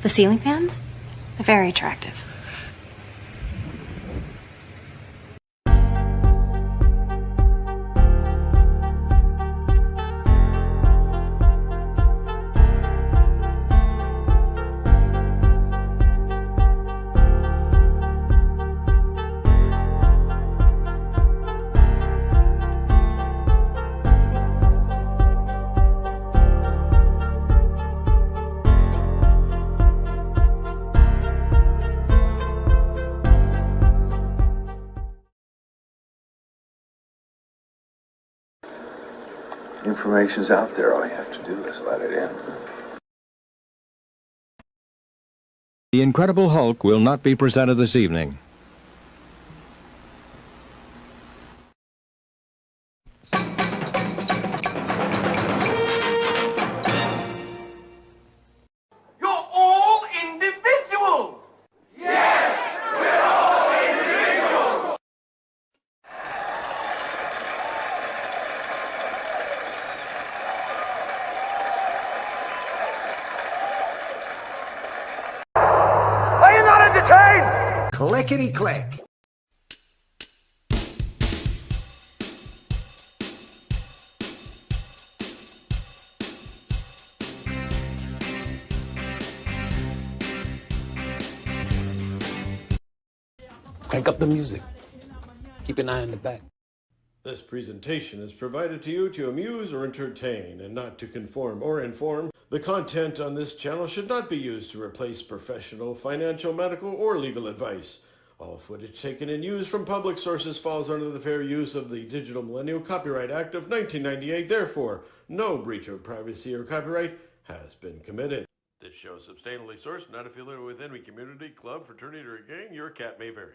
The ceiling fans? They're very attractive. Information's out there. All you have to do is let it in. The Incredible Hulk will not be presented this evening. You're all individuals! Yes, we're all individuals! Are you not entertained? Clickety-click. Crank up the music. Keep an eye on the back. This presentation is provided to you to amuse or entertain and not to conform or inform. The content on this channel should not be used to replace professional, financial, medical, or legal advice. All footage taken and used from public sources falls under the fair use of the Digital Millennial Copyright Act of 1998. Therefore, no breach of privacy or copyright has been committed. This show is substantially sourced, not affiliated with any community, club, fraternity, or gang. Your cat may vary.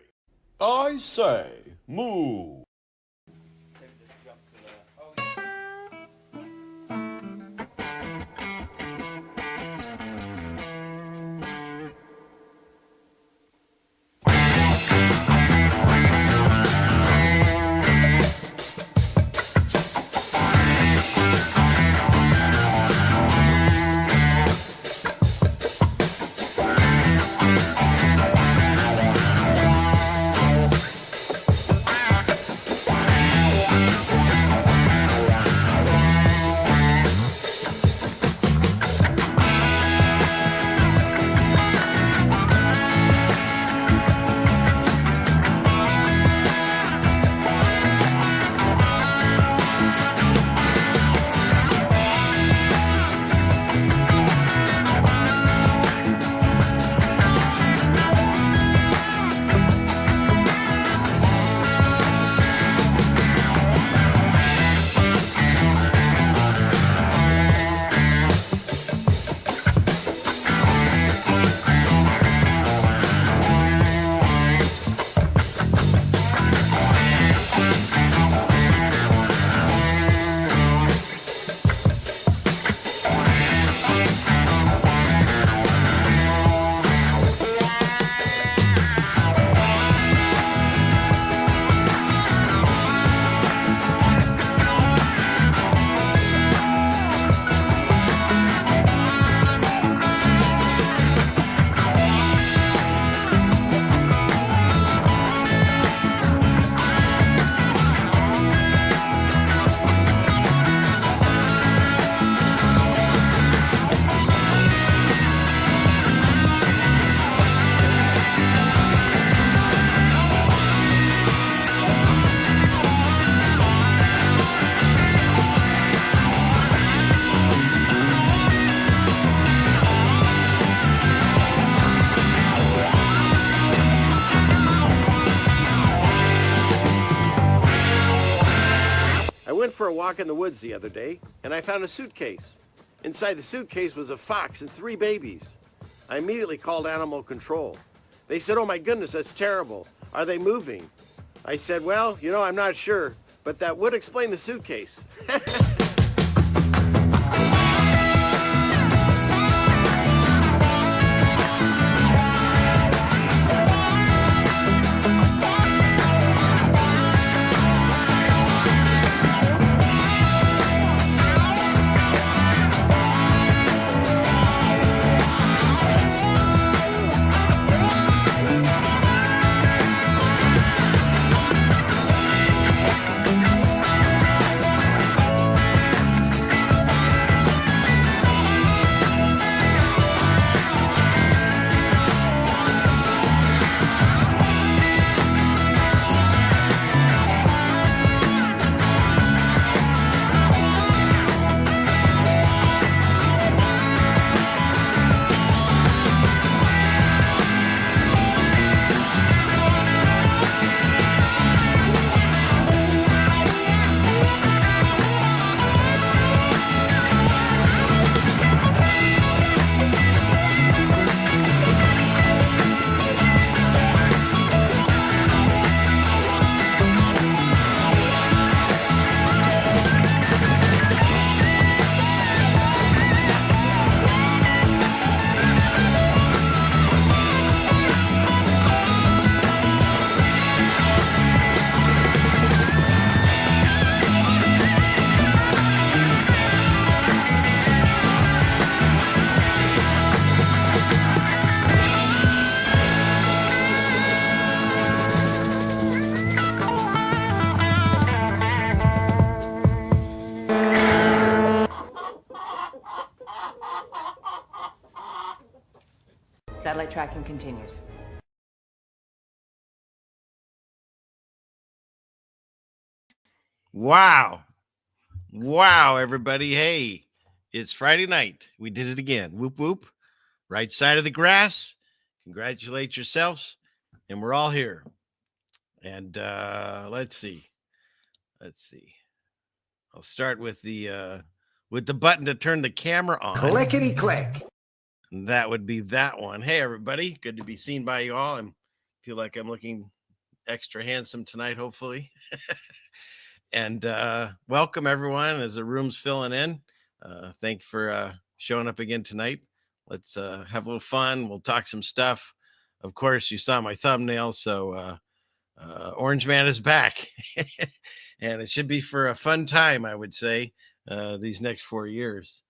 I say, moo. For a walk in the woods the other day, and I found a suitcase. Inside the suitcase was a fox and 3 babies. I immediately called animal control. They said, "Oh my goodness, that's terrible. Are they moving?" I said, "Well, you know, I'm not sure, but that would explain the suitcase." tracking continues. Wow. Wow, everybody. Hey, it's Friday night. We did it again. Whoop, whoop. Right side of the grass. Congratulate yourselves. And we're all here. And let's see. I'll start with the button to turn the camera on. Clickety click. And that would be that one. Hey, everybody. Good to be seen by you all. I feel like I'm looking extra handsome tonight, hopefully. And welcome, everyone, as the room's filling in. Thanks for showing up again tonight. Let's have a little fun. We'll talk some stuff. Of course, you saw my thumbnail, so Orange Man is back. And it should be for a fun time, I would say, these next 4 years.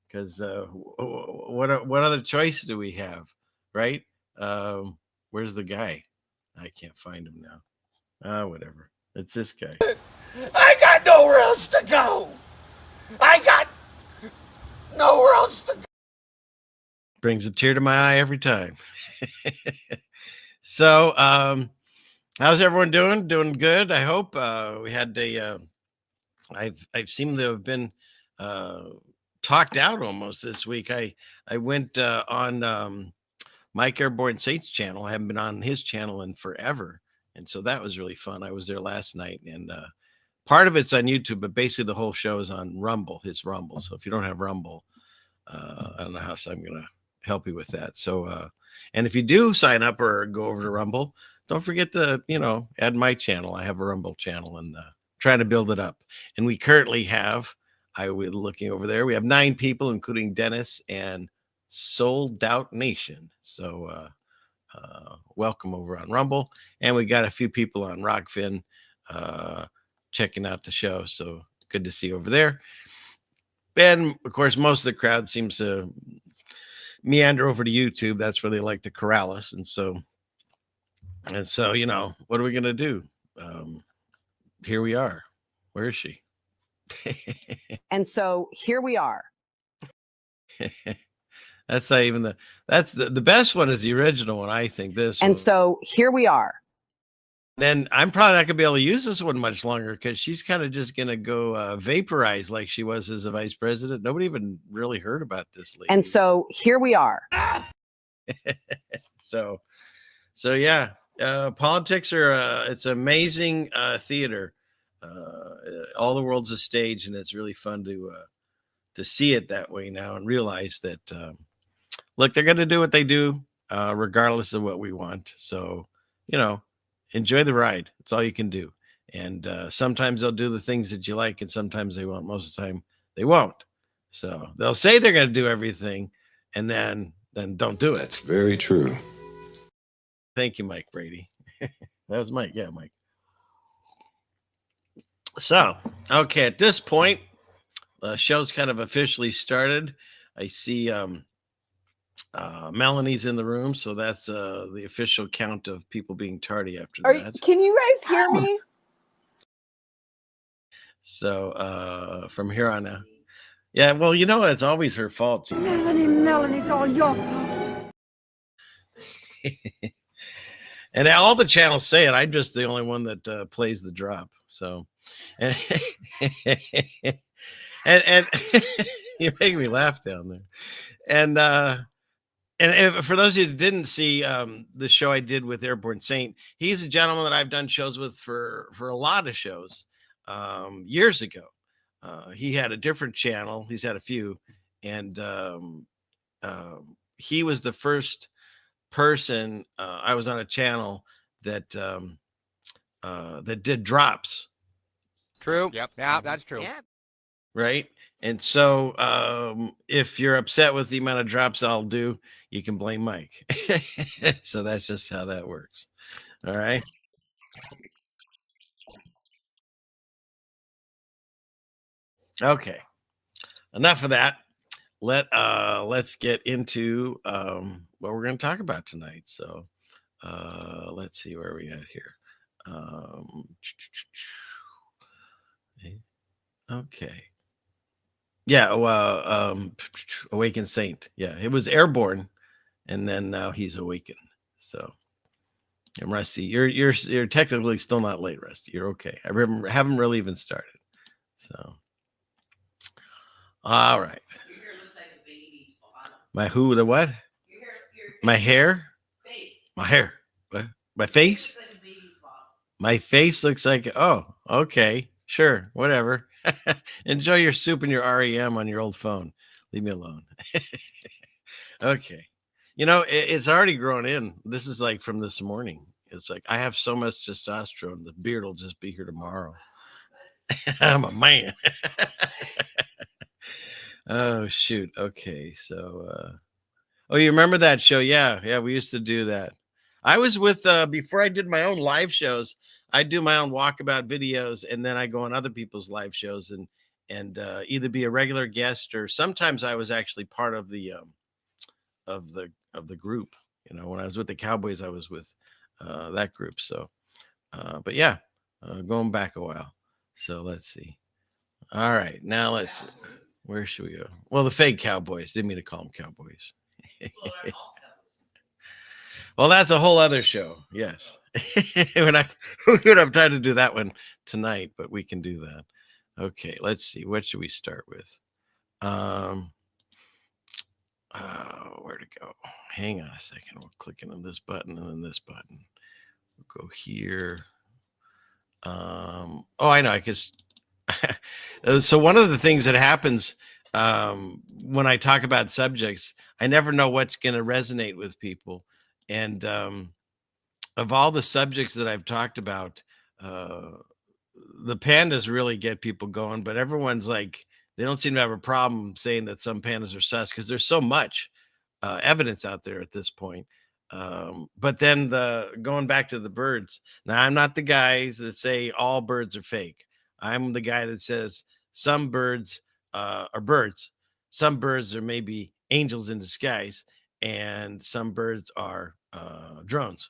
Because what other choice do we have, right? Where's the guy? I can't find him now. Whatever. It's this guy. I got nowhere else to go. I got nowhere else to go. Brings a tear to my eye every time. So, how's everyone doing? Doing good, I hope. We had I've seemed to have been talked out almost this week. I went on Mike Airborne Saints channel. I haven't been on his channel in forever. And so that was really fun. I was there last night, and part of it's on YouTube, but basically the whole show is on Rumble, his Rumble. So if you don't have Rumble, I don't know how I'm going to help you with that. So, and if you do sign up or go over to Rumble, don't forget to, add my channel. I have a Rumble channel and trying to build it up. And we currently have, I was looking over there, we have 9 people, including Dennis and Sold Out Nation. So, welcome over on Rumble, and we got a few people on Rockfin checking out the show, so good to see you over there. And of course, most of the crowd seems to meander over to YouTube. That's where they like to corral us. And so what are we gonna do? Here we are. Where is she? And so here we are. That's not even the best one is the original one, I think. This And one. so here we are. Then I'm probably not gonna be able to use this one much longer because she's kind of just gonna go vaporize like she was as a vice president. Nobody even really heard about this lady. And so here we are. so yeah, politics are it's amazing theater. All the world's a stage, and it's really fun to see it that way now and realize that look, they're going to do what they do regardless of what we want. So, enjoy the ride. It's all you can do. And sometimes they'll do the things that you like, and sometimes they won't. Most of the time they won't. So they'll say they're going to do everything and then don't do it. That's very true. Thank you, Mike Brady. That was Mike. Yeah, Mike. So, okay, at this point, the show's kind of officially started. I see Melanie's in the room, so that's the official count of people being tardy after that. Can you guys hear me? So from here on out. Yeah, well, it's always her fault. Melanie, it's all your fault. And all the channels say it. I'm just the only one that plays the drop. So, and you're making me laugh down there. And for those of you who didn't see the show I did with Airborne Saint, he's a gentleman that I've done shows with for a lot of shows years ago. He had a different channel. He's had a few. And he was the first person I was on a channel that did drops. True. Yep. Yeah, that's true. Yeah. Right. And so if you're upset with the amount of drops I'll do, you can blame Mike. So that's just how that works. All right. Okay. Enough of that. Let's get into what we're going to talk about tonight. So let's see where we at here. Okay. Yeah, Awakened Saint. Yeah, it was Airborne and then now he's awakened. So, and Rusty, you're technically still not late, Rusty. You're okay. I haven't really even started. So, all right. Your hair looks like a baby's bottom. My who? The what? My hair? Face. My hair. What? My face? Looks like a baby's bottom. My face looks like, oh, okay. Sure. Whatever. Enjoy your soup and your REM on your old phone. Leave me alone. Okay. You know, it's already grown in. This is like from this morning. It's like I have so much testosterone, the beard will just be here tomorrow. I'm a man. Oh, shoot. Okay. So, oh, you remember that show? Yeah. We used to do that. I was with, before I did my own live shows, I do my own walkabout videos, and then I go on other people's live shows and either be a regular guest, or sometimes I was actually part of the group. You know, when I was with the Cowboys, I was with that group. So, but yeah, going back a while. So let's see. All right, now let's see. Where should we go? Well, the fake Cowboys. Didn't mean to call them Cowboys. Well, that's a whole other show. Yes. We would have time to do that one tonight, but we can do that. Okay, let's see. What should we start with? Where to go? Hang on a second. We'll click on this button and then this button. We'll go here. Oh, I know. I guess. So one of the things that happens when I talk about subjects, I never know what's going to resonate with people. And of all the subjects that I've talked about, the pandas really get people going, but everyone's like, they don't seem to have a problem saying that some pandas are sus because there's so much evidence out there at this point. But then going back to the birds, now I'm not the guys that say all birds are fake. I'm the guy that says some birds are birds. Some birds are maybe angels in disguise, and some birds are drones.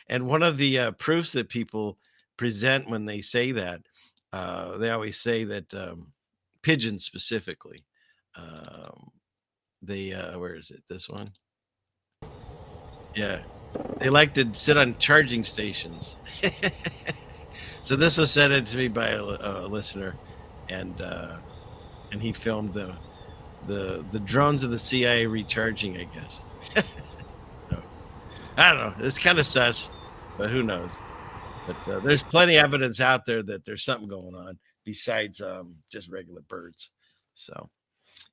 And one of the proofs that people present when they say that, they always say that pigeons specifically, where is it? This one? Yeah. They like to sit on charging stations. So this was sent in to me by a listener, and he filmed the drones of the CIA recharging, I guess. So, I don't know. It's kind of sus, but who knows? But there's plenty of evidence out there that there's something going on besides just regular birds. So,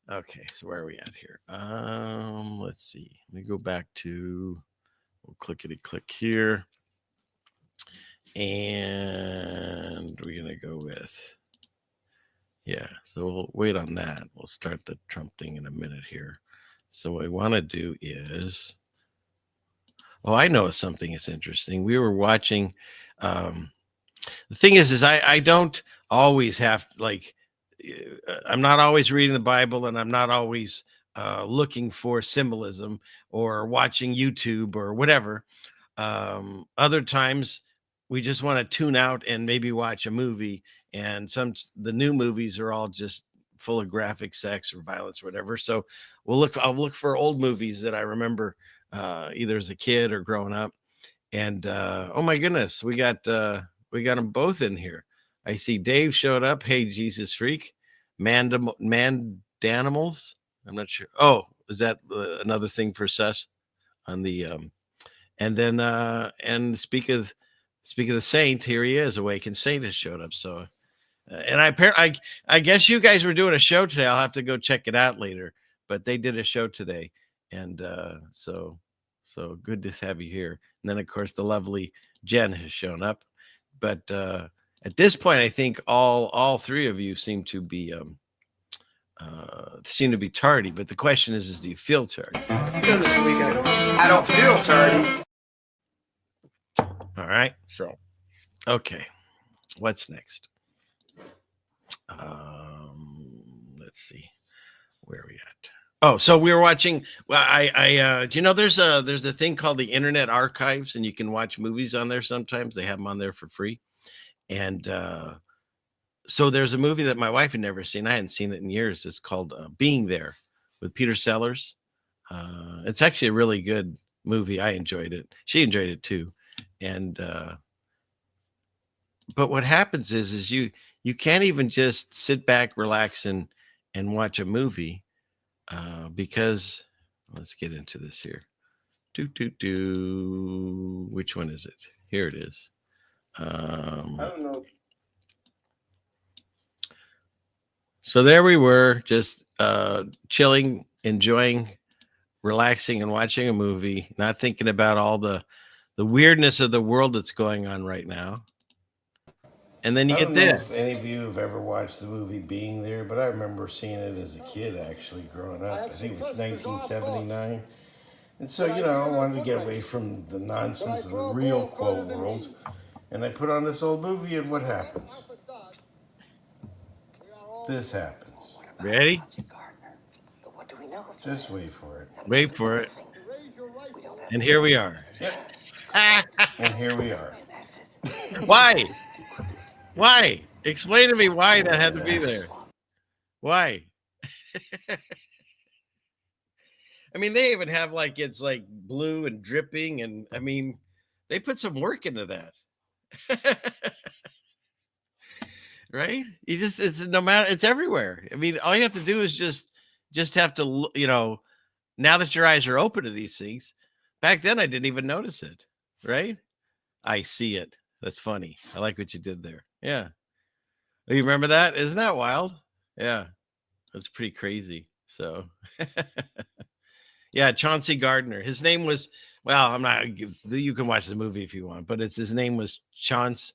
okay. So where are we at here? Let's see. Let me go back to. We'll click here. And we're going to go with, yeah, so we'll wait on that. We'll start the Trump thing in a minute here. So what I want to do is, oh, I know something that's interesting. We were watching, the thing is I don't always have, like, I'm not always reading the Bible, and I'm not always looking for symbolism or watching YouTube or whatever. Other times, we just want to tune out and maybe watch a movie, and the new movies are all just full of graphic sex or violence or whatever. So I'll look for old movies that I remember either as a kid or growing up. And oh my goodness, we got them both in here. I see Dave showed up. Hey, Jesus Freak, Mandanimals. I'm not sure. Oh, is that another thing for sus on the and then and speak of the saint, here he is. Awakened Saint has showed up. So, and I guess you guys were doing a show today. I'll have to go check it out later. But they did a show today, and so good to have you here. And then of course the lovely Jen has shown up. But at this point, I think all three of you seem to be tardy. But the question is do you feel tardy? I don't feel tardy. All right. So, okay. What's next? Let's see. Where are we at? Oh, so we were watching. Well, do you know there's a thing called the Internet Archives, and you can watch movies on there sometimes. They have them on there for free. And so there's a movie that my wife had never seen. I hadn't seen it in years. It's called Being There with Peter Sellers. It's actually a really good movie. I enjoyed it. She enjoyed it too. And but what happens is you can't even just sit back, relax, and watch a movie because let's get into this here. Which one is it? Here it is. I don't know. So there we were, just chilling, enjoying, relaxing, and watching a movie, not thinking about all the weirdness of the world that's going on right now. And then you I get don't know this. if any of you have ever watched the movie Being There, but I remember seeing it as a kid, actually, growing up. I think it was 1979. And so, you know, I wanted to get away from the nonsense of the real quote world. And I put on this old movie, and what happens? This happens. Ready? Just wait for it. Wait for it. And here we are. Yep. And here we are. Why? Why? Explain to me why that had to be there. Why? I mean, they even have like it's like blue and dripping, and I mean, they put some work into that. Right? You just it's no matter it's everywhere. I mean, all you have to do is just have to, you know, now that your eyes are open to these things. Back then I didn't even notice it, right? I see it. That's funny. I like what you did there. Yeah. Oh, you remember that? Isn't that wild? Yeah. That's pretty crazy. So yeah, Chauncey Gardner. His name was, well, I'm not, you can watch the movie if you want, but his name was Chauncey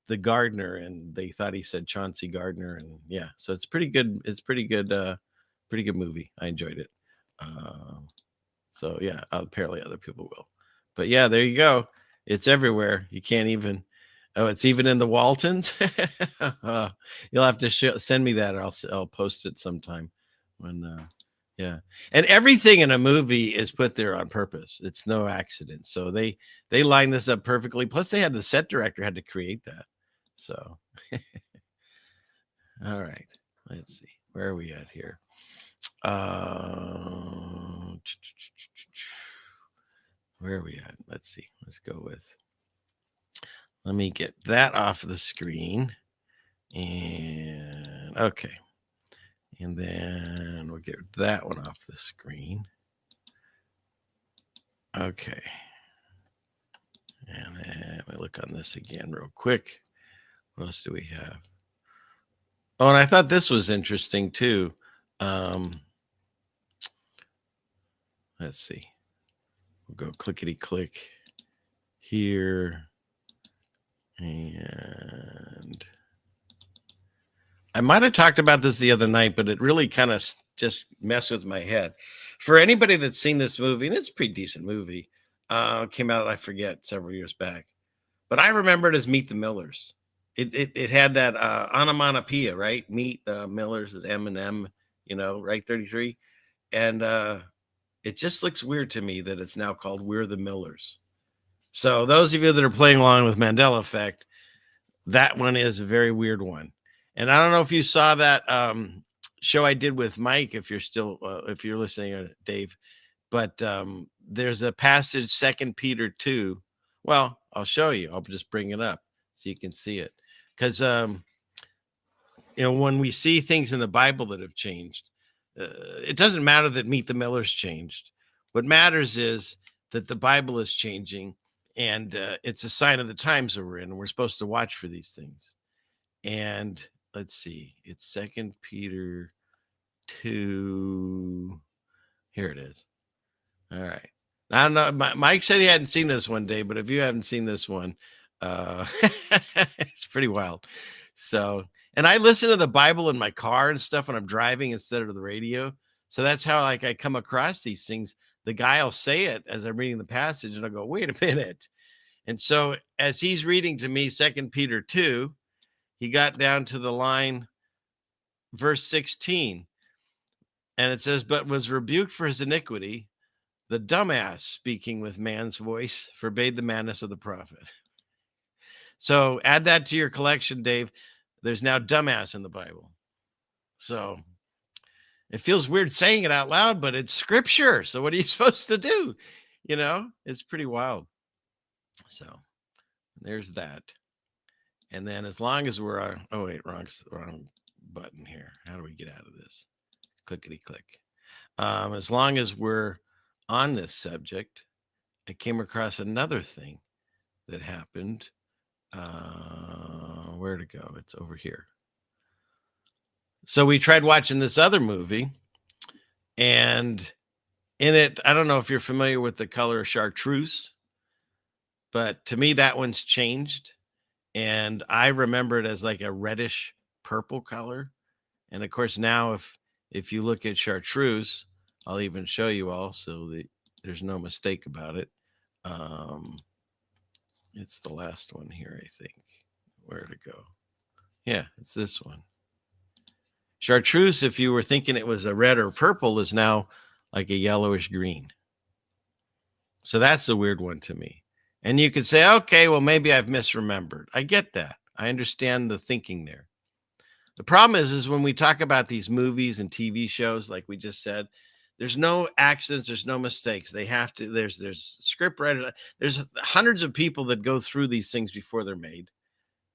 the Gardener, and they thought he said Chauncey Gardner. And yeah, so it's pretty good. It's pretty good movie. I enjoyed it. So yeah, apparently other people will. But yeah, there you go. It's everywhere. You can't even, oh, it's even in the Waltons. You'll have to send me that, or I'll post it sometime when, yeah. And everything in a movie is put there on purpose. It's no accident. So they lined this up perfectly. Plus they had the set director had to create that. So, all right, let's see. Where are we at here? Where are we at? Let's see. Let's go with, let me get that off the screen. And okay. And then we'll get that one off the screen. Okay. And then we look on this again real quick. What else do we have? Oh, and I thought this was interesting too. Let's see. We'll go clickety click here. And I might have talked about this the other night, but it really kind of just messed with my head. For anybody that's seen this movie, and it's a pretty decent movie, came out, I forget, several years back, but I remember it as Meet the Millers. It had that onomatopoeia, right? Meet the Millers is M&M, you know, right? 33. And it just looks weird to me that it's now called We're the Millers. So those of you that are playing along with Mandela Effect, that one is a very weird one. And I don't know if you saw that show I did with Mike, if you're still, if you're listening, Dave, but there's a passage, 2 Peter 2. Well, I'll show you. I'll just bring it up so you can see it. Because, you know, when we see things in the Bible that have changed, it doesn't matter that Meet the Millers changed. What matters is that the Bible is changing, and it's a sign of the times that we're in, and we're supposed to watch for these things. And let's see, it's 2 Peter 2. Here it is. All right. I don't know. Mike said he hadn't seen this one, Dave, but if you haven't seen this one, it's pretty wild. So, and I listen to the Bible in my car and stuff when I'm driving instead of the radio. So that's how like I come across these things. The guy will say it as I'm reading the passage, and I'll go, wait a minute. And so as he's reading to me 2 Peter 2, he got down to the line, verse 16, and it says, but was rebuked for his iniquity. The dumbass, speaking with man's voice, forbade the madness of the prophet. So add that to your collection, Dave. There's now dumbass in the Bible. So It feels weird saying it out loud, but it's scripture. So what are you supposed to do? It's pretty wild. So there's that. And then as long as we're on, oh wait, wrong button here. How do we get out of this? Clickety click. As long as we're on this subject, I came across another thing that happened. Where to go? It's over here. So we tried watching this other movie, and in it, I don't know if you're familiar with the color chartreuse, but to me, that one's changed. And I remember it as like a reddish purple color. And of course, now if you look at chartreuse, I'll even show you all so that there's no mistake about it. It's the last one here, I think. Where to go? Yeah, it's this one. Chartreuse, if you were thinking it was a red or purple, is now like a yellowish green. So that's a weird one to me. And you could say, okay, well, maybe I've misremembered. I get that. I understand the thinking there. The problem is when we talk about these movies and TV shows, like we just said, there's no accidents, there's no mistakes. They have to, there's script writers, there's hundreds of people that go through these things before they're made,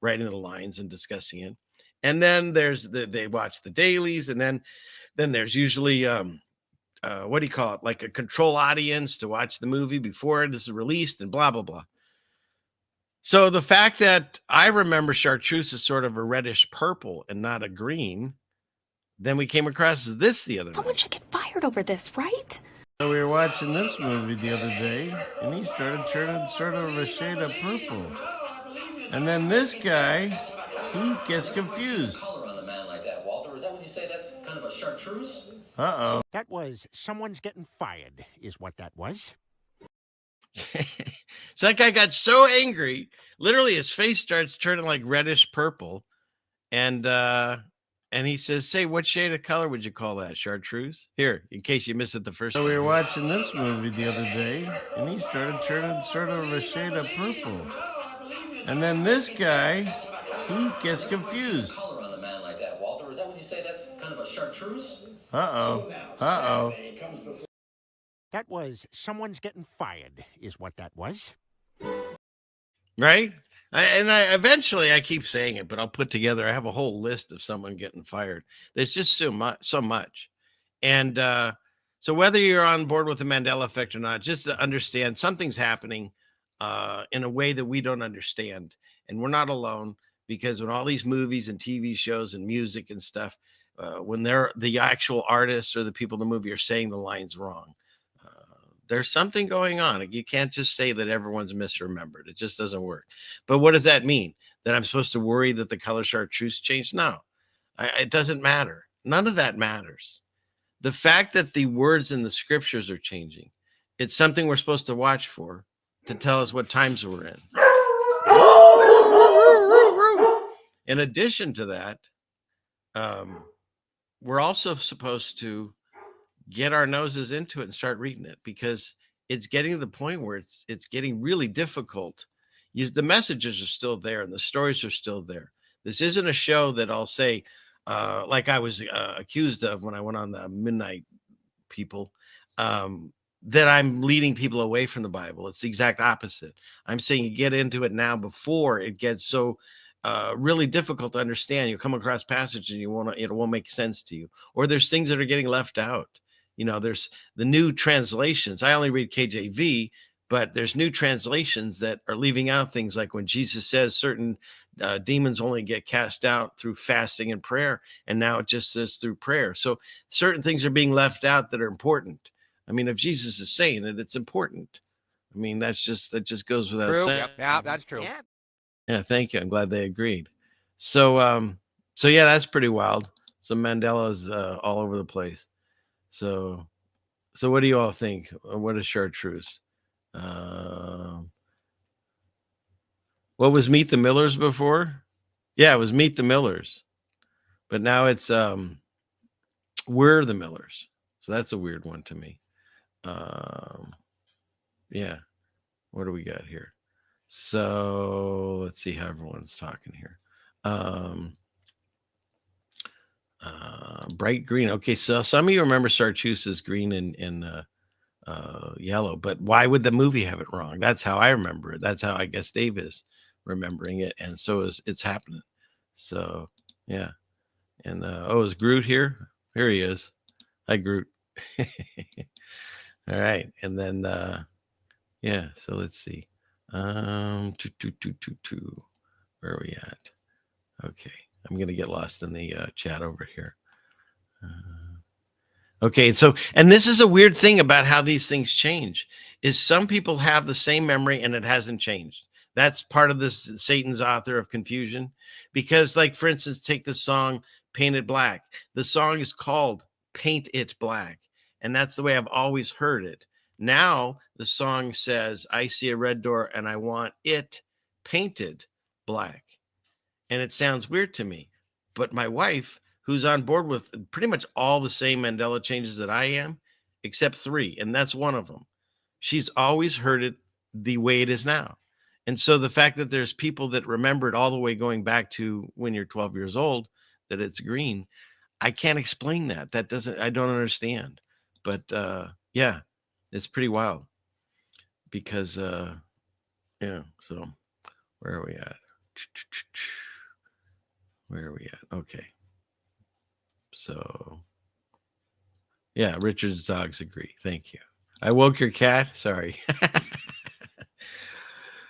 writing the lines and discussing it. And then they watch the dailies, and then there's usually what do you call it? Like a control audience to watch the movie before it is released, and blah, blah, blah. So the fact that I remember chartreuse is sort of a reddish purple and not a green, then we came across this the other Someone night. should get fired over this, right? So we were watching this movie the other day, and he started turning sort of a shade of purple. And then this guy, he gets confused. Color on a man like that, Walter. Is that what you say? That's kind of a chartreuse? Uh-oh. That was someone's getting fired, is what that was. So that guy got so angry, literally his face starts turning like reddish purple. And he says, say, what shade of color would you call that? Chartreuse? Here, in case you missed it the first time. So we were watching this movie the other day, and he started turning sort of a shade of purple. And then this guy, he gets confused. Color on a man like that, Walter. Is that what you say? That's kind of a chartreuse? Uh-oh. Uh-oh. That was someone's getting fired, is what that was. Right? Eventually I keep saying it, but I'll put together, I have a whole list of someone getting fired. There's just so much. And so whether you're on board with the Mandela effect or not, just to understand something's happening in a way that we don't understand. And we're not alone, because when all these movies and TV shows and music and stuff, when they're the actual artists or the people in the movie are saying the lines wrong, there's something going on. You can't just say that everyone's misremembered. It just doesn't work. But what does that mean? That I'm supposed to worry that the color chartreuse changed? No, it doesn't matter. None of that matters. The fact that the words in the scriptures are changing, it's something we're supposed to watch for to tell us what times we're in. In addition to that, we're also supposed to get our noses into it and start reading it, because it's getting to the point where it's getting really difficult. The messages are still there and the stories are still there. This isn't a show that I'll say, like I was accused of when I went on the Midnight People, that I'm leading people away from the Bible. It's the exact opposite. I'm saying you get into it now before it gets so really difficult to understand. You come across passage and it won't make sense to you, or there's things that are getting left out. There's the new translations. I only read KJV, but there's new translations that are leaving out things like when Jesus says certain demons only get cast out through fasting and prayer, and now it just says through prayer. So certain things are being left out that are important. I mean, if Jesus is saying it, it's important. I mean, that just goes without True. saying. Yep. Yeah, that's true. Yeah, thank you. I'm glad they agreed. So yeah, that's pretty wild. So Mandela's all over the place. So what do you all think? What is chartreuse? What was Meet the Millers before? Yeah, it was Meet the Millers. But now it's We're the Millers. So that's a weird one to me. Yeah. What do we got here? So let's see how everyone's talking here. Bright green. Okay, so some of you remember Chartreuse is green and yellow, but why would the movie have it wrong? That's how I remember it. That's how I guess Dave is remembering it, and so is it's happening. So yeah, and is Groot here? Here he is. Hi, Groot. All right, and then yeah. So let's see. Two. Where are we at? Okay, I'm gonna get lost in the chat over here. Okay, so and this is a weird thing about how these things change. Is some people have the same memory and it hasn't changed. That's part of this Satan's author of confusion, because, like, for instance, take the song "Paint It Black." The song is called "Paint It Black," and that's the way I've always heard it. Now the song says, "I see a red door and I want it painted black," and it sounds weird to me. But my wife, who's on board with pretty much all the same Mandela changes that I am, except 3, and that's one of them. She's always heard it the way it is now. And so the fact that there's people that remember it all the way going back to when you're 12 years old, that it's green, I can't explain that. I don't understand. But yeah, it's pretty wild because, yeah, so where are we at? Where are we at? Okay. So, yeah, Richard's dogs agree. Thank you. I woke your cat. Sorry.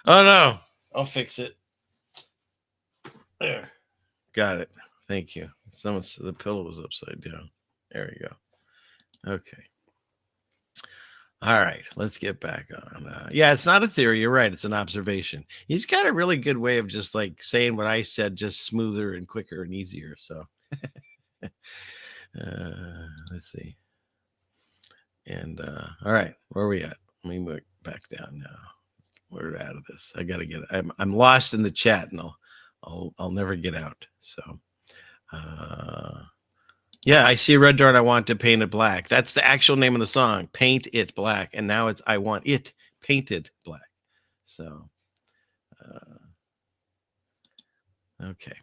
Oh, no. I'll fix it. There. Got it. Thank you. The pillow was upside down. There we go. Okay. All right. Let's get back on. Yeah, it's not a theory. You're right. It's an observation. He's got a really good way of just like saying what I said, just smoother and quicker and easier. So. Let's see. And all right, where are we at? Let me move back down now. We're out of this. I gotta get it. I'm lost in the chat, and I'll never get out. So yeah, I see a red door and I want to paint it black. That's the actual name of the song, Paint It Black. And now it's I want it painted black. So okay.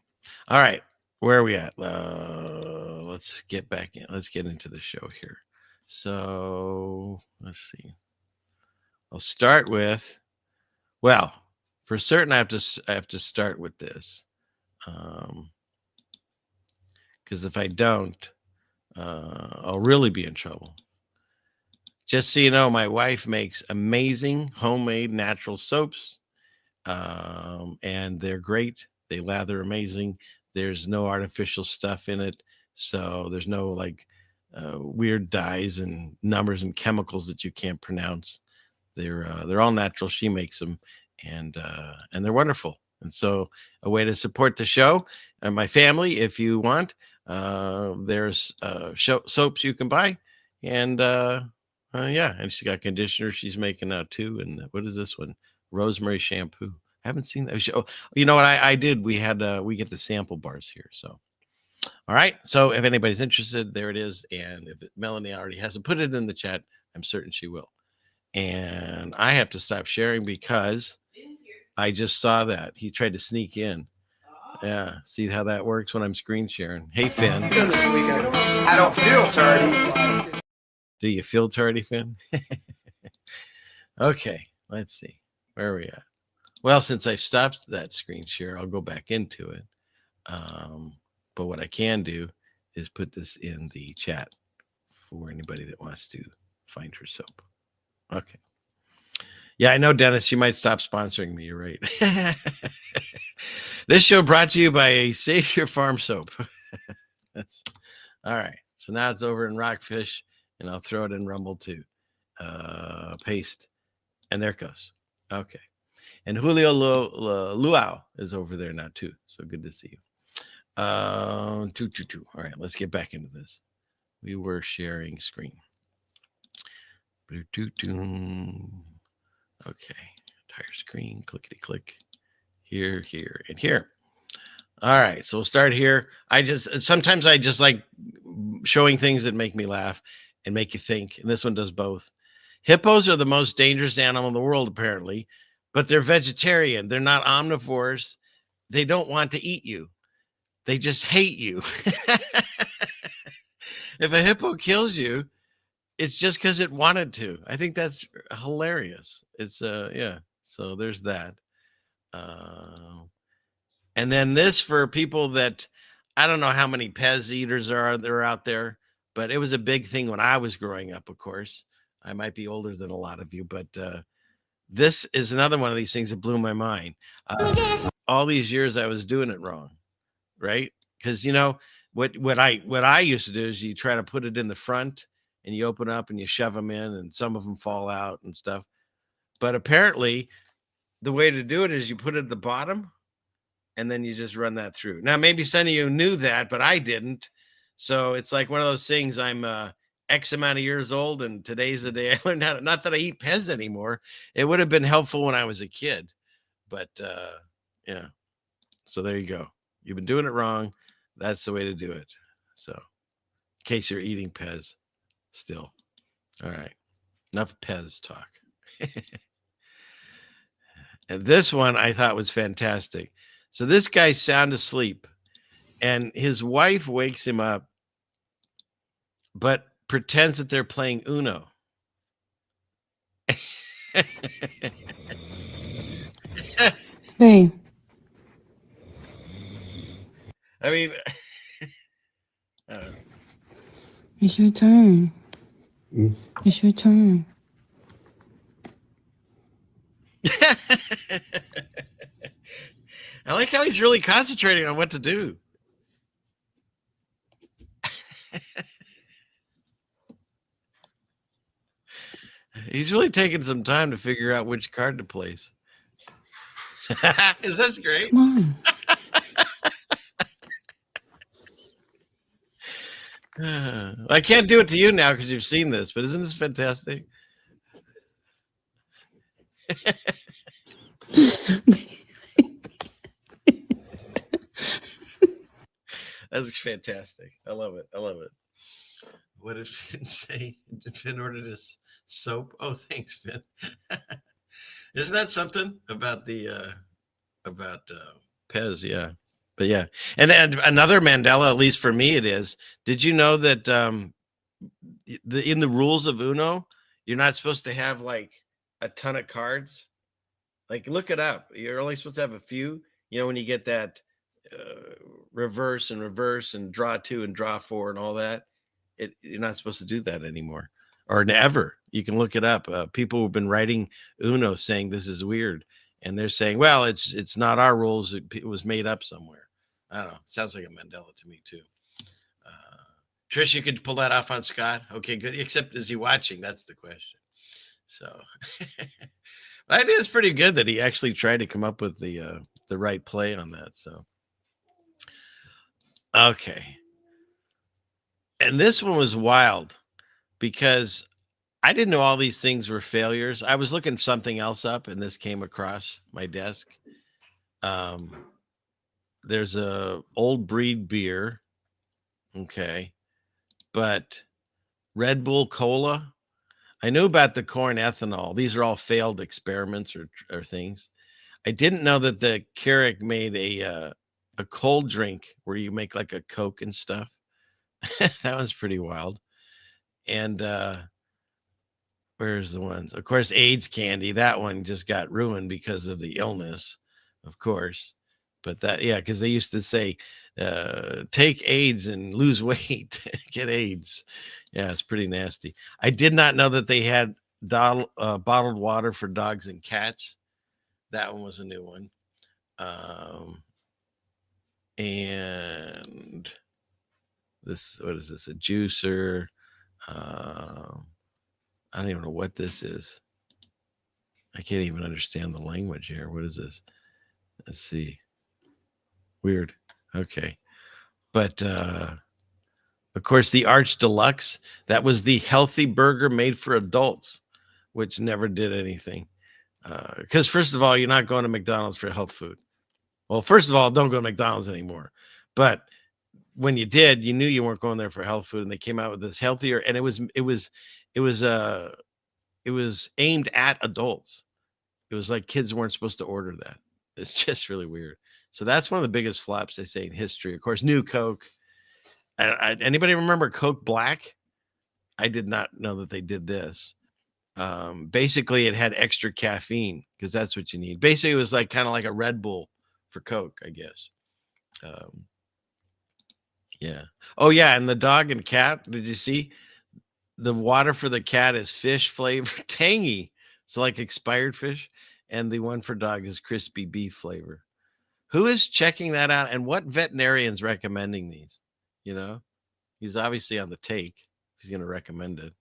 All right. Where are we at? Let's get back in. Let's get into the show here. So let's see. I'll start with, well, for certain, I have to start with this, because if I don't, I'll really be in trouble. Just so you know, my wife makes amazing homemade natural soaps, and they're great. They lather amazing. There's no artificial stuff in it. So there's no like weird dyes and numbers and chemicals that you can't pronounce. They're all natural. She makes them, and they're wonderful. And so a way to support the show and my family, if you want, there's soaps you can buy. And yeah, and she's got conditioner she's making now too. And what is this one? Rosemary shampoo. I haven't seen that. Oh, you know what I did? We get the sample bars here. So, all right. So if anybody's interested, there it is. And if Melanie already hasn't put it in the chat, I'm certain she will. And I have to stop sharing because I just saw that he tried to sneak in. Yeah. See how that works when I'm screen sharing. Hey, Finn. I don't feel tardy. Do you feel tardy, Finn? Okay. Let's see. Where are we at? Well, since I've stopped that screen share, I'll go back into it. But what I can do is put this in the chat for anybody that wants to find her soap. Okay. Yeah, I know, Dennis, you might stop sponsoring me. You're right. This show brought to you by Save Your Farm Soap. That's all right. So now it's over in Rockfish, and I'll throw it in Rumble too. Paste. And there it goes. Okay. And Julio Luau is over there now too. So good to see you. 222. All right, let's get back into this. We were sharing screen. Okay. Entire screen. Clickety click. Here, and here. All right, so we'll start here. Sometimes I just like showing things that make me laugh and make you think. And this one does both. Hippos are the most dangerous animal in the world, apparently, but they're vegetarian. They're not omnivores. They don't want to eat you. They just hate you. if a hippo kills you, it's just because it wanted to. I think that's hilarious. It's yeah. So there's that. And then this for people that I don't know how many Pez eaters there out there, but it was a big thing when I was growing up. Of course, I might be older than a lot of you, but this is another one of these things that blew my mind. All these years I was doing it wrong, right? Because what I used to do is you try to put it in the front and you open up and you shove them in, and some of them fall out and stuff. But apparently, the way to do it is you put it at the bottom, and then you just run that through. Now, maybe some of you knew that, but I didn't. So it's like one of those things. I'm X amount of years old, and today's the day I learned how to. Not that I eat Pez anymore. It would have been helpful when I was a kid, but yeah. So there you go. You've been doing it wrong. That's the way to do it. So, in case you're eating Pez still. All right. Enough Pez talk. And this one I thought was fantastic. So this guy's sound asleep, and his wife wakes him up, but pretends that they're playing Uno. Hey. I mean, it's your turn. It's your turn. I like how he's really concentrating on what to do. He's really taking some time to figure out which card to place. Is this great? Come on. I can't do it to you now because you've seen this, but isn't this fantastic? That's fantastic. I love it. I love it. What did Finn say? Did Finn order this soap? Oh, thanks, Finn. Isn't that something about the Pez? Yeah, but yeah, and another Mandela, at least for me, it is. Did you know that in the rules of Uno, you're not supposed to have like a ton of cards? Like, look it up. You're only supposed to have a few. When you get that reverse and draw 2 and draw 4 and all that, you're not supposed to do that anymore, or never. You can look it up. People have been writing Uno saying this is weird, and they're saying, well, it's not our rules. It was made up somewhere. I don't know. Sounds like a Mandela to me too. Trish, you could pull that off on Scott. Okay, good. Except is he watching? That's the question. So I think it's pretty good that he actually tried to come up with the right play on that. So okay. And this one was wild because I didn't know all these things were failures. I was looking something else up, and this came across my desk. There's a old breed beer. Okay. But Red Bull Cola, I knew about the corn ethanol. These are all failed experiments or things. I didn't know that the Keurig made a cold drink where you make like a Coke and stuff. That one's pretty wild. And where's the ones? Of course, AIDS candy. That one just got ruined because of the illness, of course. But because they used to say, take AIDS and lose weight, get AIDS. Yeah, it's pretty nasty. I did not know that they had bottled water for dogs and cats. That one was a new one. And this, what is this? A juicer. I don't even know what this is. I can't even understand the language here. What is this? Let's see. Weird. Okay. But of course, the Arch Deluxe, that was the healthy burger made for adults, which never did anything. Because first of all, you're not going to McDonald's for health food. Well, first of all, don't go to McDonald's anymore. But when you did, you knew you weren't going there for health food, and they came out with this healthier, and it was aimed at adults. It was like kids weren't supposed to order that. It's just really weird. So that's one of the biggest flops, they say, in history. Of course, New Coke. Anybody remember Coke Black? I did not know that they did this. Basically, it had extra caffeine because that's what you need. Basically, it was like kind of like a Red Bull for Coke, I guess. Yeah. Oh, yeah. And the dog and cat, did you see? The water for the cat is fish flavor, tangy. So like expired fish. And the one for dog is crispy beef flavor. Who is checking that out? And what veterinarian's recommending these? You know, he's obviously on the take. He's going to recommend it.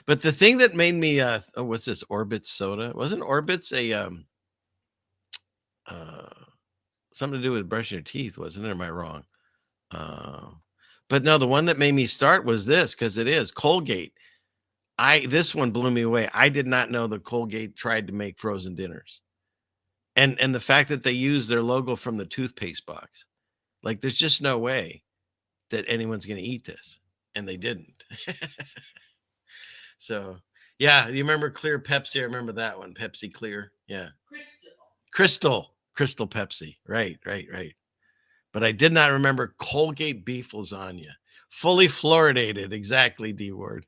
But the thing that made me, what's this? Orbit soda? Wasn't Orbit's a, something to do with brushing your teeth, wasn't it? Or am I wrong? But no, the one that made me start was this, because it is Colgate. This one blew me away. I did not know that Colgate tried to make frozen dinners. And the fact that they used their logo from the toothpaste box. Like, there's just no way that anyone's going to eat this. And they didn't. So, yeah, you remember Clear Pepsi? I remember that one. Pepsi Clear. Yeah. Crystal Pepsi. Right. But I did not remember Colgate beef lasagna. Fully fluoridated. Exactly, D word.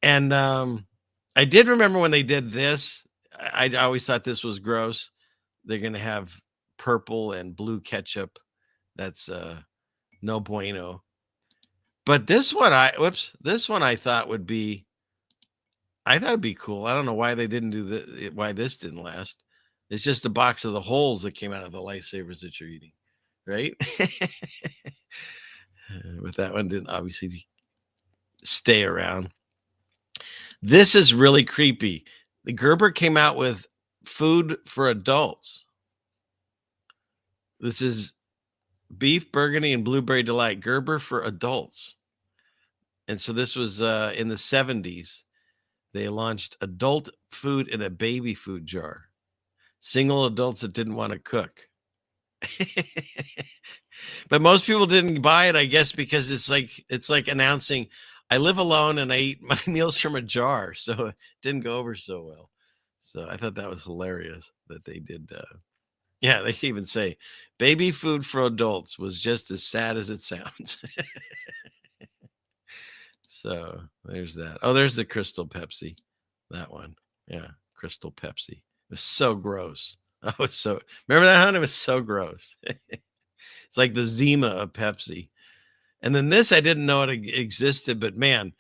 And I did remember when they did this. I always thought this was gross. They're going to have purple and blue ketchup. That's no bueno. But this one, I thought would be, it'd be cool. I don't know why they didn't do this, why this didn't last. It's just a box of the holes that came out of the lightsabers that you're eating, right? But that one didn't obviously stay around. This is really creepy. The Gerber came out with food for adults. This is beef, burgundy, and blueberry delight. Gerber for adults. And so this was in the 70s. They launched adult food in a baby food jar. Single adults that didn't want to cook. But most people didn't buy it, I guess, because it's like announcing, I live alone and I eat my meals from a jar. So it didn't go over so well. So I thought that was hilarious that they did. Yeah, they even say baby food for adults was just as sad as it sounds. So there's that. Oh, there's the Crystal Pepsi. That one. Yeah, Crystal Pepsi. It was so gross. Remember that, hon? It was so gross. It's like the Zima of Pepsi. And then this, I didn't know it existed, but man,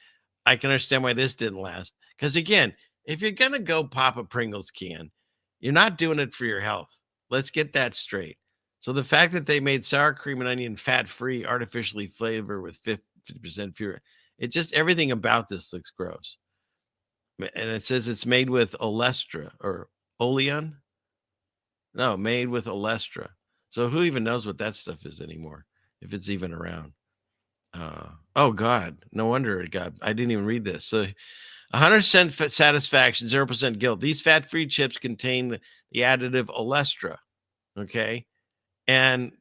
I can understand why this didn't last. Because again, if you're going to go pop a Pringles can, you're not doing it for your health. Let's get that straight. So the fact that they made sour cream and onion fat-free, artificially flavored with 50% fewer, it just, everything about this looks gross. And it says it's made with Olestra or Oleon. No, made with Olestra. So who even knows what that stuff is anymore, if it's even around? Oh, God. No wonder it got, I didn't even read this. So 100% satisfaction, 0% guilt. These fat-free chips contain the additive Olestra, okay? And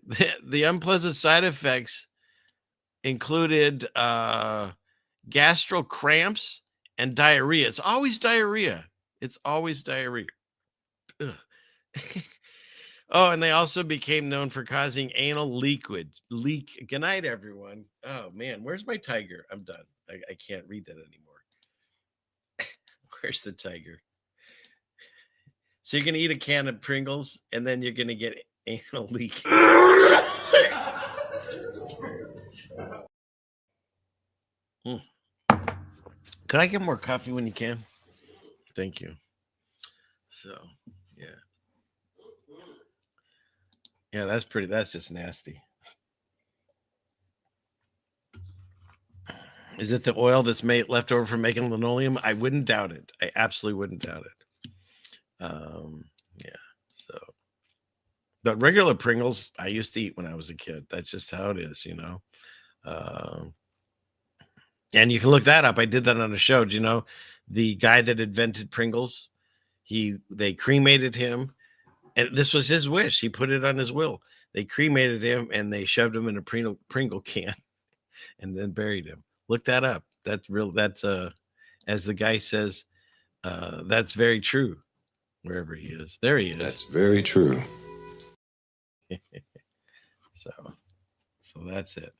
the unpleasant side effects included gastro cramps and diarrhea. It's always diarrhea. Oh, and they also became known for causing anal leak. Good night, everyone. Oh, man, where's my tiger? I'm done. I can't read that anymore. Where's the tiger? So you're going to eat a can of Pringles, and then you're going to get anal leak. Could I get more coffee when you can? Thank you. So, yeah. Yeah, that's just nasty. Is it the oil that's left over from making linoleum? I wouldn't doubt it. I absolutely wouldn't doubt it. Yeah. So, but regular Pringles, I used to eat when I was a kid. That's just how it is, you know. And you can look that up. I did that on a show. Do you know the guy that invented Pringles? They cremated him, and this was his wish. He put it on his will. They cremated him and they shoved him in a Pringle can, and then buried him. Look that up. That's real. That's as the guy says, that's very true. Wherever he is, there he is. That's very true. So that's it.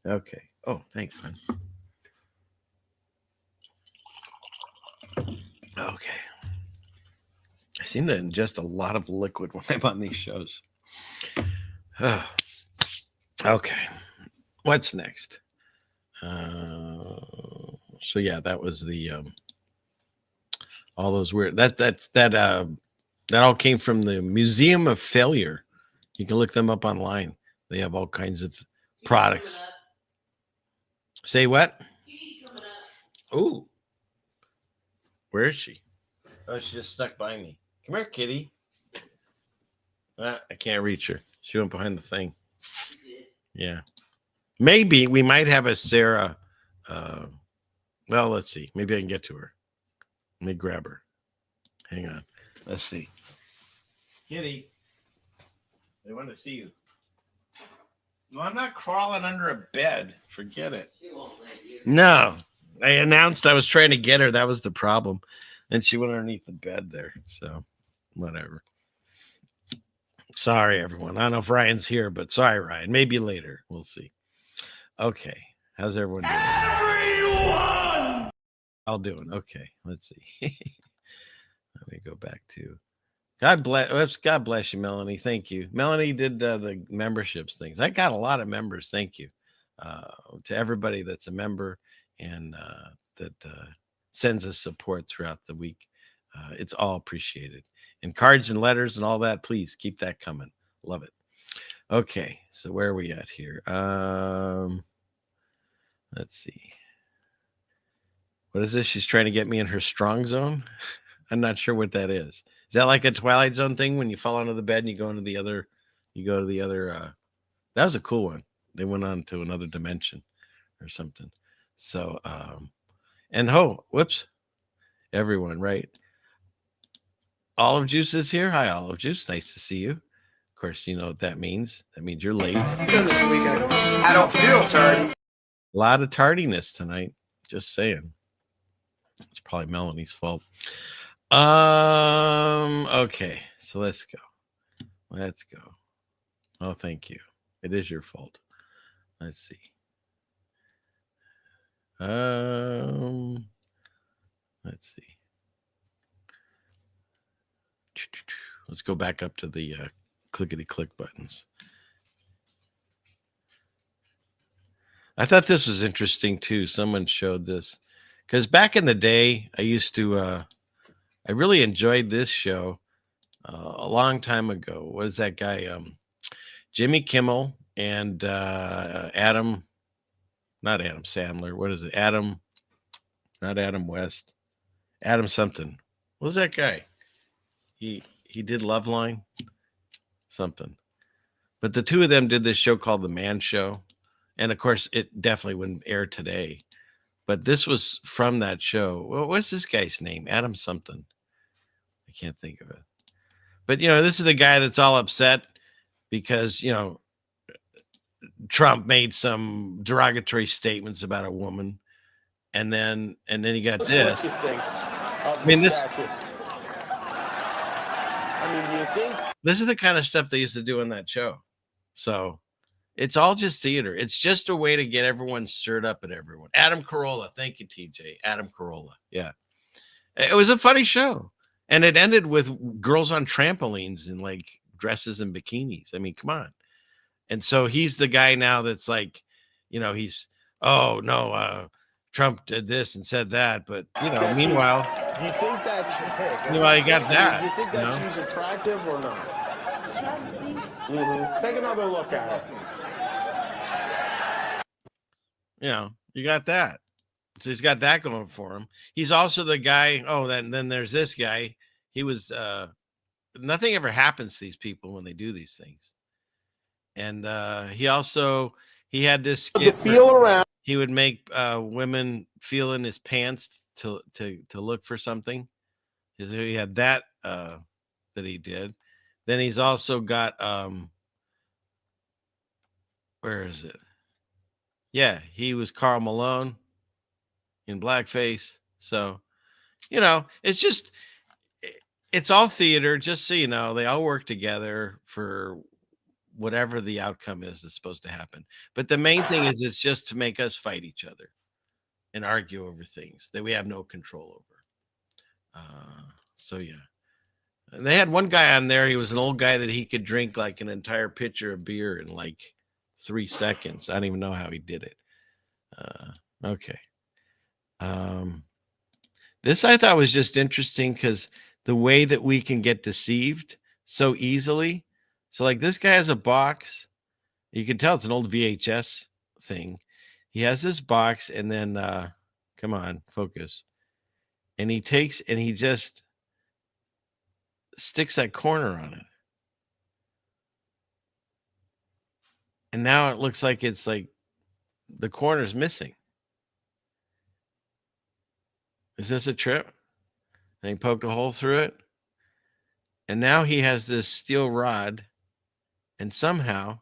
Okay. Oh, thanks, man. Okay. I seem to ingest a lot of liquid when I'm on these shows. Okay. What's next? So yeah, that was the all those weird that all came from the Museum of Failure. You can look them up online. They have all kinds of products. Say what? Oh, where is she? Oh, she just stuck by me. Come here, kitty. I can't reach her. She went behind the thing. Yeah. Maybe we might have a Sarah. Well, let's see. Maybe I can get to her. Let me grab her. Hang on. Let's see. Kitty, they want to see you. No, I'm not crawling under a bed. Forget it. No. I announced I was trying to get her. That was the problem. And she went underneath the bed there. So, whatever. Sorry, everyone. I don't know if Ryan's here, but sorry, Ryan. Maybe later. We'll see. Okay. How's everyone doing? Everyone! All doing. Okay. Let's see. Let me go back to God bless you, Melanie. Thank you. Melanie did the memberships things. I got a lot of members. Thank you to everybody that's a member and that sends us support throughout the week. It's all appreciated. And cards and letters and all that, please keep that coming. Love it. Okay, so where are we at here? Let's see. What is this? She's trying to get me in her strong zone. I'm not sure what that is. Is that like a Twilight Zone thing when you fall onto the bed and you go to the other? That was a cool one. They went on to another dimension or something. So, whoops, everyone, right? Olive Juice is here. Hi, Olive Juice. Nice to see you. Of course, you know what that means. That means you're late. I don't feel tardy. A lot of tardiness tonight. Just saying. It's probably Melanie's fault. Okay, so let's go. Oh, thank you. It is your fault. Let's see. Let's see. Let's go back up to the clickety-click buttons. I thought this was interesting too. Someone showed this because back in the day, I used to. I really enjoyed this show a long time ago. What is that guy? Jimmy Kimmel and not Adam Sandler. What is it? Not Adam West. Adam something. What was that guy? He did Loveline something. But the two of them did this show called The Man Show. And of course, it definitely wouldn't air today. But this was from that show. Well, what's this guy's name? Adam something. I can't think of it. But, this is the guy that's all upset because, Trump made some derogatory statements about a woman. And then you got this. What you think of do you think? This is the kind of stuff they used to do on that show. So it's all just theater. It's just a way to get everyone stirred up at everyone. Adam Carolla. Thank you, TJ. Adam Carolla. Yeah. It was a funny show. And it ended with girls on trampolines in like dresses and bikinis. I mean, come on. And so he's the guy now that's like, he's, oh no, Trump did this and said that. But, meanwhile, Do you think that meanwhile, you got that. Do you think that she's attractive or not? Mm-hmm. Take another look at it. You got that. So he's got that going for him. He's also the guy. Oh, then there's this guy. He was nothing ever happens to these people when they do these things. And he had this skit Feel around. He would make women feel in his pants to look for something. So he had that that he did. Then he's also got where is it? Yeah, he was Karl Malone in blackface. So, it's all theater, just so you know. They all work together for whatever the outcome is that's supposed to happen. But the main thing is it's just to make us fight each other and argue over things that we have no control over. So yeah. And they had one guy on there. He was an old guy that he could drink like an entire pitcher of beer in like 3 seconds. I don't even know how he did it. Okay. This I thought was just interesting because the way that we can get deceived so easily. So like this guy has a box. You can tell it's an old VHS thing. He has this box and then, come on, focus. And he takes and he just sticks that corner on it. And now it looks like it's like the corner's missing. Is this a trip? And he poked a hole through it. And now he has this steel rod, and somehow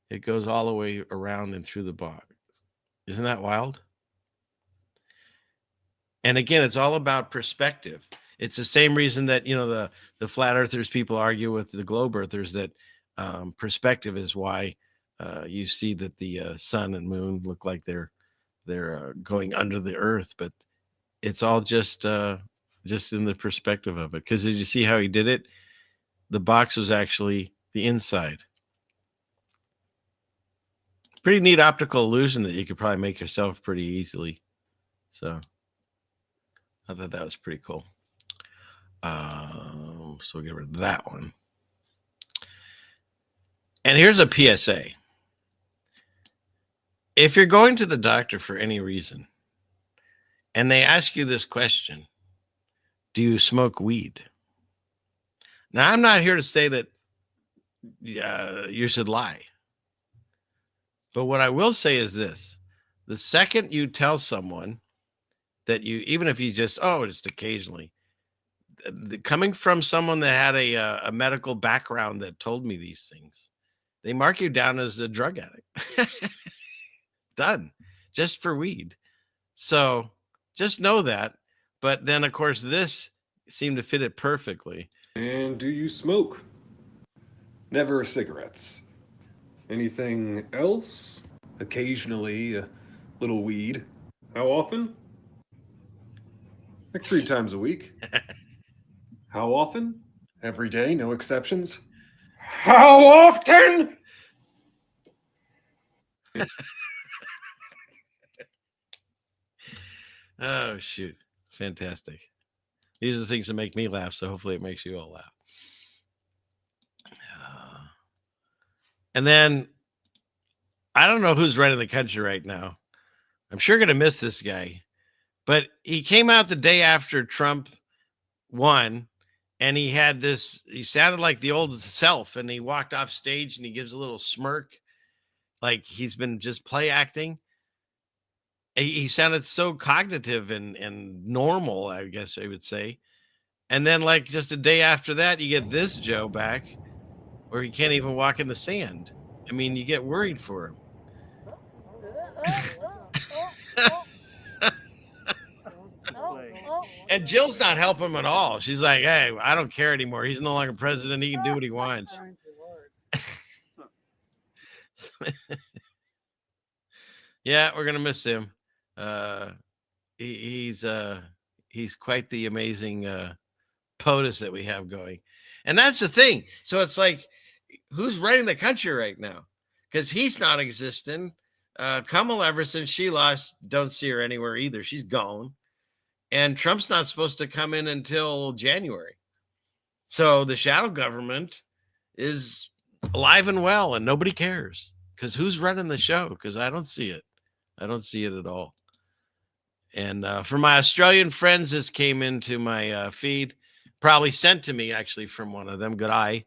it goes all the way around and through the box. Isn't that wild? And again, it's all about perspective. It's the same reason that, you know, the flat earthers people argue with the globe earthers that perspective is why you see that the sun and moon look like they're going under the earth, but it's all just in the perspective of it. Because did you see how he did it? The box was actually the inside. Pretty neat optical illusion that you could probably make yourself pretty easily. So I thought that was pretty cool. So we'll get rid of that one. And here's a PSA. If you're going to the doctor for any reason and they ask you this question, do you smoke weed? Now, I'm not here to say that you should lie. But what I will say is this. The second you tell someone that you, even if you just occasionally, coming from someone that had a medical background that told me these things, they mark you down as a drug addict. Done. Just for weed. So just know that. But then, of course, this seemed to fit it perfectly. And do you smoke? Never cigarettes. Anything else? Occasionally a little weed. How often? Like 3 times a week. How often? Every day, no exceptions. How often? Oh, shoot. Fantastic. These are the things that make me laugh, so hopefully it makes you all laugh. And then, I don't know who's running the country right now. I'm sure going to miss this guy. But he came out the day after Trump won, and he had this, he sounded like the old self, and he walked off stage, and he gives a little smirk, like he's been just play acting. He sounded so cognitive and normal, I guess I would say. And then like just a day after that, you get this Joe back where he can't even walk in the sand. I mean, you get worried for him. And Jill's not helping him at all. She's like, hey, I don't care anymore. He's no longer president. He can do what he wants. Yeah, we're going to miss him. He's quite the amazing POTUS that we have going. And that's the thing. So it's like, who's running the country right now? Because he's not existing. Kamala, ever since she lost, don't see her anywhere either. She's gone. And Trump's not supposed to come in until January. So the shadow government is alive and well, and nobody cares. Because who's running the show? Because I don't see it. I don't see it at all. And for my Australian friends, this came into my feed, probably sent to me actually from one of them. Good eye.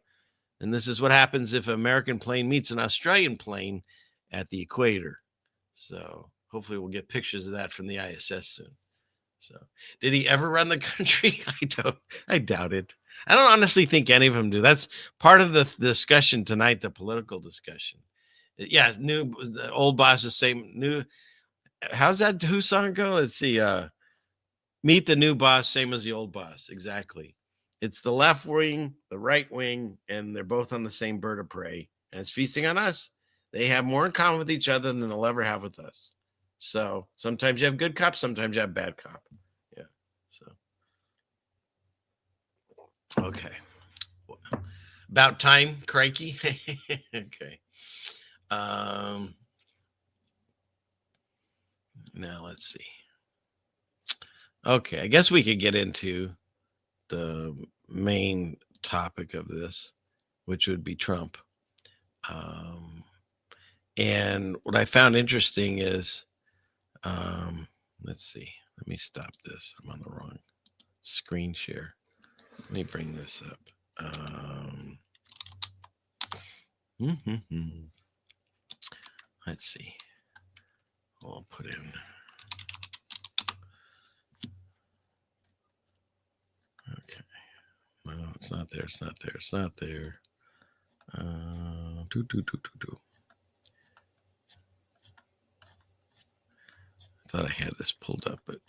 And this is what happens if an American plane meets an Australian plane at the equator. So hopefully we'll get pictures of that from the ISS soon. So did he ever run the country? I doubt it. I don't honestly think any of them do. That's part of the discussion tonight, the political discussion. Yeah, the old boss is same new. How's that Who song go? Let's see. Meet the new boss, same as the old boss. Exactly. It's the left wing, the right wing, and they're both on the same bird of prey. and it's feasting on us. They have more in common with each other than they'll ever have with us. So sometimes you have good cop, sometimes you have bad cop. Yeah. So okay. About time, crikey. Okay. Now let's see. Okay, I guess we could get into the main topic of this, which would be Trump. And what I found interesting is, let's see. Let me stop this. I'm on the wrong screen share. Let me bring this up. Let's see. I'll put in. Okay. No, it's not there. It's not there. It's not there. I thought I had this pulled up, but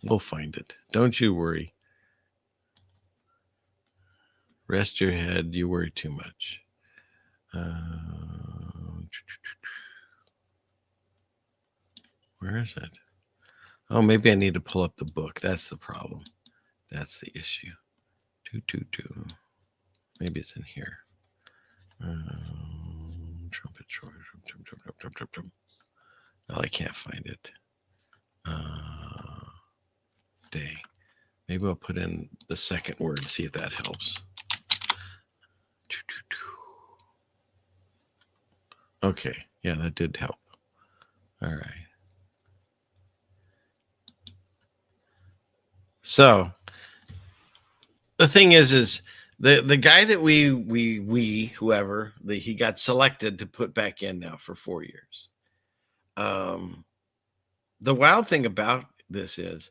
we'll find it. Don't you worry. Rest your head. You worry too much. Where is it? Oh, maybe I need to pull up the book. That's the problem. That's the issue. Maybe it's in here. Trumpet. Well, I can't find it. Day. Maybe I'll put in the second word and see if that helps. Okay. Yeah, that did help. All right. So the thing is the guy that whoever he got selected to put back in now for 4 years. The wild thing about this is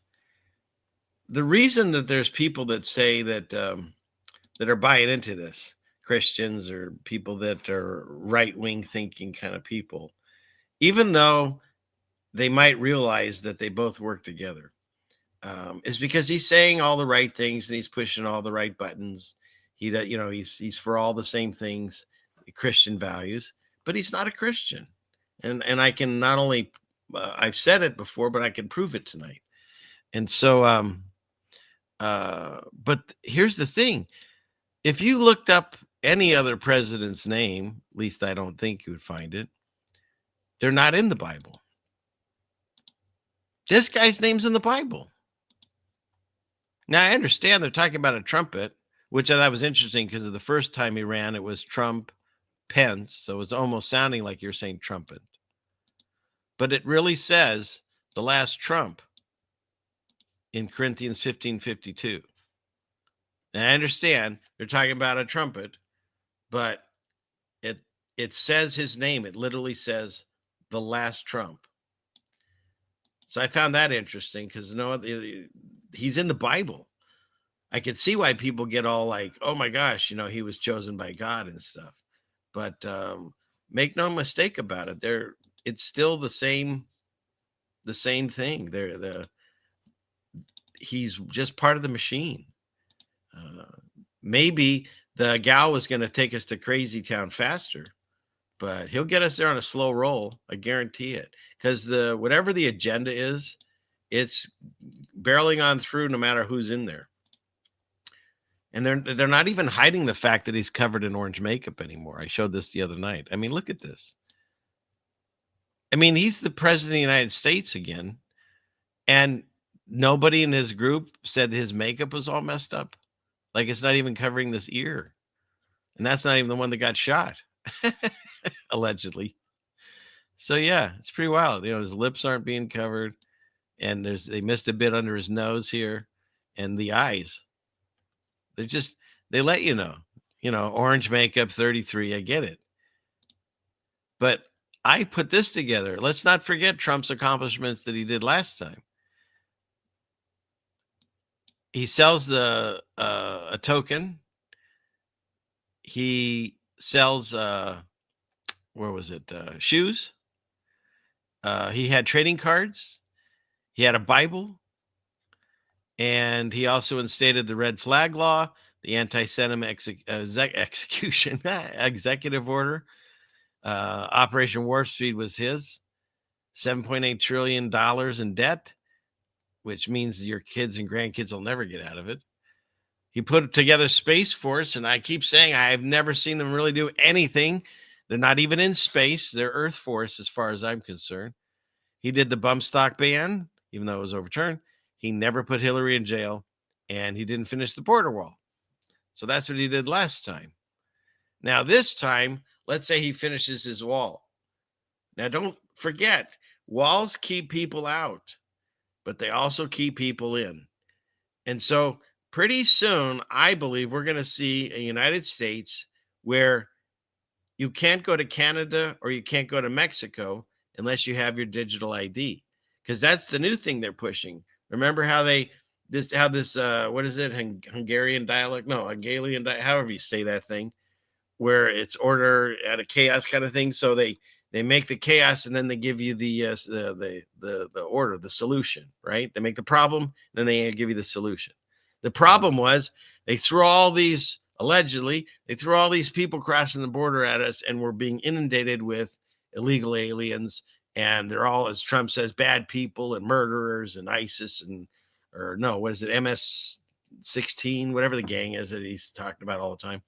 the reason that there's people that say that that are buying into this, Christians or people that are right-wing thinking kind of people, even though they might realize that they both work together, is because he's saying all the right things and he's pushing all the right buttons. He's for all the same things, Christian values, but he's not a Christian. And I can not only I've said it before, but I can prove it tonight. And so, but here's the thing: if you looked up any other president's name, at least I don't think you would find it. They're not in the Bible. This guy's name's in the Bible. Now, I understand they're talking about a trumpet, which I thought was interesting because of the first time he ran, it was Trump, Pence. So it's almost sounding like you're saying trumpet. But it really says the last trump in Corinthians 15:52. And I understand they're talking about a trumpet, but it says his name. It literally says the last trump. So I found that interesting because he's in the Bible. I could see why people get all like, oh my gosh, he was chosen by God and stuff. But make no mistake about it. It's still the same thing. He's just part of the machine. Maybe the gal was going to take us to Crazy Town faster, but he'll get us there on a slow roll. I guarantee it. Because whatever the agenda is, it's barreling on through no matter who's in there. And they're not even hiding the fact that he's covered in orange makeup anymore. I showed this the other night. I mean, look at this. I mean, he's the president of the United States again. And nobody in his group said his makeup was all messed up. Like it's not even covering this ear. And that's not even the one that got shot, allegedly. So, yeah, it's pretty wild. His lips aren't being covered. And they missed a bit under his nose here. And the eyes. They let you know, orange makeup 33. I get it. But I put this together. Let's not forget Trump's accomplishments that he did last time. He sells a token. He sells, shoes. He had trading cards. He had a Bible. And he also instated the red flag law, the anti-Semitic execution executive order. Operation Warp Speed was his. $7.8 trillion in debt, which means your kids and grandkids will never get out of it. He put together Space Force, and I keep saying I've never seen them really do anything. They're not even in space. They're Earth Force as far as I'm concerned. He did the bump stock ban, even though it was overturned. He never put Hillary in jail, and he didn't finish the border wall. So that's what he did last time. Now, this time, let's say he finishes his wall. Now, don't forget, walls keep people out, but they also keep people in. And so pretty soon, I believe we're going to see a United States where you can't go to Canada or you can't go to Mexico unless you have your digital ID, because that's the new thing they're pushing. Remember how what is it? Hungarian dialect? No, Hungarian, however you say that thing, where it's order out of chaos kind of thing. So they make the chaos and then they give you the order, the solution, right? They make the problem, then they give you the solution. The problem was they threw all these, allegedly, they threw all these people crossing the border at us, and we're being inundated with illegal aliens. And they're all, as Trump says, bad people and murderers and ISIS MS-16, whatever the gang is that he's talking about all the time.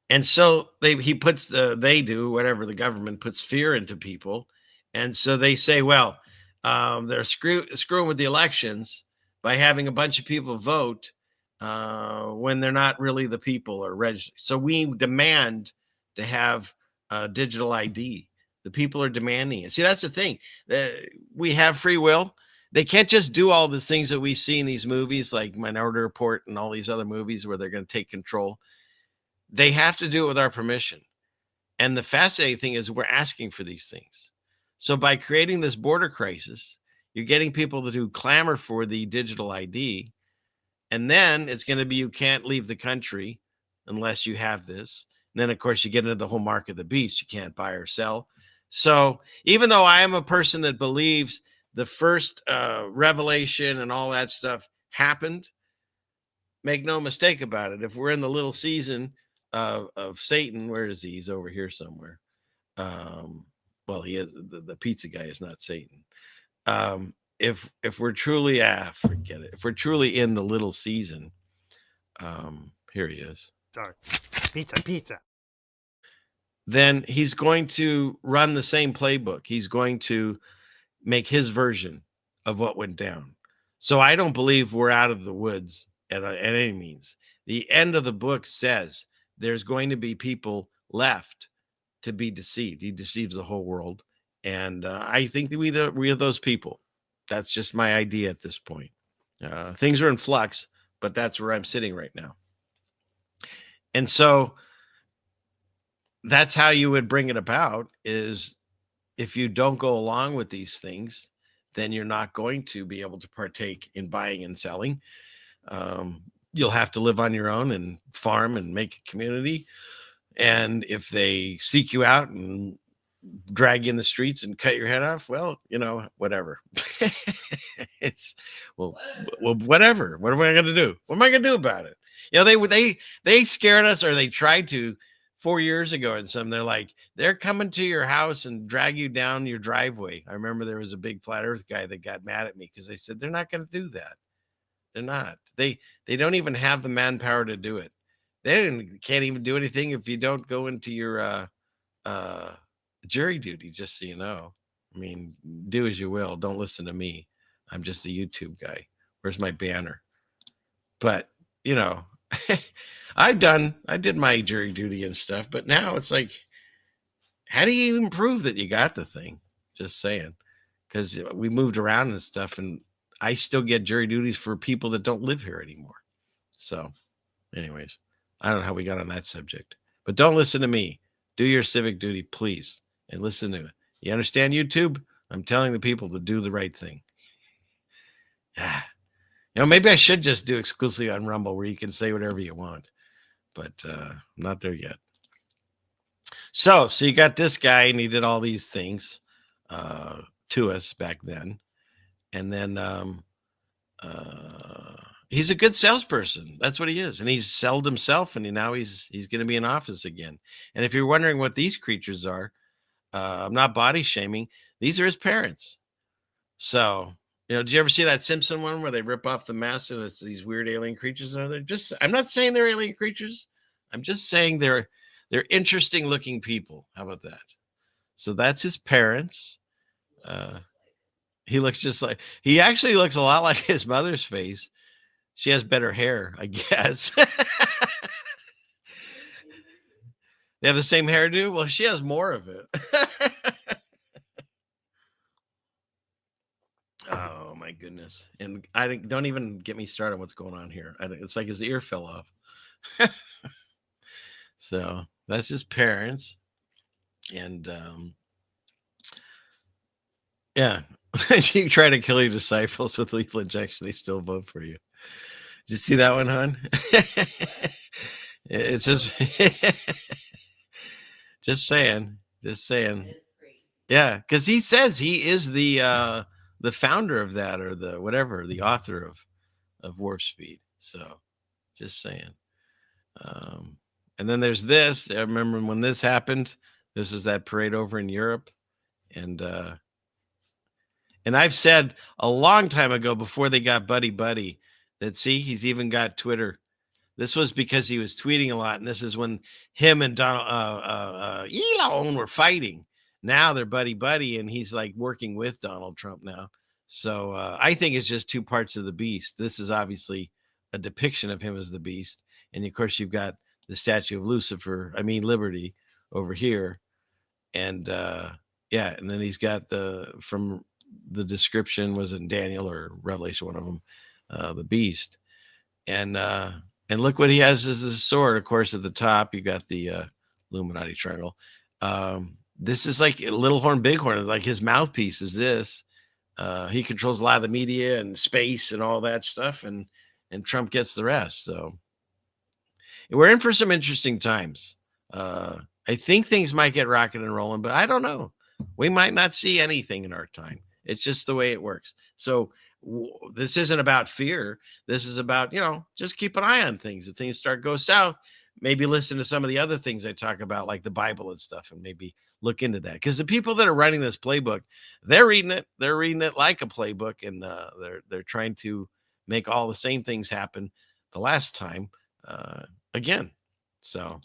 And so the government puts fear into people. And so they say, well, they're screwing with the elections by having a bunch of people vote when they're not really the people or registered. So we demand to have a digital ID. The people are demanding it. See, that's the thing. We have free will. They can't just do all the things that we see in these movies like Minority Report and all these other movies where they're going to take control. They have to do it with our permission. And the fascinating thing is we're asking for these things. So by creating this border crisis, you're getting people who clamor for the digital ID. And then it's going to be, you can't leave the country unless you have this. And then, of course, you get into the whole mark of the beast. You can't buy or sell. So even though I am a person that believes the first revelation and all that stuff happened, make no mistake about it. If we're in the little season of Satan, where is he? He's over here somewhere. Well, he is the pizza guy is not Satan. If we're truly forget it. If we're truly in the little season, here he is. Sorry, pizza. Then he's going to run the same playbook. He's going to make his version of what went down. So I don't believe we're out of the woods at any means. The end of the book says there's going to be people left to be deceived. He deceives the whole world. And I think that we are those people. That's just my idea at this point. Things are in flux, but that's where I'm sitting right now. And so that's how you would bring it about, is if you don't go along with these things, then you're not going to be able to partake in buying and selling. You'll have to live on your own and farm and make a community. And if they seek you out and drag you in the streets and cut your head off, well, whatever. It's whatever. What am I going to do? What am I going to do about it? They scared us, or they tried to 4 years ago, and they're like, they're coming to your house and drag you down your driveway. I remember there was a big flat earth guy that got mad at me because they said they're not going to do that. They're not. They don't even have the manpower to do it. They can't even do anything if you don't go into your jury duty, just so you know. I mean, do as you will. Don't listen to me. I'm just a YouTube guy. Where's my banner? But, I did my jury duty and stuff, but now it's like, how do you even prove that you got the thing? Just saying. Because we moved around and stuff, and I still get jury duties for people that don't live here anymore. So, anyways, I don't know how we got on that subject. But don't listen to me. Do your civic duty, please, and listen to it. You understand, YouTube? I'm telling the people to do the right thing. Maybe I should just do exclusively on Rumble where you can say whatever you want. But I'm not there yet. So you got this guy, and he did all these things to us back then. And then he's a good salesperson. That's what he is. And he's sold himself, and now he's going to be in office again. And if you're wondering what these creatures are, I'm not body shaming. These are his parents. So, did you ever see that Simpson one where they rip off the mask and it's these weird alien creatures? I'm not saying they're alien creatures. I'm just saying they're interesting looking people. How about that? So that's his parents. He looks he actually looks a lot like his mother's face. She has better hair, I guess. They have the same hairdo? Well, she has more of it. Oh, my goodness. And don't even get me started on what's going on here. It's like his ear fell off. So that's his parents. And yeah, you try to kill your disciples with lethal injection, they still vote for you. Did you see that one, hon? It's just just saying. Yeah, because he says he is the founder of that, or the whatever, the author of Warp Speed. So just saying. And then there's this. I remember when this happened. This was that parade over in Europe, and I've said a long time ago, before they got buddy, that he's even got Twitter. This was because he was tweeting a lot, and this is when him and Donald Elon were fighting. Now they're buddy, and he's like working with Donald Trump now. So I think it's just two parts of the beast. This is obviously a depiction of him as the beast, and of course you've got the statue of Liberty over here, and and then he's got from the description was in Daniel or Revelation, one of them, the beast, and look what he has as the sword. Of course, at the top you got the Illuminati triangle. This is like Little Horn, Big Horn. Like his mouthpiece is this. He controls a lot of the media and space and all that stuff, and Trump gets the rest. So we're in for some interesting times. I think things might get rocking and rolling, but I don't know. We might not see anything in our time. It's just the way it works. So this isn't about fear. This is about, just keep an eye on things. If things start to go south, maybe listen to some of the other things I talk about, like the Bible and stuff, and maybe look into that. Because the people that are writing this playbook, they're reading it. They're reading it like a playbook, and they're trying to make all the same things happen the last time again. So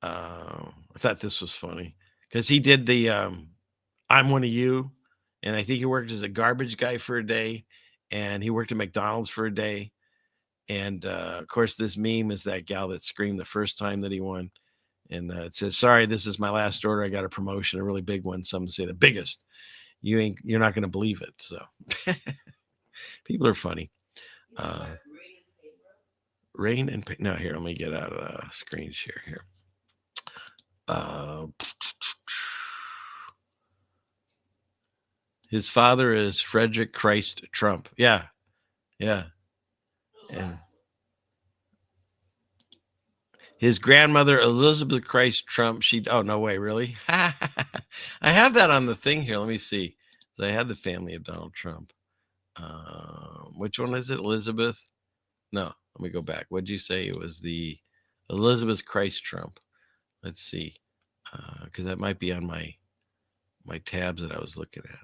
I thought this was funny because he did the I'm one of you. And I think he worked as a garbage guy for a day, and he worked at McDonald's for a day. And of course, this meme is that gal that screamed the first time that he won. And it says, "Sorry, this is my last order. I got a promotion, a really big one." Some say the biggest. You're not going to believe it. So people are funny. Rain and no, here, let me get out of the screen share here. His father is Frederick Christ Trump. Yeah. And his grandmother, Elizabeth Christ Trump, oh, no way, really? I have that on the thing here. Let me see. I had the family of Donald Trump. Which one is it? Elizabeth? No, let me go back. What did you say? It was the Elizabeth Christ Trump. Let's see. Because that might be on my tabs that I was looking at.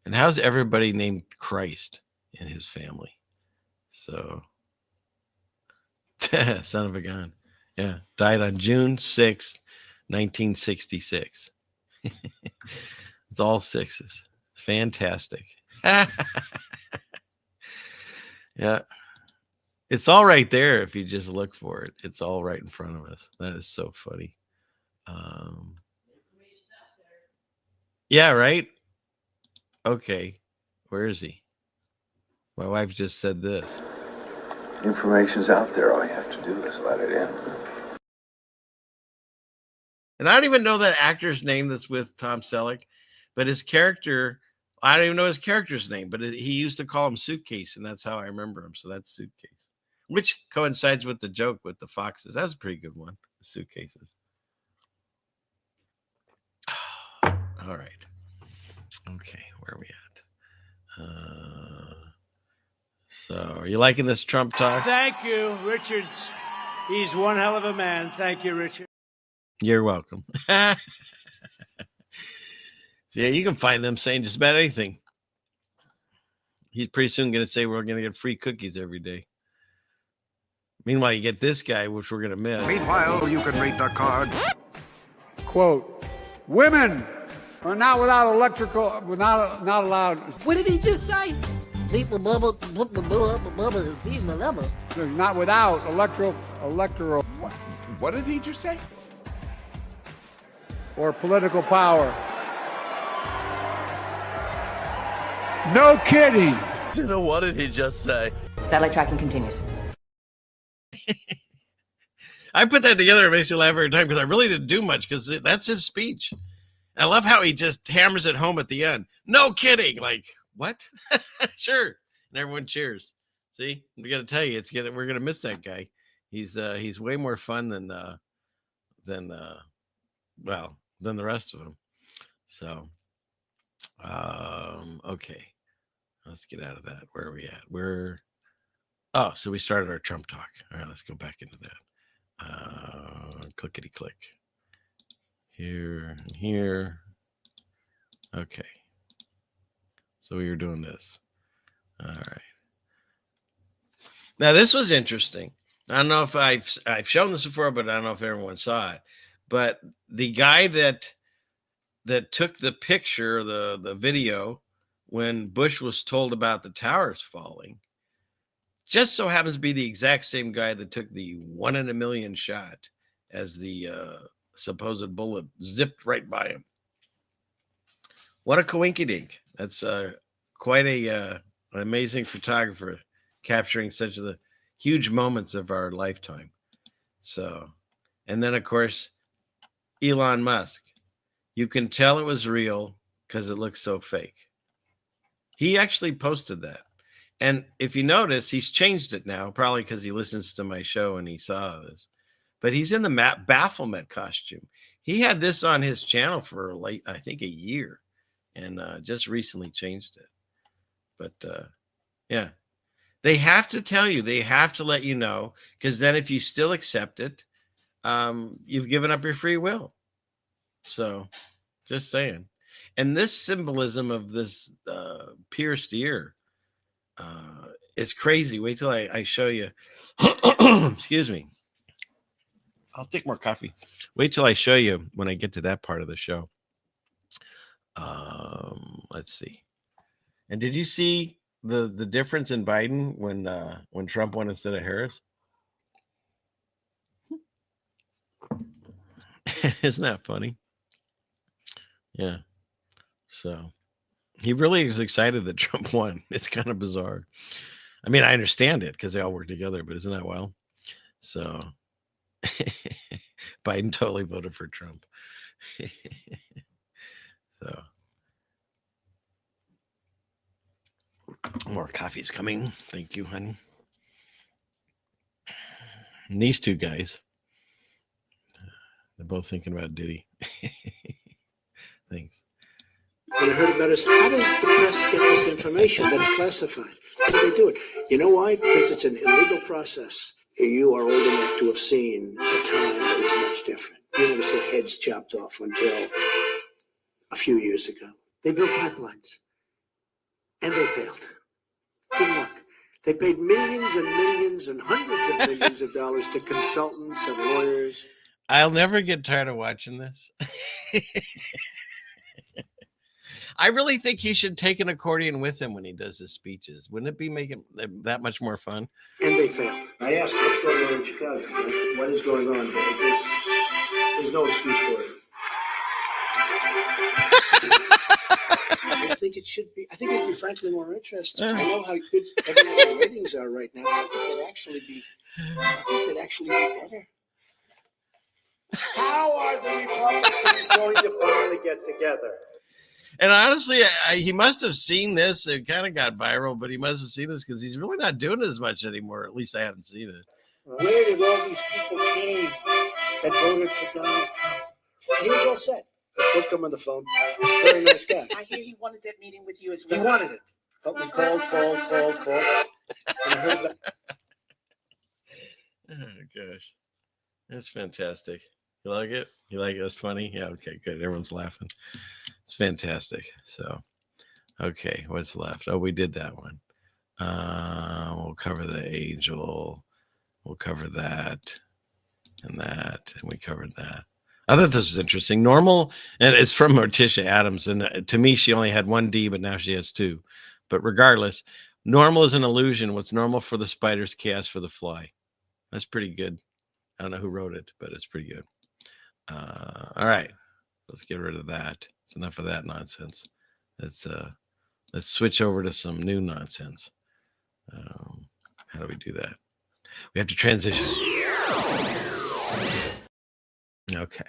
And how's everybody named Christ in his family? So, son of a gun. Yeah, died on June 6th, 1966. It's all sixes. Fantastic. Yeah. It's all right there if you just look for it. It's all right in front of us. That is so funny. Yeah, right? Okay. Where is he? My wife just said this. Information's out there. All you have to do is let it in. And I don't even know that actor's name that's with Tom Selleck, but his character, I don't even know his character's name, but he used to call him Suitcase, and that's how I remember him. So that's Suitcase, which coincides with the joke with the foxes. That's a pretty good one, the suitcases. All right. Okay, where are we So, are you liking this Trump talk? Thank you, Richards. He's one hell of a man. Thank you, Richard. You're welcome. Yeah, you can find them saying just about anything. He's pretty soon going to say we're going to get free cookies every day. Meanwhile, you get this guy, which we're going to miss. Meanwhile, you can rate the card. Quote, women are not without electrical, not allowed. What did he just say? Not without electoral. What did he just say? Or political power. No kidding. You know, what did he just say? Satellite tracking continues. I put that together. It makes you laugh every time because I really didn't do much because that's his speech. I love how he just hammers it home at the end. No kidding. Like, what? Sure. And everyone cheers. See, we got to tell you, we're going to miss that guy. He's way more fun than the rest of them. So, okay, let's get out of that. Where are we at? So we started our Trump talk. All right, let's go back into that. Clickety click. Here and here. Okay. So we were doing this. All right. Now this was interesting. I don't know if I've shown this before, but I don't know if everyone saw it. But the guy that took the picture, the video, when Bush was told about the towers falling, just so happens to be the exact same guy that took the 1 in a million shot as the supposed bullet zipped right by him. What a coinkydink. That's quite an amazing photographer capturing such the huge moments of our lifetime. So, and then of course, Elon Musk. You can tell it was real because it looks so fake. He actually posted that. And if you notice, he's changed it now, probably because he listens to my show and he saw this. But he's in the Baphomet costume. He had this on his channel for I think a year, and just recently changed it. But yeah, they have to tell you, they have to let you know, because then if you still accept it, you've given up your free will. So just saying. And this symbolism of this pierced ear, it's crazy. Wait till I show you. Excuse me. I'll take more coffee. Wait till I show you when I get to that part of the show. Let's see. And did you see the difference in Biden when Trump won instead of Harris? Isn't that funny? Yeah. So he really is excited that Trump won. It's kind of bizarre. I mean, I understand it because they all work together, but isn't that wild? So Biden totally voted for Trump. So more coffee's coming. Thank you, honey. And these two guys, they're both thinking about Diddy. Thanks. When I heard about it, how does the press get this information that is classified? How do they do it? You know why? Because it's an illegal process. You are old enough to have seen a time that was much different. You never saw heads chopped off until a few years ago. They built pipelines, and they failed. Didn't work. They paid millions and millions and hundreds of millions of dollars to consultants and lawyers. I'll never get tired of watching this. I really think he should take an accordion with him when he does his speeches. Wouldn't it be making that much more fun? And they failed. I asked, what's going on in Chicago? What is going on? There's no excuse for it. I think it should be. I think it would be frankly more interesting. I know how good everyone's ratings are right now. I think it'd actually be better. How are the Republicans going to finally get together? And honestly, he must have seen this. It kind of got viral, but he must have seen this because he's really not doing it as much anymore. At least I haven't seen it. Where did all these people came that voted for Donald Trump? And he was all set. I spoke to him on the phone. Very nice guy. I hear he wanted that meeting with you as He well. wanted it. But we called. And I heard about Oh gosh, that's fantastic. You like it? You like it? That's funny. Yeah. Okay. Good. Everyone's laughing. It's fantastic. So, okay, what's left? Oh, we did that one. We'll cover the angel. We'll cover that and that, and we covered that. I thought this was interesting. Normal, and it's from Morticia Adams, and to me, she only had one D, but now she has two. But regardless, normal is an illusion. What's normal for the spider's chaos for the fly. That's pretty good. I don't know who wrote it, but it's pretty good. All right, let's get rid of that. It's enough of that nonsense. Let's switch over to some new nonsense. How do we do that? We have to transition. Okay.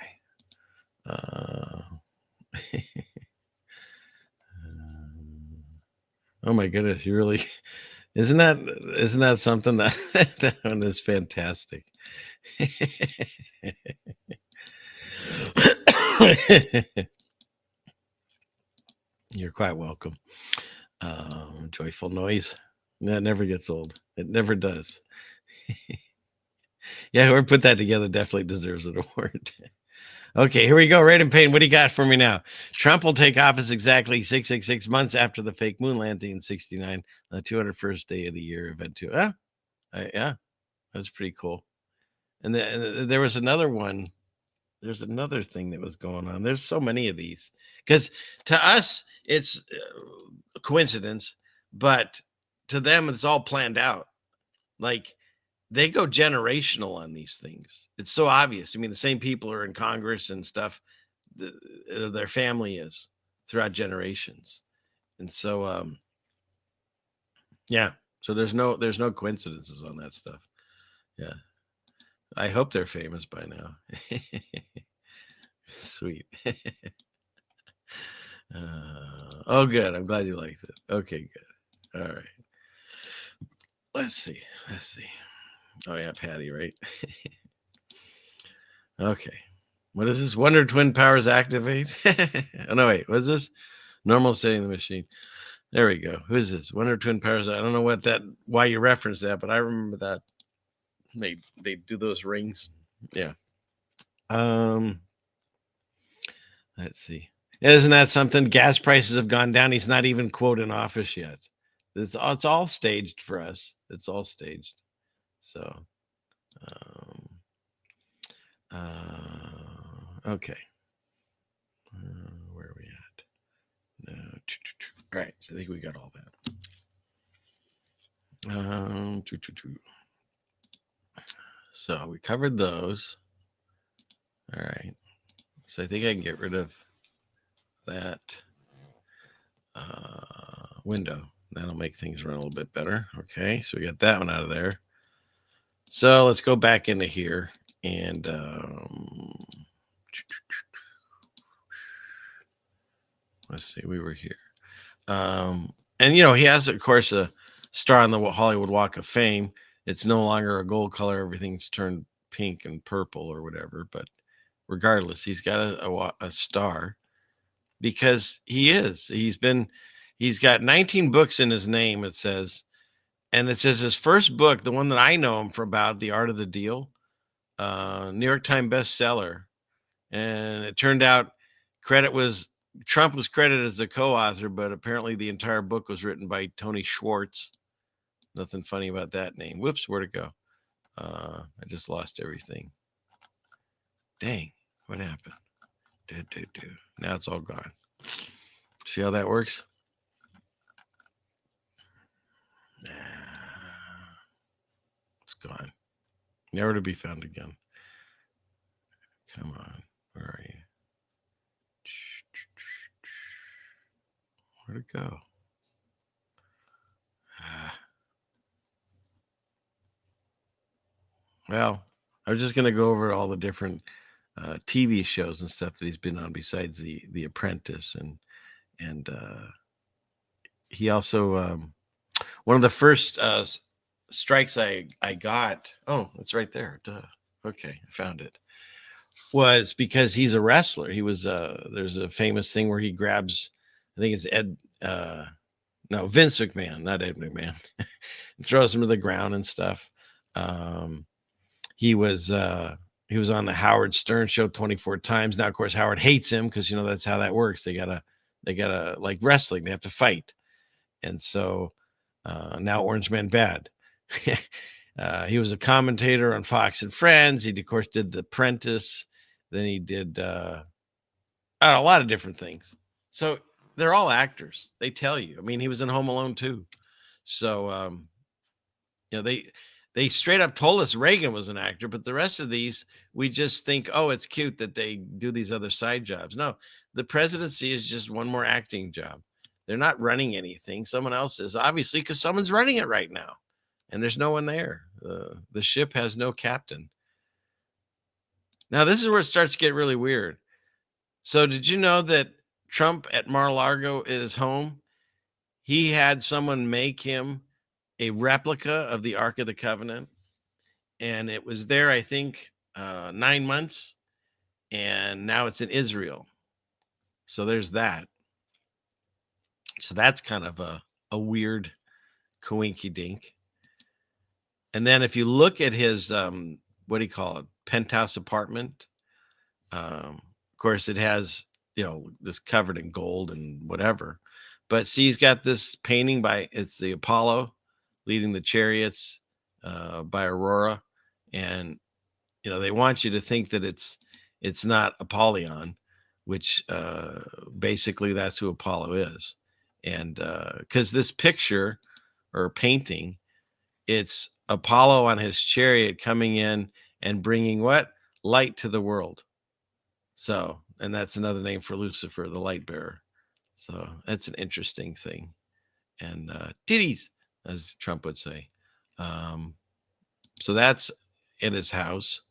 Oh my goodness, you really isn't that something? That one is fantastic. You're quite welcome. Joyful noise. That never gets old. It never does. Yeah, whoever put that together definitely deserves an award. Okay, here we go. Raiden Payne, what do you got for me now? Trump will take office exactly 666 months after the fake moon landing in 69, the 201st day of the year event too. Yeah, that's pretty cool. And there was another one. There's another thing that was going on. There's so many of these because to us it's a coincidence, but to them it's all planned out. Like they go generational on these things. It's so obvious. I mean, the same people are in Congress and stuff. Their family is throughout generations, and so yeah. So there's no coincidences on that stuff. Yeah, I hope they're famous by now. Sweet. Oh, good. I'm glad you liked it. Okay, good. All right. Let's see. Oh yeah, Patty, right? Okay. What is this? Wonder Twin powers activate? Oh no, wait. What's this? Normal setting the machine. There we go. Who is this? Wonder Twin powers. I don't know why you referenced that, but I remember that. They do those rings. Yeah. Let's see. Isn't that something? Gas prices have gone down. He's not even quote in office yet. It's all staged for us. It's all staged. So, okay. Where are we at? All right. So I think we got all that. So we covered those. All right. So I think I can get rid of that window. That'll make things run a little bit better. Okay, so we got that one out of there. So let's go back into here and let's see, we were here. And he has, of course, a star on the Hollywood Walk of Fame. It's no longer a gold color. Everything's turned pink and purple or whatever. But regardless, he's got a star because he's got 19 books in his name, it says. And it says his first book, the one that I know him for about, The Art of the Deal, New York Times bestseller. And it turned out Trump was credited as the co-author, but apparently the entire book was written by Tony Schwartz. Nothing funny about that name. Whoops, where'd it go? I just lost everything. Dang, what happened? Now it's all gone. See how that works? It's gone. Never to be found again. Come on. Where are you? Where'd it go? Well, I was just going to go over all the different TV shows and stuff that he's been on besides the Apprentice, and he also one of the first strikes I got. Oh, it's right there. Duh. Okay, I found it. Was because he's a wrestler. He was there's a famous thing where he grabs, I think it's Ed, No, Vince McMahon, not Ed McMahon. Throws him to the ground and stuff. He was on the Howard Stern show 24 times. Now, of course, Howard hates him because that's how that works. They gotta like wrestling. They have to fight. And so now Orange Man Bad. He was a commentator on Fox and Friends. He, of course, did The Apprentice. Then he did a lot of different things. So they're all actors. They tell you. I mean, he was in Home Alone too. So, they straight up told us Reagan was an actor, but the rest of these, we just think, oh, it's cute that they do these other side jobs. No, the presidency is just one more acting job. They're not running anything. Someone else is, obviously, because someone's running it right now. And there's no one there. The ship has no captain. Now, this is where it starts to get really weird. So did you know that Trump at Mar-a-Lago is home? He had someone make him a replica of the Ark of the Covenant. And it was there, I think, 9 months. And now it's in Israel. So there's that. So that's kind of a weird coinky dink. And then if you look at his, what do you call it? Penthouse apartment. Of course, it has, this covered in gold and whatever. But see, he's got this painting it's the Apollo leading the chariots by Aurora. And, they want you to think that it's not Apollyon, which basically that's who Apollo is. And because this picture or painting, it's Apollo on his chariot coming in and bringing what? Light to the world. So, and that's another name for Lucifer, the light bearer. So that's an interesting thing. And titties, as Trump would say. So that's in his house.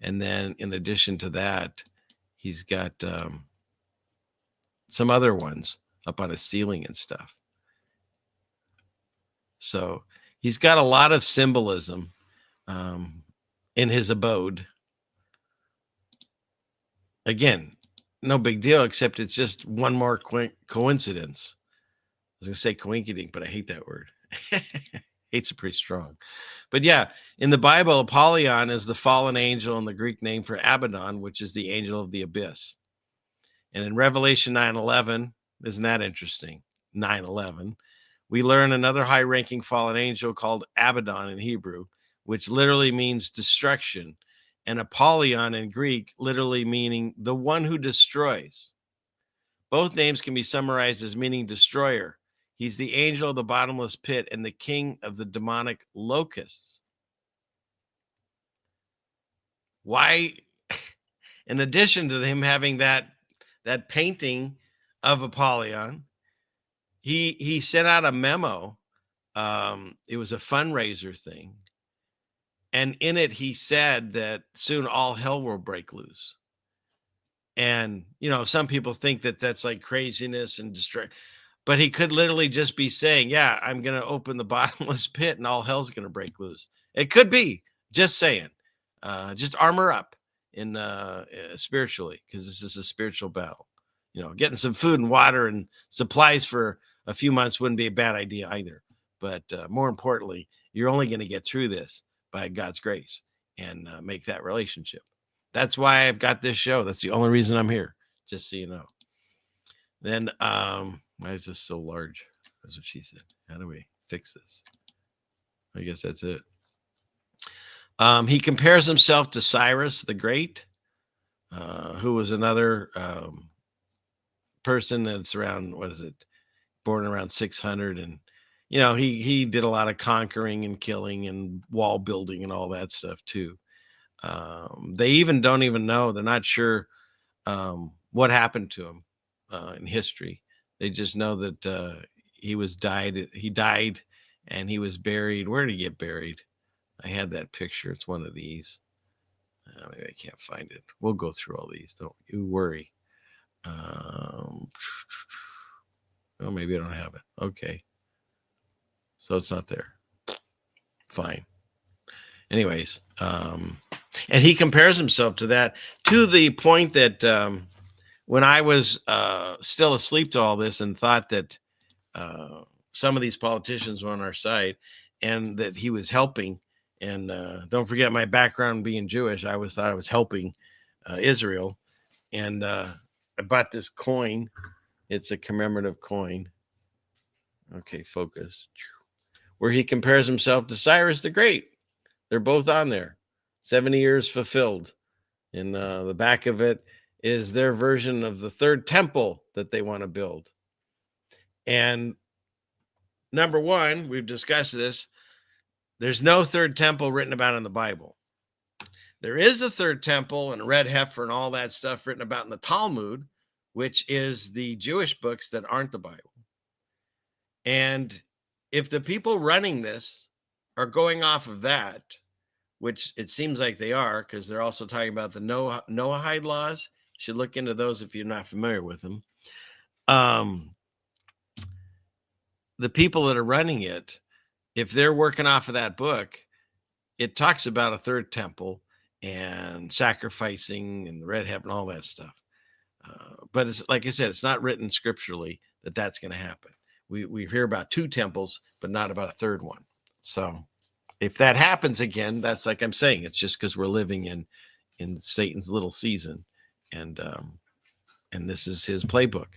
And then in addition to that, he's got some other ones up on his ceiling and stuff. So he's got a lot of symbolism in his abode. Again, no big deal, except it's just one more coincidence. I was going to say coinkydink, but I hate that word. Hate's pretty strong. But yeah, in the Bible, Apollyon is the fallen angel and the Greek name for Abaddon, which is the angel of the abyss. And in Revelation 9:11, isn't that interesting? 9:11. We learn another high-ranking fallen angel called Abaddon in Hebrew, which literally means destruction, and Apollyon in Greek, literally meaning the one who destroys. Both names can be summarized as meaning destroyer. He's the angel of the bottomless pit and the king of the demonic locusts. Why, in addition to him having that painting of Apollyon, he sent out a memo. It was a fundraiser thing. And in it, he said that soon all hell will break loose. And, some people think that that's like craziness and but he could literally just be saying, yeah, I'm going to open the bottomless pit and all hell's going to break loose. It could be, just saying. Just armor up in spiritually, because this is a spiritual battle. Getting some food and water and supplies for a few months wouldn't be a bad idea either. But more importantly, you're only going to get through this by God's grace and make that relationship. That's why I've got this show. That's the only reason I'm here, just so you know. Then, why is this so large? That's what she said. How do we fix this? I guess that's it. He compares himself to Cyrus the Great, who was another person that's around, born around 600. And, he did a lot of conquering and killing and wall building and all that stuff too. They even don't even know. They're not sure what happened to him in history. They just know that he died and he was buried. Where did he get buried? I had that picture. It's one of these. Maybe I can't find it. We'll go through all these. Don't you worry. Oh, maybe I don't have it. Okay. So it's not there. Fine. Anyways, and he compares himself to that, to the point that when I was still asleep to all this and thought that some of these politicians were on our side and that he was helping. And don't forget my background being Jewish. I always thought I was helping Israel. And I bought this coin. It's a commemorative coin. Okay, focus. Where he compares himself to Cyrus the Great. They're both on there. 70 years fulfilled. And the back of it is their version of the third temple that they want to build. And number one, we've discussed this. There's no third temple written about in the Bible. There is a third temple and a red heifer and all that stuff written about in the Talmud, which is the Jewish books that aren't the Bible. And if the people running this are going off of that, which it seems like they are, because they're also talking about the Noahide laws. You should look into those if you're not familiar with them. The people that are running it, if they're working off of that book, it talks about a third temple and sacrificing and the red heifer and all that stuff. But it's like I said, it's not written scripturally that that's going to happen. We hear about two temples, but not about a third one. So if that happens again, that's like I'm saying, it's just because we're living in Satan's little season, and this is his playbook.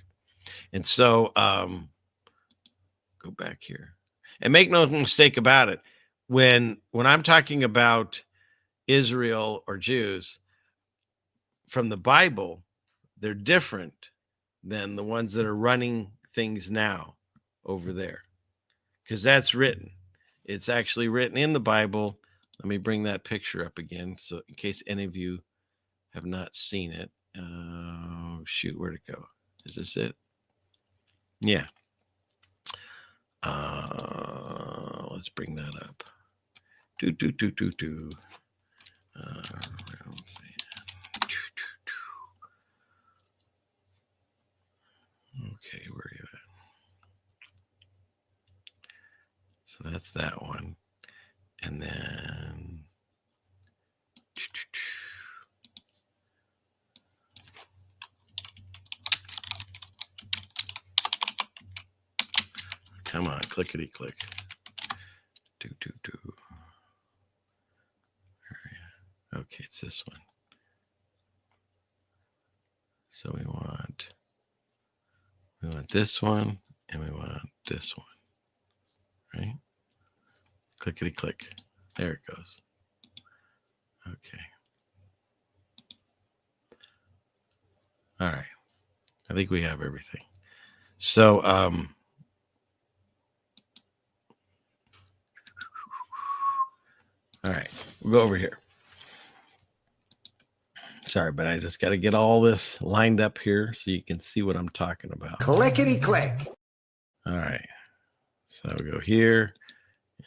And so go back here and make no mistake about it. When I'm talking about Israel or Jews from the Bible, they're different than the ones that are running things now over there, because that's written. It's actually written in the Bible. Let me bring that picture up again, so in case any of you have not seen it. Oh, shoot, where'd it go? Is this it? Yeah. Let's bring that up. Okay, where are you at? So that's that one. And then come on, clickety click. Okay, it's this one. So we want this one, and we want this one, right? Clickety click. There it goes. Okay. All right. I think we have everything. So, all right, we'll go over here. Sorry, but I just got to get all this lined up here so you can see what I'm talking about. Clickety click. All right. So we'll go here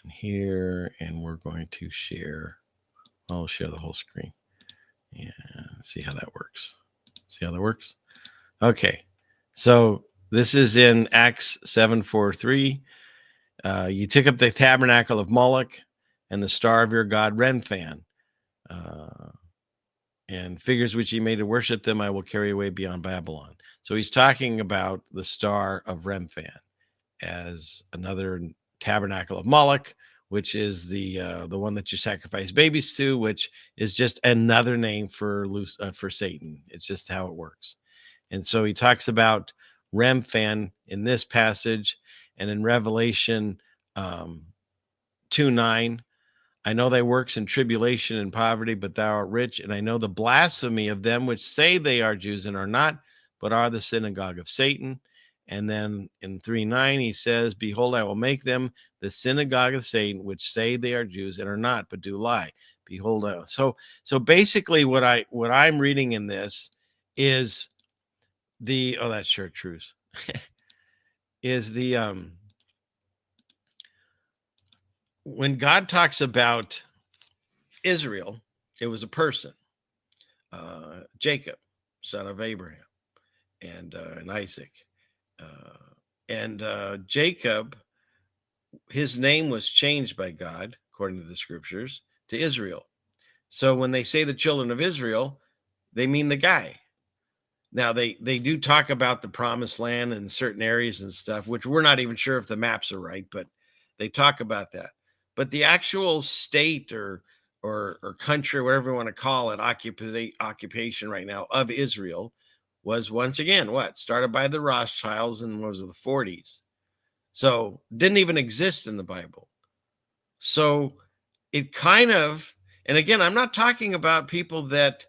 and here, and we're going to share. I'll share the whole screen and see how that works. See how that works? Okay. So this is in Acts 7:43. You took up the tabernacle of Moloch and the star of your god Renphan. And figures which he made to worship them, I will carry away beyond Babylon. So he's talking about the star of Remphan as another tabernacle of Moloch, which is the one that you sacrifice babies to, which is just another name for Satan. It's just how it works. And so he talks about Remphan in this passage, and in Revelation 2:9. I know thy works in tribulation and poverty, but thou art rich. And I know the blasphemy of them which say they are Jews and are not, but are the synagogue of Satan. And then in 3:9, he says, behold, I will make them the synagogue of Satan, which say they are Jews and are not, but do lie. Behold, so basically what I'm reading in this is that's chartreuse, is when God talks about Israel, it was a person, Jacob, son of Abraham, and Isaac. Jacob, his name was changed by God, according to the scriptures, to Israel. So when they say the children of Israel, they mean the guy. Now they do talk about the promised land in certain areas and stuff, which we're not even sure if the maps are right, but they talk about that. But the actual state or country, whatever you want to call it, occupation right now of Israel was once again what started by the Rothschilds in what was it, the 40s. So didn't even exist in the Bible. So it kind of, and again, I'm not talking about people that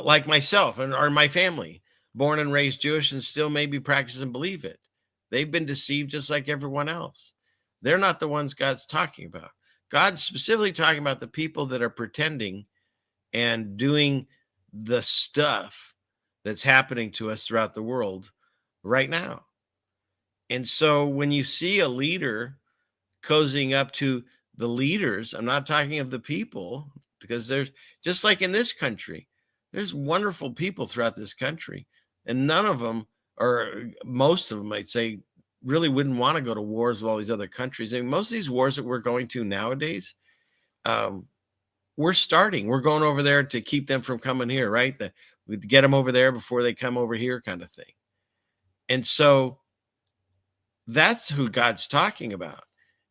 like myself and or my family, born and raised Jewish and still maybe practice and believe it. They've been deceived just like everyone else. They're not the ones God's talking about. God's specifically talking about the people that are pretending and doing the stuff that's happening to us throughout the world right now. And so when you see a leader cozying up to the leaders, I'm not talking of the people, because there's just like in this country, there's wonderful people throughout this country, and none of them, or most of them, I'd say, really wouldn't want to go to wars with all these other countries. I mean, most of these wars that we're going to nowadays, we're going over there to keep them from coming here, right? We get them over there before they come over here, kind of thing. And so that's who God's talking about,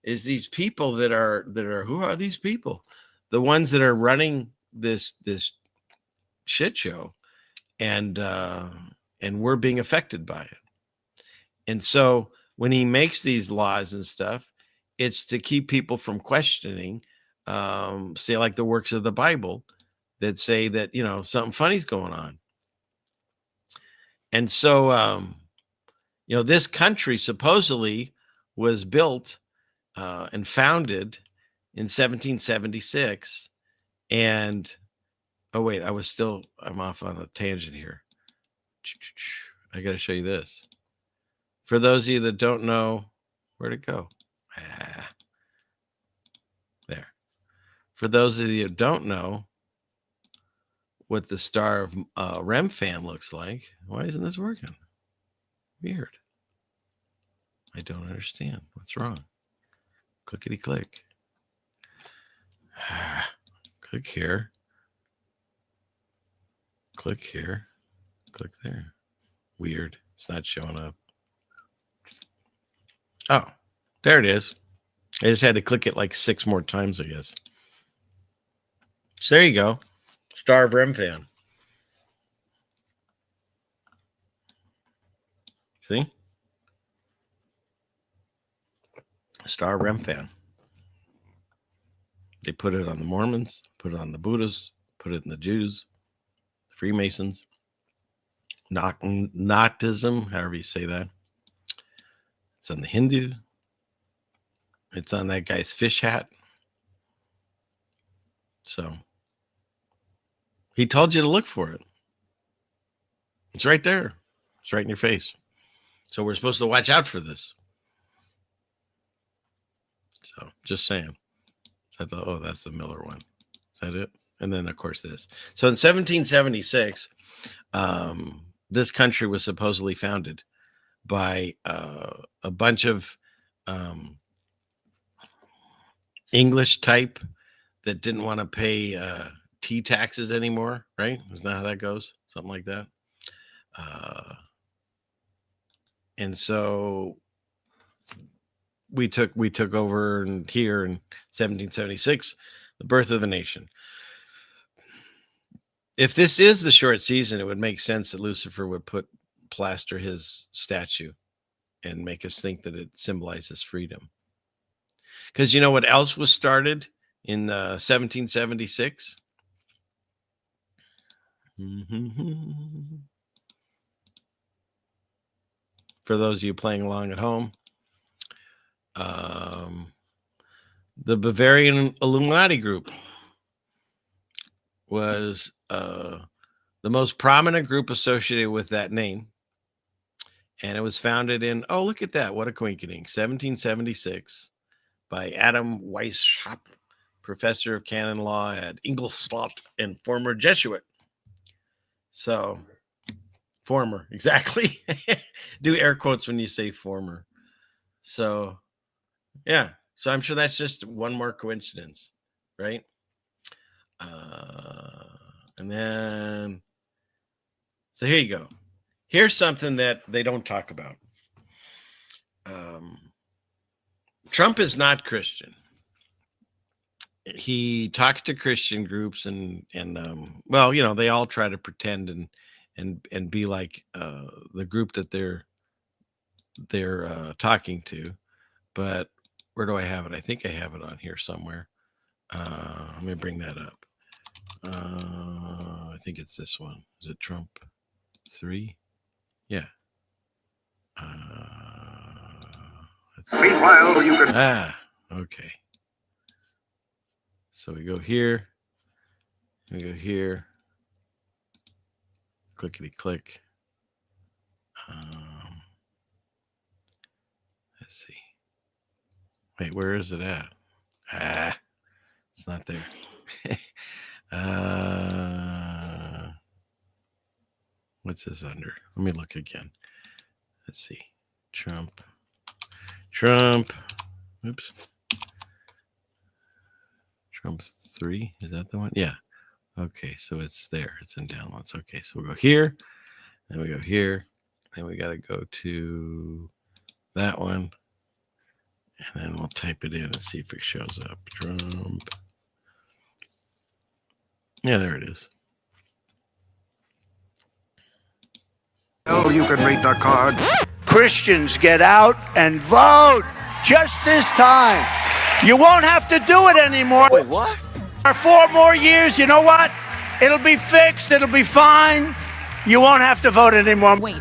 is these people that are who are these people? The ones that are running this shit show, and we're being affected by it. And so when he makes these laws and stuff, it's to keep people from questioning, say like the works of the Bible that say that, something funny's going on. And so, this country supposedly was built and founded in 1776. And, oh, wait, I'm off on a tangent here. I got to show you this. For those of you that don't know, where'd it go? There. For those of you that don't know what the star of Remphan looks like, why isn't this working? Weird. I don't understand. What's wrong? Clickety click. Click here. Click here. Click there. Weird. It's not showing up. Oh, there it is. I just had to click it like 6 more times, I guess. So there you go. Star of Remphan. See? Star of Remphan. They put it on the Mormons, put it on the Buddhists, put it in the Jews, the Freemasons, Nazism, however you say that. It's on the Hindu. It's on that guy's fish hat. So he told you to look for it. It's right there. It's right in your face. So we're supposed to watch out for this. So just saying. I thought, oh, that's the Miller one. Is that it? And then, of course, this. So in 1776, this country was supposedly founded by a bunch of English type that didn't want to pay tea taxes anymore, right? Isn't that how that goes? Something like that. And so we took over and here in 1776, the birth of the nation. If this is the short season, it would make sense that Lucifer would plaster his statue and make us think that it symbolizes freedom. Because you know what else was started in 1776? For those of you playing along at home, the Bavarian Illuminati group was the most prominent group associated with that name. And it was founded in, oh, look at that. What a coincidence. 1776 by Adam Weishaupt, professor of canon law at Ingolstadt and former Jesuit. So, former, exactly. Do air quotes when you say former. So, yeah. So I'm sure that's just one more coincidence, right? And then, so here you go. Here's something that they don't talk about. Trump is not Christian. He talks to Christian groups and well, you know, they all try to pretend and be like the group that they're talking to. But where do I have it? I think I have it on here somewhere. Let me bring that up. I think it's this one. Is it Trump 3? Yeah. Meanwhile, you can. Okay. So we go here. We go here. Clickety click. Let's see. Wait, where is it at? It's not there. What's this under? Let me look again. Let's see. Trump. Oops. Trump 3. Is that the one? Yeah. Okay, so it's there. It's in downloads. Okay, so we'll go here. Then we go here. Then we got to go to that one. And then we'll type it in and see if it shows up. Trump. Yeah, there it is. Oh, you can rate that card. Christians, get out and vote just this time. You won't have to do it anymore. Wait, what? For 4 more years, you know what? It'll be fixed. It'll be fine. You won't have to vote anymore. Wait,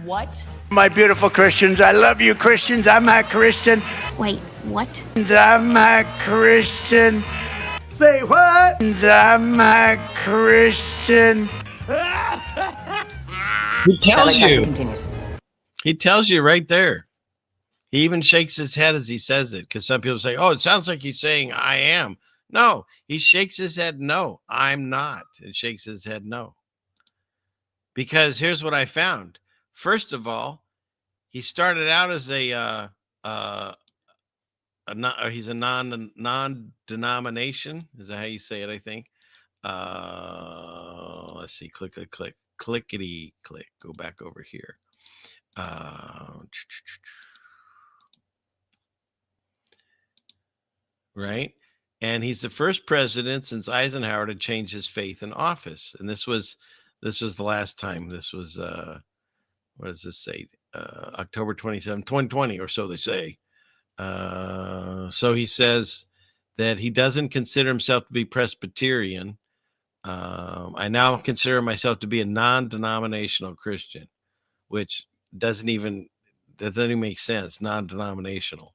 what? My beautiful Christians, I love you, Christians. I'm a Christian. Wait, what? I'm a Christian. Say what? I'm a Christian. He tells you. He tells you right there. He even shakes his head as he says it, because some people say, oh, it sounds like he's saying I am. No, he shakes his head, no, I'm not. And shakes his head, no. Because here's what I found. First of all, he started out as he's a non-denomination. Is that how you say it? I think. Let's see. Clickety click. Go back over here. Right. And he's the first president since Eisenhower to change his faith in office. And this was the last time. This was what does this say? October 27, 2020 or so they say. So he says that he doesn't consider himself to be Presbyterian. I now consider myself to be a non-denominational Christian, which doesn't even make sense. Non-denominational.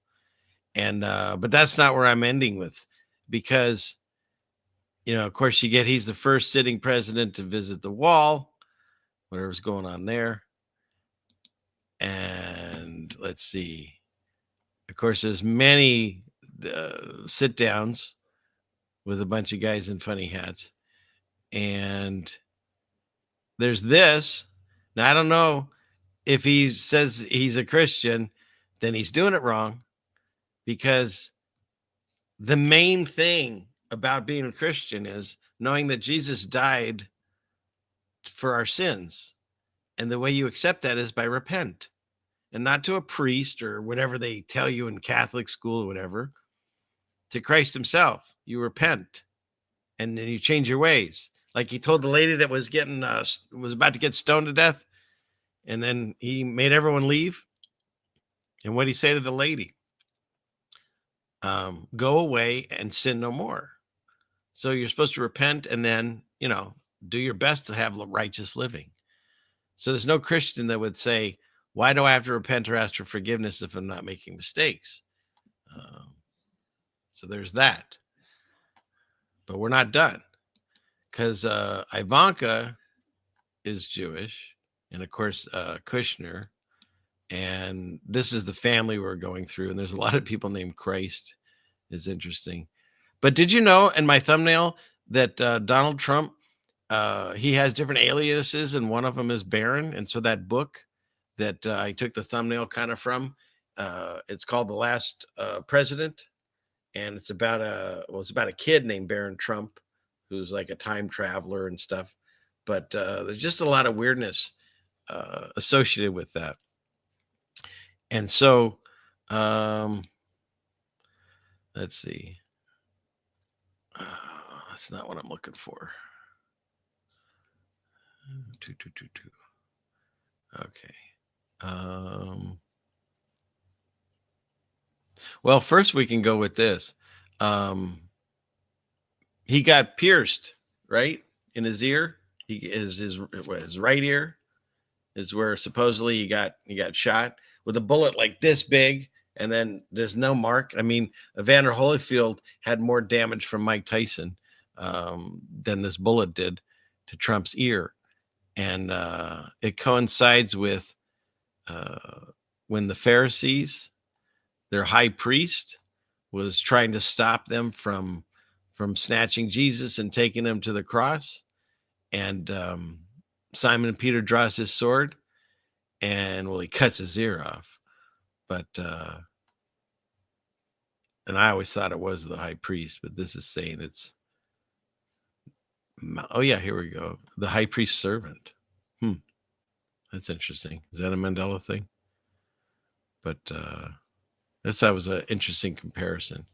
And but that's not where I'm ending with, because of course he's the first sitting president to visit the wall, whatever's going on there. And let's see. Of course, there's many sit downs with a bunch of guys in funny hats. And there's this. Now, I don't know if he says he's a Christian, then he's doing it wrong, because the main thing about being a Christian is knowing that Jesus died for our sins. And the way you accept that is by repent, and not to a priest or whatever they tell you in Catholic school or whatever, to Christ himself. You repent and then you change your ways. Like he told the lady that was was about to get stoned to death, and then he made everyone leave. And what did he say to the lady? Go away and sin no more. So you're supposed to repent and then, do your best to have righteous living. So there's no Christian that would say, why do I have to repent or ask for forgiveness if I'm not making mistakes? So there's that. But we're not done, because Ivanka is Jewish, and of course Kushner, and this is the family we're going through, and there's a lot of people named Christ. Is interesting. But did you know in my thumbnail that Donald Trump, he has different aliases, and one of them is Barron? And so that book that I took the thumbnail kind of from, it's called The Last President, and it's about a kid named Barron Trump, who's like a time traveler and stuff. But there's just a lot of weirdness associated with that. And so, let's see. That's not what I'm looking for. 2. Okay. Well, first we can go with this. He got pierced, right, in his ear. His right ear is where supposedly he got shot with a bullet like this big, and then there's no mark. I mean, Evander Holyfield had more damage from Mike Tyson than this bullet did to Trump's ear, and it coincides with when the Pharisees, their high priest, was trying to stop them from snatching Jesus and taking him to the cross. And Simon Peter draws his sword, and he cuts his ear off. But and I always thought it was the high priest, but this is saying it's, oh yeah, here we go. The high priest's servant. That's interesting. Is that a Mandela thing? But that was an interesting comparison.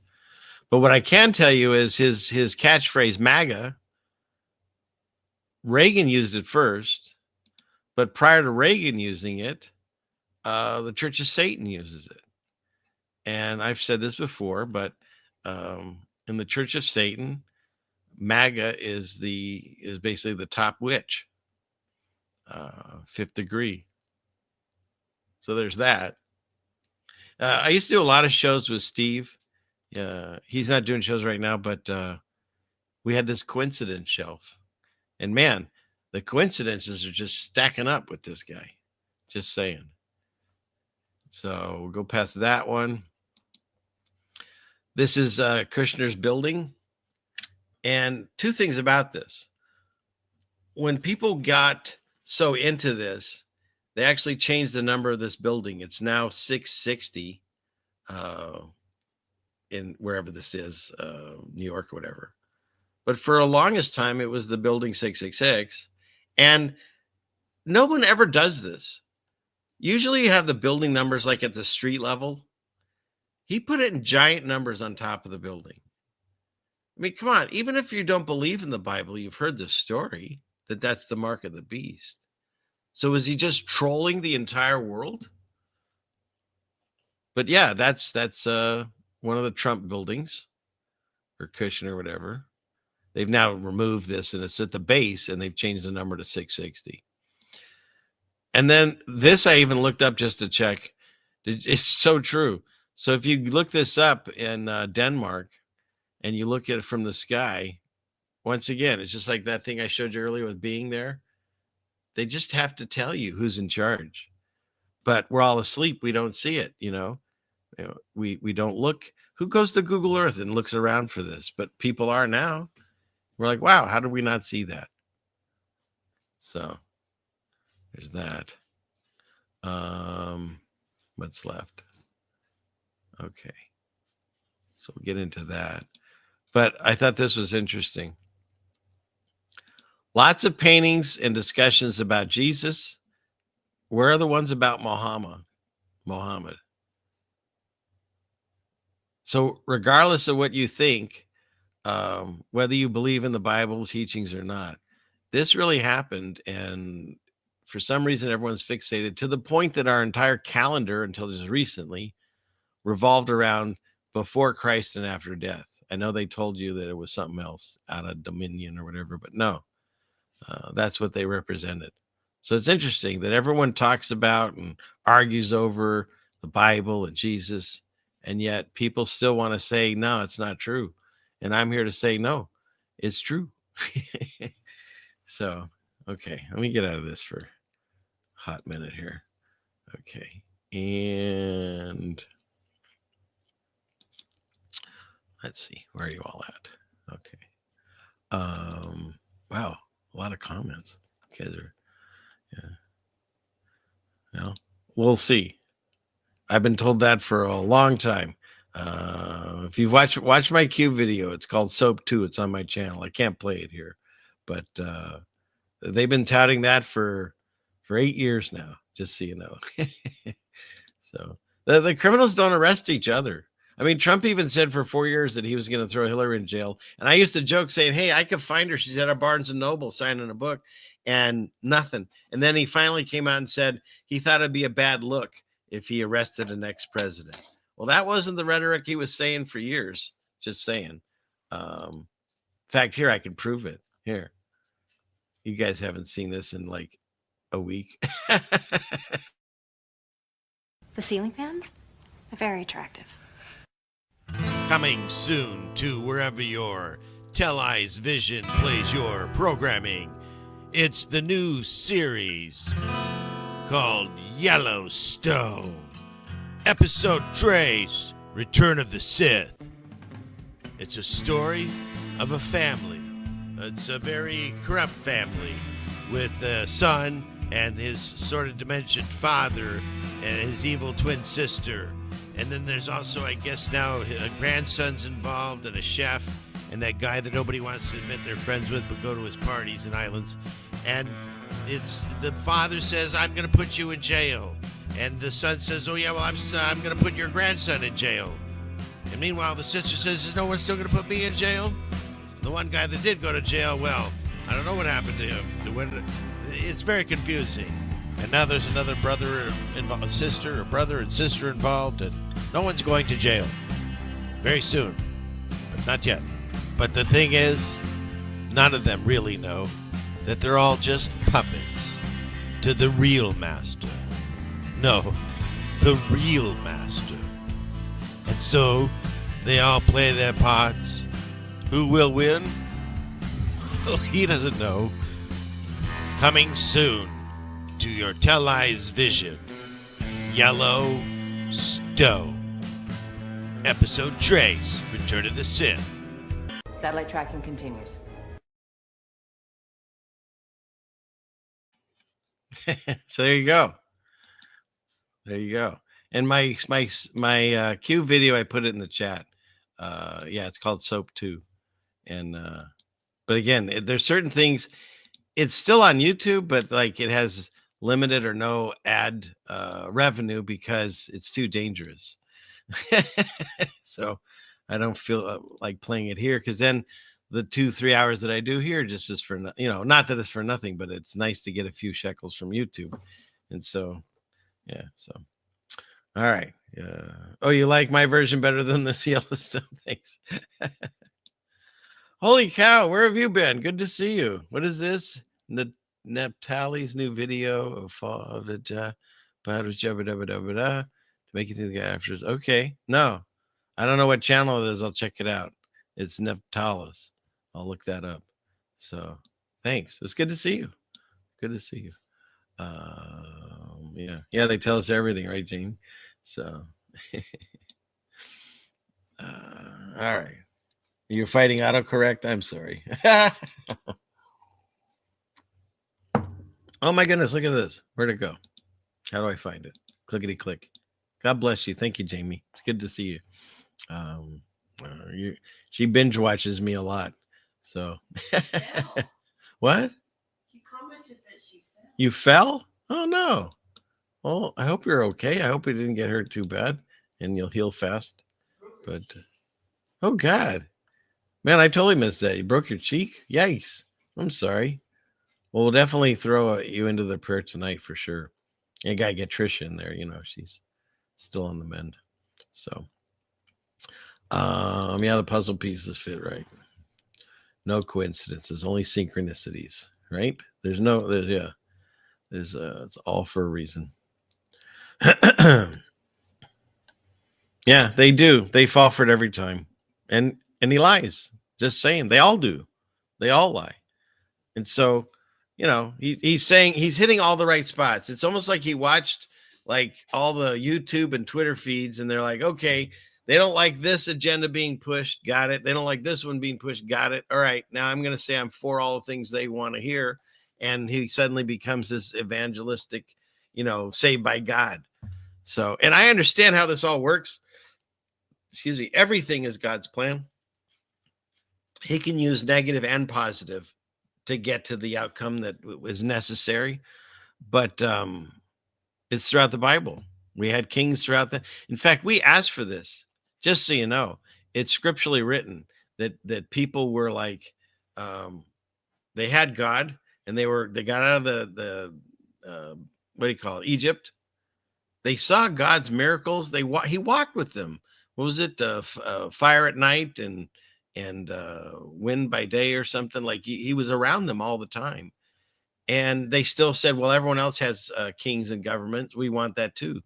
But what I can tell you is his catchphrase, MAGA, Reagan used it first, but prior to Reagan using it, the Church of Satan uses it. And I've said this before, but in the Church of Satan, MAGA is basically the top witch, fifth degree. So there's that. I used to do a lot of shows with Steve. He's not doing shows right now, but we had this coincidence shelf. And man, the coincidences are just stacking up with this guy. Just saying. So we'll go past that one. This is Kushner's building. And two things about this. When people got so into this, they actually changed the number of this building. It's now 660 in wherever this is, New York or whatever. But for the longest time, it was the building 666. And no one ever does this. Usually you have the building numbers like at the street level. He put it in giant numbers on top of the building. I mean, come on. Even if you don't believe in the Bible, you've heard the story that that's the mark of the beast. So is he just trolling the entire world? But yeah, that's one of the Trump buildings, or Kushner or whatever. They've now removed this, and it's at the base, and they've changed the number to 660. And then this I even looked up just to check. It's so true. So if you look this up in Denmark, and you look at it from the sky, once again, it's just like that thing I showed you earlier with being there. They just have to tell you who's in charge. But we're all asleep. We don't see it, we don't look. Who goes to Google Earth and looks around for this? But people are now. We're like, wow, how did we not see that? So there's that. What's left? Okay. So we'll get into that. But I thought this was interesting. Lots of paintings and discussions about Jesus. Where are the ones about Muhammad? So regardless of what you think, whether you believe in the Bible teachings or not, this really happened. And for some reason, everyone's fixated to the point that our entire calendar until just recently revolved around before Christ and after death. I know they told you that it was something else, out of dominion or whatever, but no, that's what they represented. So it's interesting that everyone talks about and argues over the Bible and Jesus, and yet people still want to say, no, it's not true. And I'm here to say, no, it's true. So, okay, let me get out of this for a hot minute here. Okay, and let's see, where are you all at? Okay. Wow, a lot of comments. Okay, yeah. Well, we'll see. I've been told that for a long time. If you've watched my Q video, it's called Soap 2. It's on my channel. I can't play it here, but they've been touting that for for 8 years now, just so you know. So the criminals don't arrest each other. I mean, Trump even said for 4 years that he was going to throw Hillary in jail. And I used to joke saying, hey, I could find her. She's at a Barnes and Noble signing a book, and nothing. And then he finally came out and said he thought it'd be a bad look if he arrested an ex-president. Well, that wasn't the rhetoric he was saying for years. Just saying. In fact, here, I can prove it. Here. You guys haven't seen this in like a week. The ceiling fans? They're very attractive. Coming soon to wherever your Tell-Eyes Vision plays your programming. It's the new series called Yellowstone. Episode Trace, Return of the Sith. It's a story of a family. It's a very corrupt family with a son and his sort of demented father and his evil twin sister. And then there's also, I guess now, a grandson's involved and a chef and that guy that nobody wants to admit they're friends with but go to his parties and islands. And it's the father says, I'm going to put you in jail. And the son says, oh, yeah, well, I'm going to put your grandson in jail. And meanwhile, the sister says, is no one still going to put me in jail? The one guy that did go to jail, well, I don't know what happened to him. It's very confusing. And now there's another brother involved, a sister, a brother and sister involved, and no one's going to jail. Very soon, but not yet. But the thing is, none of them really know that they're all just puppets to the real master. No, the real master. And so, they all play their parts. Who will win? Well, he doesn't know. Coming soon to your Tell-Eyes Vision, Yellowstone. Episode Trace, Return of the Sith. Satellite tracking continues. So there you go. There you go. And my Q video, I put it in the chat. Yeah, it's called Soap 2. And but again, there's certain things. It's still on YouTube, but like it has limited or no ad revenue because it's too dangerous. So I don't feel like playing it here, because then the 2-3 hours that I do here just is for, not that it's for nothing, but it's nice to get a few shekels from YouTube. And so, yeah. So, all right. Oh, you like my version better than this Yellowstone? Thanks. Holy cow, where have you been? Good to see you. What is this? Neptali's new video of it. To make you think the guy after. Okay, no, I don't know what channel it is. I'll check it out. It's Neptalis. I'll look that up. So, thanks. It's good to see you. Good to see you. Yeah, they tell us everything, right, Gene? So, all right. You're fighting autocorrect? I'm sorry. Oh my goodness, look at this. Where'd it go? How do I find it? Clickety click. God bless you. Thank you, Jamie. It's good to see you. She binge watches me a lot. So what? She commented that she fell. You fell? Oh no. Well, I hope you're okay. I hope you didn't get hurt too bad and you'll heal fast. But oh God. Man, I totally missed that. You broke your cheek? Yikes. I'm sorry. Well, we'll definitely throw you into the prayer tonight for sure. You got to get Trisha in there. She's still on the mend. So, yeah, the puzzle pieces fit right. No coincidences, only synchronicities, right? It's all for a reason. Yeah, they do. They fall for it every time. And he lies. Just saying. They all do. They all lie. And so, he's saying he's hitting all the right spots. It's almost like he watched like all the YouTube and Twitter feeds, and they're like, okay, they don't like this agenda being pushed. Got it. They don't like this one being pushed. Got it. All right. Now I'm going to say I'm for all the things they want to hear. And he suddenly becomes this evangelistic, saved by God. So, and I understand how this all works. Excuse me. Everything is God's plan. He can use negative and positive to get to the outcome that was necessary. but it's throughout the Bible. We had kings throughout in fact, we asked for this, just so you know. It's scripturally written that people were like, they had God, and they got out of the what do you call it, Egypt. They saw God's miracles. He walked with them. What was it? Fire at night and wind by day or something. Like he was around them all the time. And they still said, well, everyone else has kings and governments. We want that too.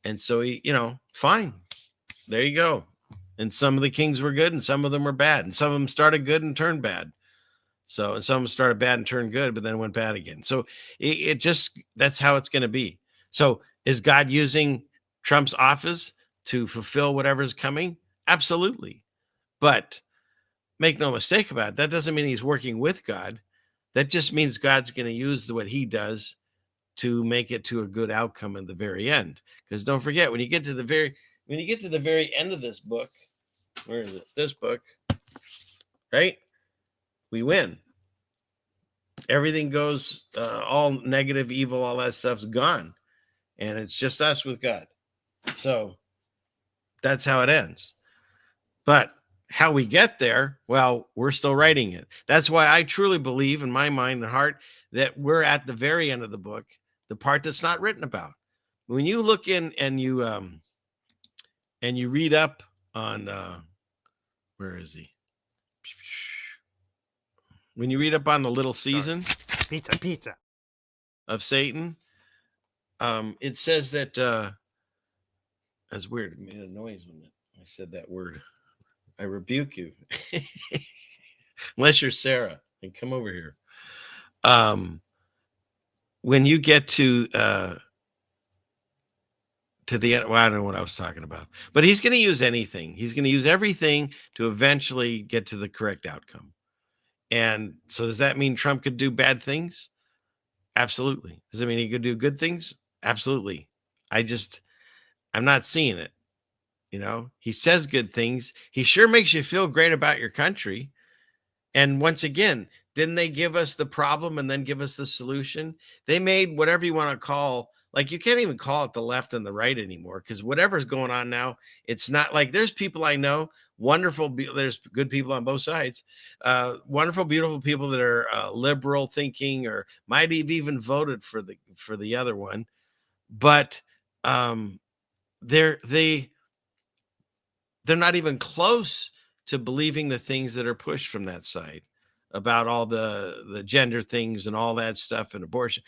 And so fine. There you go. And some of the kings were good and some of them were bad. And some of them started good and turned bad. And some of them started bad and turned good, but then went bad again. So it just, that's how it's going to be. So is God using Trump's office to fulfill whatever's coming? Absolutely. But make no mistake about it, that doesn't mean he's working with God. That just means God's going to use what he does to make it to a good outcome in the very end. Because don't forget, when you get to the very end of this book, where is it? This book, right? We win. Everything goes, all negative, evil, all that stuff's gone. And it's just us with God. So that's how it ends. But how we get there, well, we're still writing it. That's why I truly believe in my mind and heart that we're at the very end of the book, the part that's not written about. When you look in and you read up on where is he? When you read up on the little season pizza of Satan, it says that that's weird. It made a noise when I said that word. I rebuke you. Unless you're Sarah, and come over here. When you get to the end, well, I don't know what I was talking about, but he's going to use anything. He's going to use everything to eventually get to the correct outcome. And so does that mean Trump could do bad things? Absolutely. Does it mean he could do good things? Absolutely. I'm not seeing it. He says good things. He sure makes you feel great about your country. And once again, didn't they give us the problem and then give us the solution? They made whatever you want to call, like, you can't even call it the left and the right anymore, because whatever's going on now, it's not like, there's people I know, wonderful, there's good people on both sides, wonderful, beautiful people that are liberal thinking or might have even voted for the other one. But they're not even close to believing the things that are pushed from that side about all the gender things and all that stuff and abortion.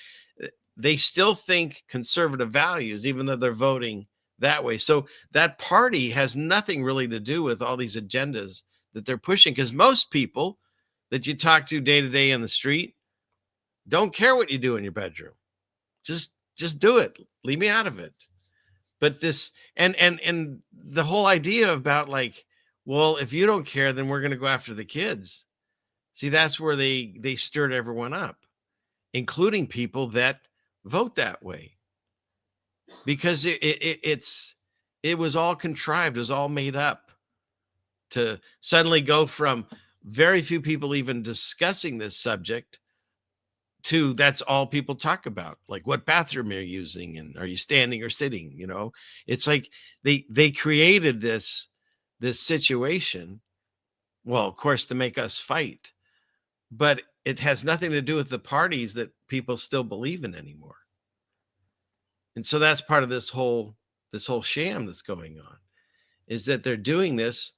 They still think conservative values, even though they're voting that way. So that party has nothing really to do with all these agendas that they're pushing, because most people that you talk to day to day in the street don't care what you do in your bedroom. Just do it. Leave me out of it. But this and the whole idea about, like, well, if you don't care, then we're going to go after the kids. See, that's where they stirred everyone up, including people that vote that way, because it was all contrived. It was all made up to suddenly go from very few people even discussing this subject to that's all people talk about, like what bathroom you're using and are you standing or sitting. It's like they created this situation, well, of course, to make us fight, but it has nothing to do with the parties that people still believe in anymore. And so that's part of this whole sham that's going on, is that they're doing this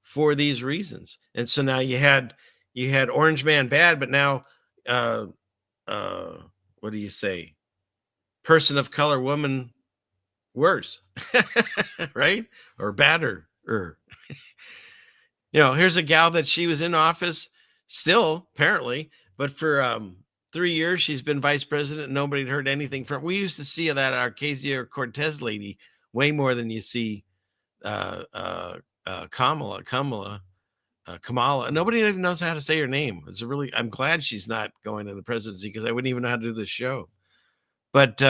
for these reasons. And so now you had Orange Man bad, but now what do you say? Person of color woman worse, right? Or badder. Here's a gal that she was in office still, apparently, but for 3 years she's been vice president and nobody heard anything from. We used to see that Ocasio-Cortez lady way more than you see Kamala. Nobody even knows how to say her name. I'm glad she's not going to the presidency, because I wouldn't even know how to do this show. But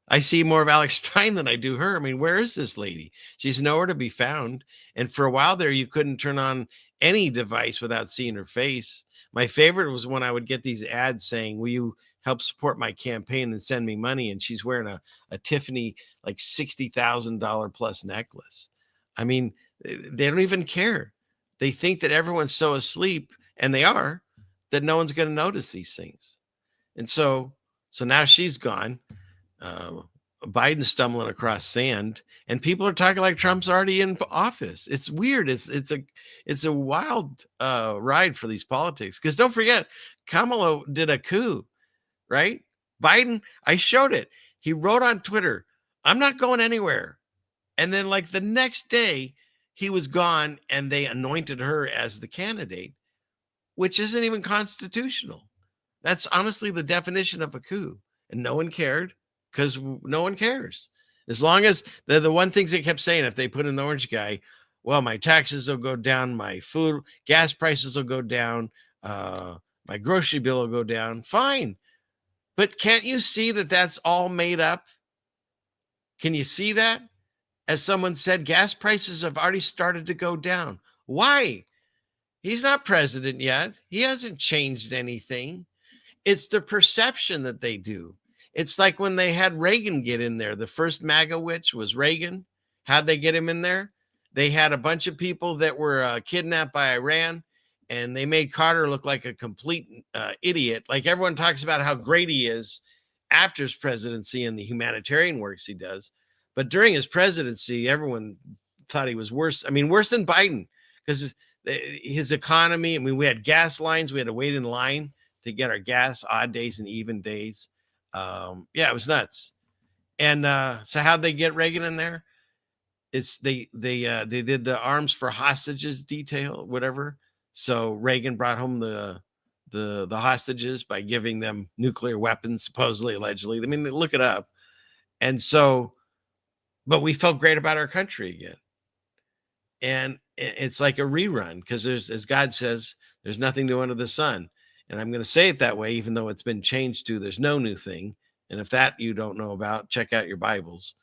I see more of Alex Stein than I do her. I mean, where is this lady? She's nowhere to be found. And for a while there, you couldn't turn on any device without seeing her face. My favorite was when I would get these ads saying, will you help support my campaign and send me money. And she's wearing a Tiffany, like $60,000 plus necklace. I mean, they don't even care. They think that everyone's so asleep, and they are, that no one's going to notice these things. And so now she's gone. Biden's stumbling across sand, and people are talking like Trump's already in office. It's weird. It's a wild ride for these politics. Because don't forget, Kamala did a coup, right? Biden, I showed it. He wrote on Twitter, "I'm not going anywhere." And then like the next day, he was gone, and they anointed her as the candidate, which isn't even constitutional. That's honestly the definition of a coup. And no one cared, because no one cares. As long as they're the one things they kept saying, if they put in the orange guy, well, my taxes will go down, my food, gas prices will go down, my grocery bill will go down. Fine. But can't you see that that's all made up? Can you see that? As someone said, gas prices have already started to go down. Why? He's not president yet. He hasn't changed anything. It's the perception that they do. It's like when they had Reagan get in there. The first MAGA witch was Reagan. How'd they get him in there? They had a bunch of people that were kidnapped by Iran, and they made Carter look like a complete idiot. Like everyone talks about how great he is after his presidency and the humanitarian works he does. But during his presidency, everyone thought he was worse. I mean, worse than Biden, because his economy, I mean, we had gas lines. We had to wait in line to get our gas, odd days and even days. Yeah, it was nuts. And so how'd they get Reagan in there? It's they did the arms for hostages detail, whatever. So Reagan brought home the hostages by giving them nuclear weapons, supposedly, allegedly. I mean, look it up. And so, but we felt great about our country again. And it's like a rerun, because there's, as God says, there's nothing new under the sun. And I'm going to say it that way, even though it's been changed to there's no new thing. And if that you don't know about, check out your Bibles.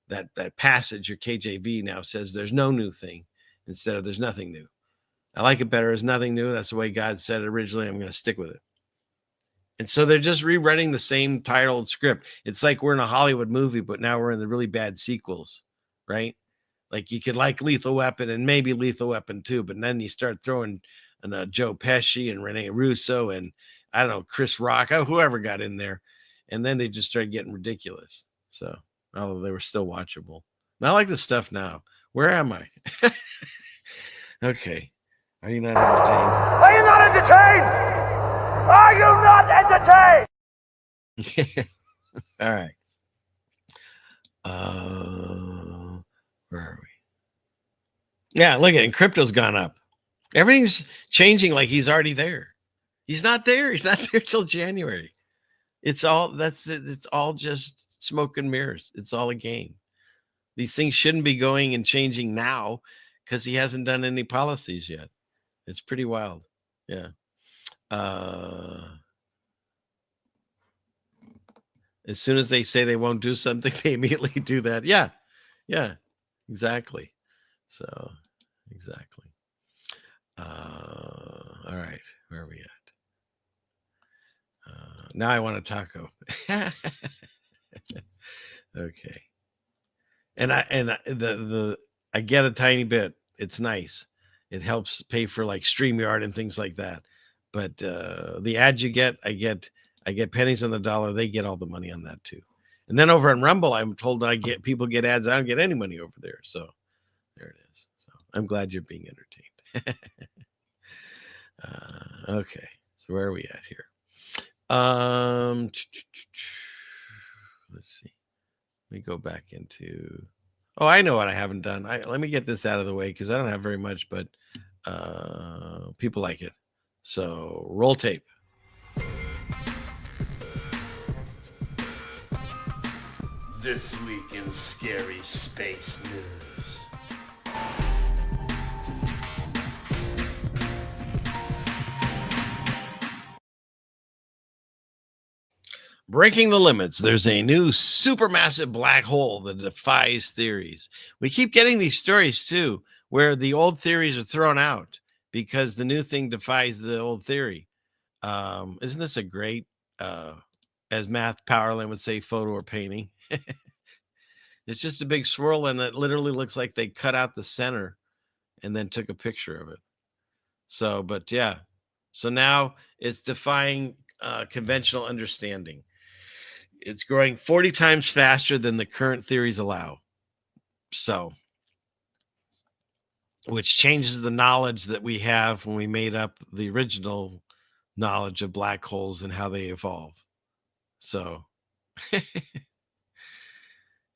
That passage, your KJV now says there's no new thing instead of there's nothing new. I like it better as nothing new. That's the way God said it originally. I'm going to stick with it. And so they're just rerunning the same titled script. It's like we're in a Hollywood movie, but now we're in the really bad sequels, right? Like you could like Lethal Weapon and maybe Lethal Weapon 2, but then you start throwing Joe Pesci and Rene Russo and I don't know, Chris Rock, whoever got in there. And then they just started getting ridiculous. So, although they were still watchable. And I like the stuff now. Where am I? Okay. Are you not entertained? Are you not entertained? Are you not entertained? All right. Where are we? Yeah, look at it. And crypto's gone up. Everything's changing like he's already there. He's not there. He's not there till January. It's all it's all just smoke and mirrors. It's all a game. These things shouldn't be going and changing now because he hasn't done any policies yet. It's pretty wild. Yeah. As soon as they say they won't do something, they immediately do that. Yeah. Yeah. Exactly. So, exactly. All right. Where are we at? Now I want a taco. Okay. And I get a tiny bit. It's nice. It helps pay for like StreamYard and things like that. But the ads you get, I get pennies on the dollar. They get all the money on that too. And then over on Rumble, I'm told that people get ads. I don't get any money over there. So there it is. So I'm glad you're being entertained. Okay. So where are we at here? Let's see. Let me go back into. Oh, I know what I haven't done. Let me get this out of the way because I don't have very much, but people like it. So roll tape. This week in scary space news. Breaking the limits. There's a new supermassive black hole that defies theories. We keep getting these stories too, where the old theories are thrown out because the new thing defies the old theory. Isn't this a great as Math Powerland would say, photo or painting. It's just a big swirl, and it literally looks like they cut out the center and then took a picture of it. So, but yeah. So now it's defying conventional understanding. It's growing 40 times faster than the current theories allow. So, which changes the knowledge that we have when we made up the original knowledge of black holes and how they evolve. So,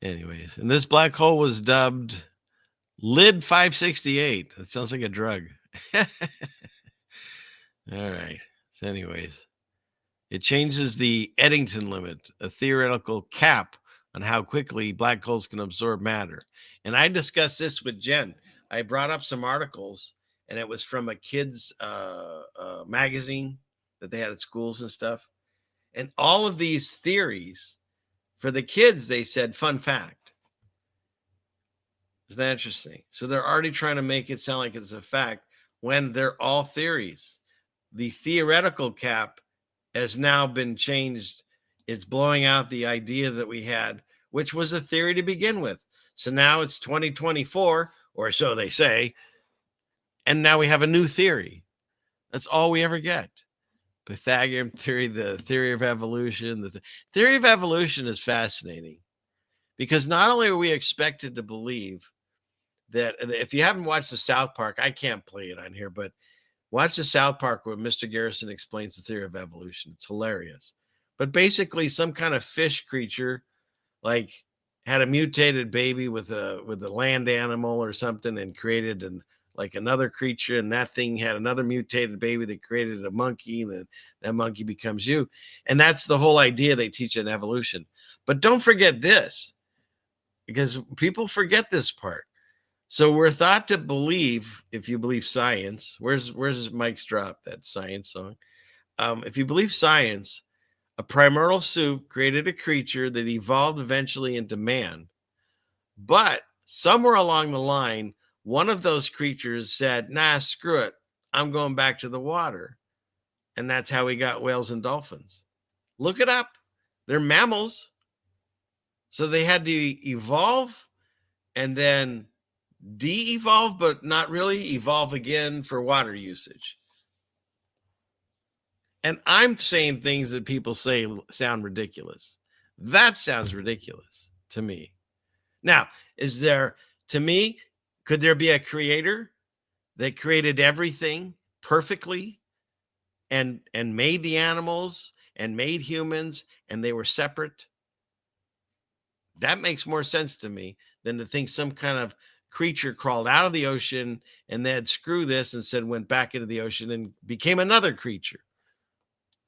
anyways, and this black hole was dubbed Lid 568. That sounds like a drug. All right. So anyways, it changes the Eddington limit, a theoretical cap on how quickly black holes can absorb matter. And I discussed this with Jen. I brought up some articles, and it was from a kid's magazine that they had at schools and stuff. And all of these theories for the kids, they said, fun fact. Isn't that interesting? So they're already trying to make it sound like it's a fact when they're all theories. The theoretical cap has now been changed. It's blowing out the idea that we had, which was a theory to begin with. So now it's 2024, or so they say, and now we have a new theory. That's all we ever get. Pythagorean theory, the theory of evolution. The theory of evolution is fascinating because not only are we expected to believe that, if you haven't watched the South Park, I can't play it on here, but watch the South Park where Mr. Garrison explains the theory of evolution. It's hilarious. But basically, some kind of fish creature, like, had a mutated baby with a land animal or something, and created like another creature, and that thing had another mutated baby that created a monkey, and then that monkey becomes you. And that's the whole idea they teach in evolution. But don't forget this, because people forget this part. So we're thought to believe, if you believe science, where's Mike's drop, that science song? If you believe science, a primordial soup created a creature that evolved eventually into man. But somewhere along the line, one of those creatures said, nah, screw it. I'm going back to the water. And that's how we got whales and dolphins. Look it up. They're mammals. So they had to evolve and then de-evolve, but not really evolve again for water usage. And I'm saying things that people say sound ridiculous. That sounds ridiculous to me. Now, could there be a creator that created everything perfectly and made the animals and made humans and they were separate? That makes more sense to me than to think some kind of creature crawled out of the ocean and then screw this and said went back into the ocean and became another creature.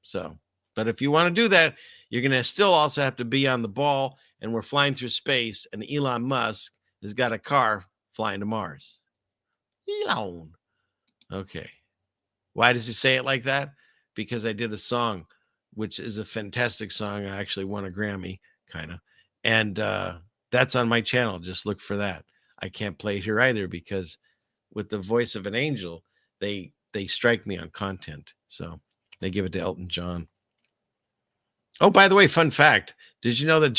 So, but if you want to do that, you're going to still also have to be on the ball, and we're flying through space, and Elon Musk has got a car flying to Mars. Elon. Okay. Why does he say it like that? Because I did a song, which is a fantastic song. I actually won a Grammy, kind of. And that's on my channel. Just look for that. I can't play it here either because with the voice of an angel, they strike me on content. So they give it to Elton John. Oh, by the way, fun fact. Did you know that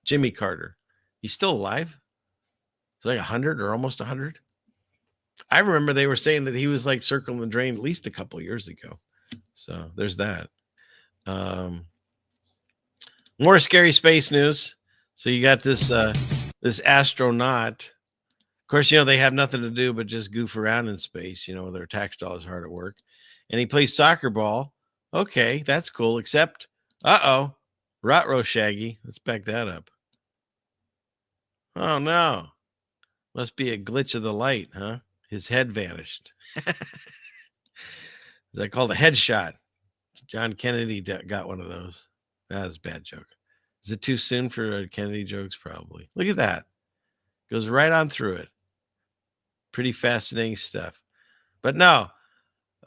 Jimmy Carter, he's still alive? He's like 100 or almost 100. I remember they were saying that he was like circling the drain at least a couple of years ago. So there's that. More scary space news. So you got this this astronaut. Of course, they have nothing to do but just goof around in space. Their tax dollars hard at work. And he plays soccer ball. Okay, that's cool. Except, ruh-roh, Shaggy. Let's back that up. Oh, no. Must be a glitch of the light, huh? His head vanished. Is that called a headshot? John Kennedy got one of those. That was a bad joke. Is it too soon for Kennedy jokes? Probably. Look at that. Goes right on through it. Pretty fascinating stuff. But no,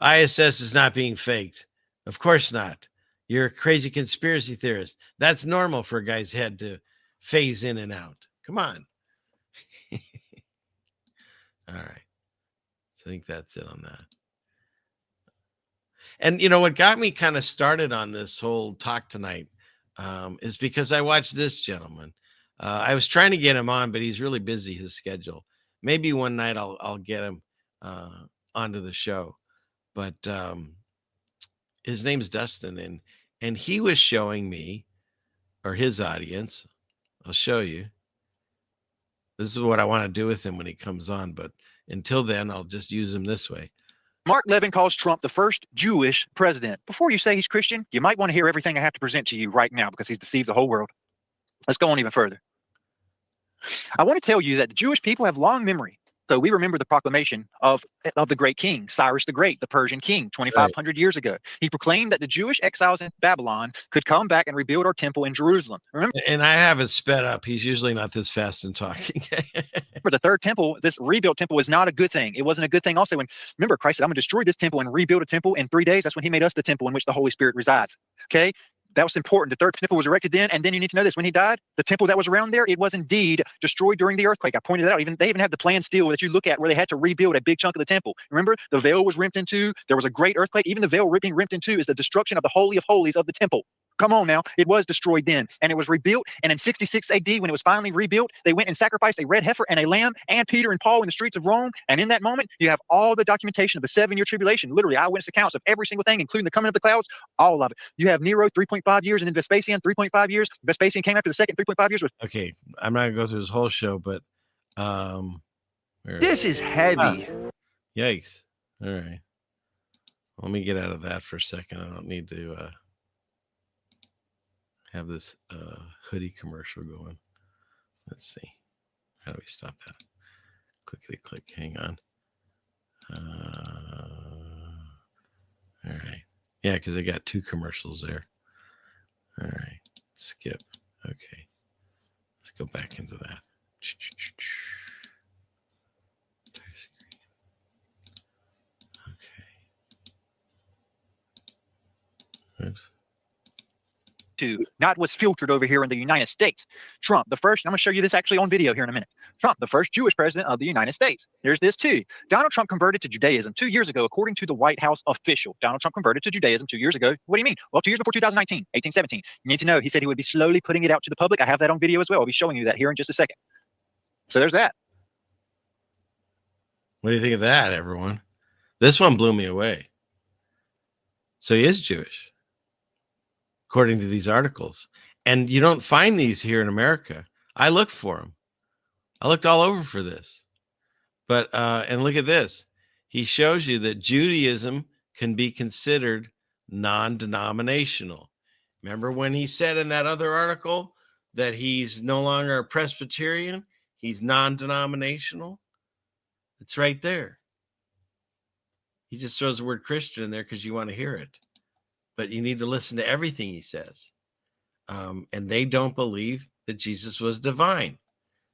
ISS is not being faked. Of course not. You're a crazy conspiracy theorist. That's normal for a guy's head to phase in and out. Come on. All right. So I think that's it on that. And you know what got me kind of started on this whole talk tonight is because I watched this gentleman. I was trying to get him on, but he's really busy, his schedule. Maybe one night I'll get him onto the show. But his name's Dustin, and he was showing me, or his audience, I'll show you. This is what I want to do with him when he comes on, but until then, I'll just use him this way. Mark Levin calls Trump the first Jewish president. Before you say he's Christian, you might want to hear everything I have to present to you right now because he's deceived the whole world. Let's go on even further. I want to tell you that the Jewish people have long memory. So we remember the proclamation of the great king, Cyrus the Great, the Persian king, 2,500 years ago. He proclaimed that the Jewish exiles in Babylon could come back and rebuild our temple in Jerusalem. Remember? And I have it sped up. He's usually not this fast in talking. For the third temple, this rebuilt temple was not a good thing. It wasn't a good thing also when, remember, Christ said, I'm going to destroy this temple and rebuild a temple in 3 days. That's when he made us the temple in which the Holy Spirit resides. Okay? That was important. The third temple was erected then, and then you need to know this. When he died, the temple that was around there, it was indeed destroyed during the earthquake. I pointed it out. They even have the plan still that you look at where they had to rebuild a big chunk of the temple. Remember, the veil was ripped in two. There was a great earthquake. Even the veil being ripped in two is the destruction of the Holy of Holies of the temple. Come on now. It was destroyed then, and it was rebuilt. And in 66 AD, when it was finally rebuilt, they went and sacrificed a red heifer and a lamb and Peter and Paul in the streets of Rome. And in that moment, you have all the documentation of the 7-year tribulation, literally eyewitness accounts of every single thing, including the coming of the clouds, all of it. You have Nero, 3.5 years, and then Vespasian, 3.5 years. Vespasian came after the second 3.5 years. Okay, I'm not going to go through this whole show, but... This is heavy. Yikes. All right. Let me get out of that for a second. I don't need to... have this hoodie commercial going. Let's see. How do we stop that? Clickety click. Hang on. All right. Yeah, because I got 2 commercials there. All right. Skip. Okay. Let's go back into that. Okay. Oops. To not what's filtered over here in the United States. Trump, the first, I'm going to show you this actually on video here in a minute. Trump, the first Jewish president of the United States. There's this too. Donald Trump converted to Judaism 2 years ago, according to the White House official. Donald Trump converted to Judaism 2 years ago. What do you mean? Well, 2 years before 2019, 1817. You need to know, he said he would be slowly putting it out to the public. I have that on video as well. I'll be showing you that here in just a second. So there's that. What do you think of that, everyone? This one blew me away. So he is Jewish, according to these articles. And you don't find these here in America. I looked for them. I looked all over for this. But, and look at this. He shows you that Judaism can be considered non-denominational. Remember when he said in that other article that he's no longer a Presbyterian? He's non-denominational. It's right there. He just throws the word Christian in there because you want to hear it. But you need to listen to everything he says. And they don't believe that Jesus was divine.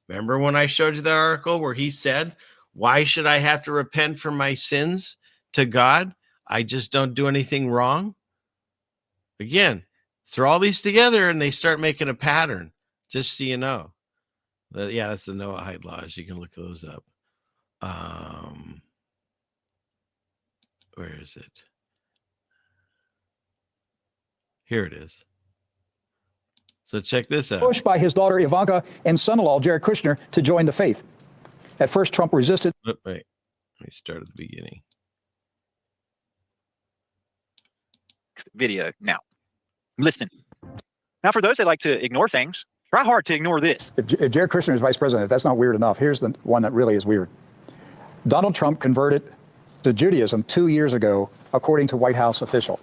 Remember when I showed you that article where he said, why should I have to repent for my sins to God? I just don't do anything wrong. Again, throw all these together and they start making a pattern, just so you know. Yeah, that's the Noahide laws. You can look those up. Where is it? Here it is. So check this out. Pushed by his daughter Ivanka and son-in-law Jared Kushner to join the faith. At first, Trump resisted. Oh, wait, let me start at the beginning. Video now. Listen. Now, for those that like to ignore things, try hard to ignore this. If Jared Kushner is vice president, that's not weird enough. Here's the one that really is weird. Donald Trump converted to Judaism 2 years ago, according to White House official.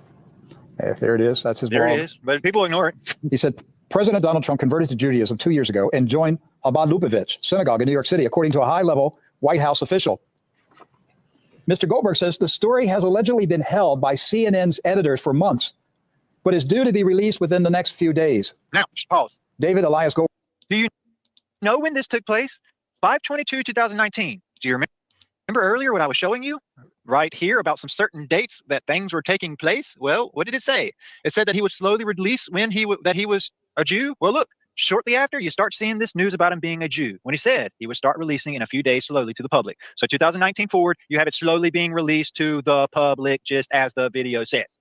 There it is. That's his blog. There it is, but people ignore it. He said, President Donald Trump converted to Judaism 2 years ago and joined Chabad Lubavitch synagogue in New York City, according to a high-level White House official. Mr. Goldberg says the story has allegedly been held by CNN's editors for months, but is due to be released within the next few days. Now, pause. David Elias Goldberg. Do you know when this took place? 5/22/2019. Do you remember earlier what I was showing you right here about some certain dates that things were taking place? Well, what did it say? It said that he would slowly release when that he was a Jew. Well, look, Shortly after, you start seeing this news about him being a Jew, when he said he would start releasing in a few days slowly to the public. So 2019 forward, you have it slowly being released to the public, just as the video says.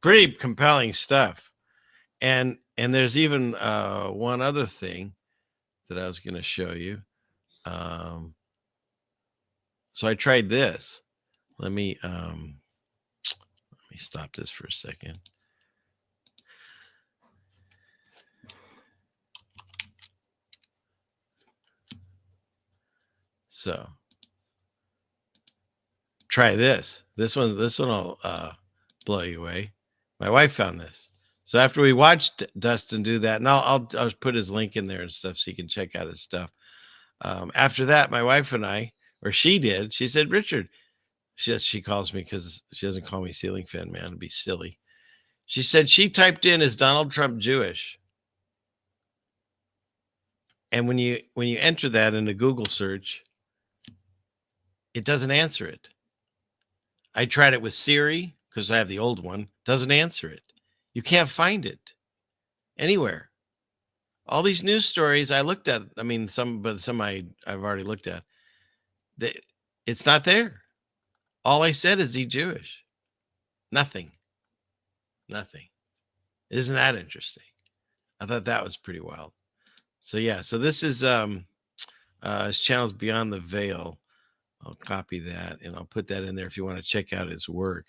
Pretty compelling stuff. And there's even one other thing that I was going to show you. So I tried this. Let me stop this for a second. So try this. This one will blow you away. My wife found this. So after we watched Dustin do that, and I'll put his link in there and stuff so you can check out his stuff. After that, my wife and I, or she did, she said, Richard, she calls me because she doesn't call me Ceiling Fan Man. It'd be silly. She said she typed in, is Donald Trump Jewish? And when you enter that in the Google search, it doesn't answer it. I tried it with Siri because I have the old one. Doesn't answer it. You can't find it anywhere. All these news stories I looked at, I mean, some I've already looked at. It's not there. All I said is he Jewish. Nothing. Isn't that interesting? I thought that was pretty wild. So yeah, so this is his channel's Beyond the Veil. I'll copy that and I'll put that in there if you want to check out his work.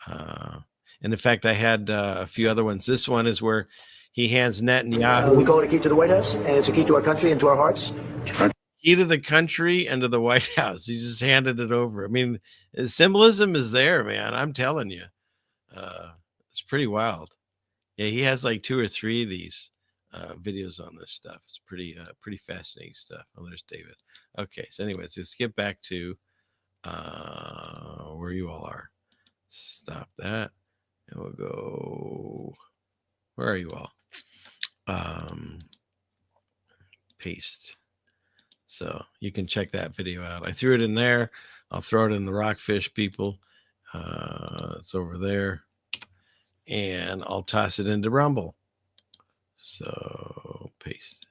And in fact, I had a few other ones. This one is where he hands Netanyahu. We call it a key to the White House, and it's a key to our country and to our hearts. Key to the country and to the White House. He just handed it over. I mean, symbolism is there, man. I'm telling you. It's pretty wild. Yeah, he has like 2 or 3 of these videos on this stuff. It's pretty fascinating stuff. Oh, there's David. Okay, so anyways, let's get back to where you all are. Stop that. And we'll go. Where are you all? Paste. So you can check that video out. I threw it in there. I'll throw it in the Rockfish people. It's over there. And I'll toss it into Rumble. So paste.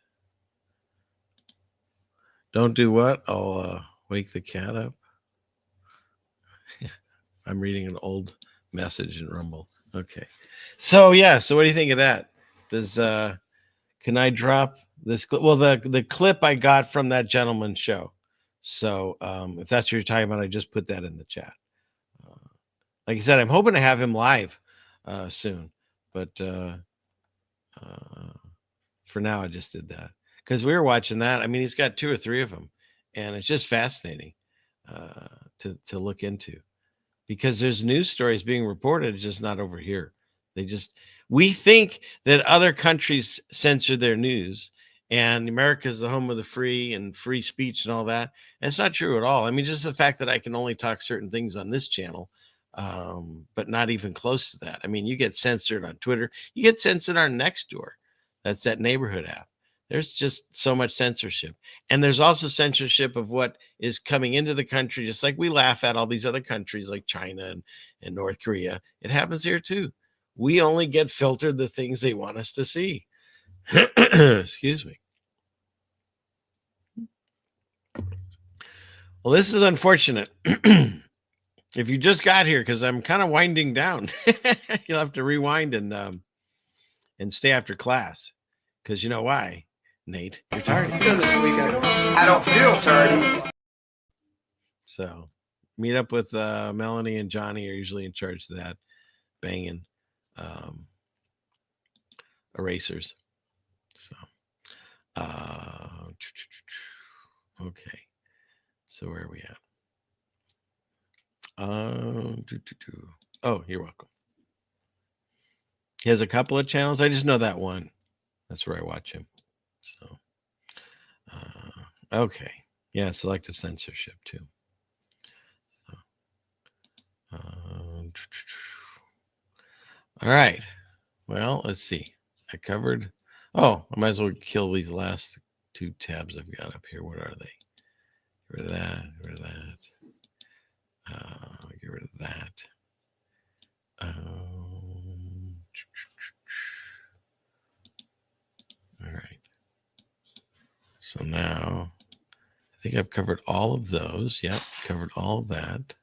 Don't do what? I'll wake the cat up. I'm reading an old message in Rumble. Okay. So yeah, so what do you think of that? Does can I drop this clip? Well, the clip I got from that gentleman's show. So if that's what you're talking about, I just put that in the chat. Like I said, I'm hoping to have him live soon, but for now I just did that because we were watching that. I mean, he's got 2 or 3 of them, and it's just fascinating to look into because there's news stories being reported, just not over here. We think that other countries censor their news and America is the home of the free and free speech and all that. And it's not true at all. I mean, just the fact that I can only talk certain things on this channel, but not even close to that. I mean, you get censored on Twitter. You get censored on Nextdoor. That's that neighborhood app. There's just so much censorship. And there's also censorship of what is coming into the country, just like we laugh at all these other countries like China and North Korea. It happens here too. We only get filtered the things they want us to see. Excuse me. Well, this is unfortunate. If you just got here, because I'm kind of winding down, you'll have to rewind and stay after class. Because you know why, Nate? You're tardy. I don't feel tardy. So meet up with Melanie and Johnny are usually in charge of that. Banging erasers. So okay. So where are we at? Oh, you're welcome. He has a couple of channels. I just know that one. That's where I watch him. So okay. Yeah, selective censorship too. So, all right. Well, let's see. I covered. Oh, I might as well kill these last 2 tabs I've got up here. What are they? Get rid of that. Get rid of that. Get rid of that. So now I think I've covered all of those. Yep, covered all of that.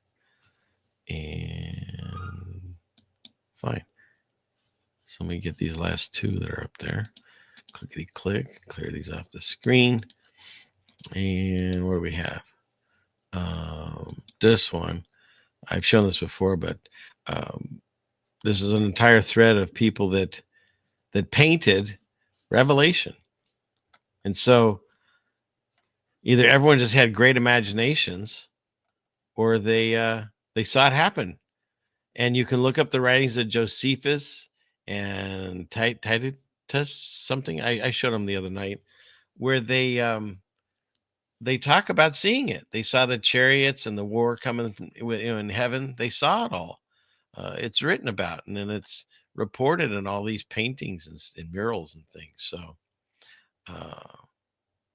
And fine. So let me get these last two that are up there. Clickety click, clear these off the screen. And what do we have? This one, I've shown this before, but this is an entire thread of people that painted Revelation. And so either everyone just had great imaginations or they saw it happen. And you can look up the writings of Josephus and Titus something. I showed them the other night where they talk about seeing it. They saw the chariots and the war coming in heaven. They saw it all. It's written about, and then it's reported in all these paintings and murals and things. So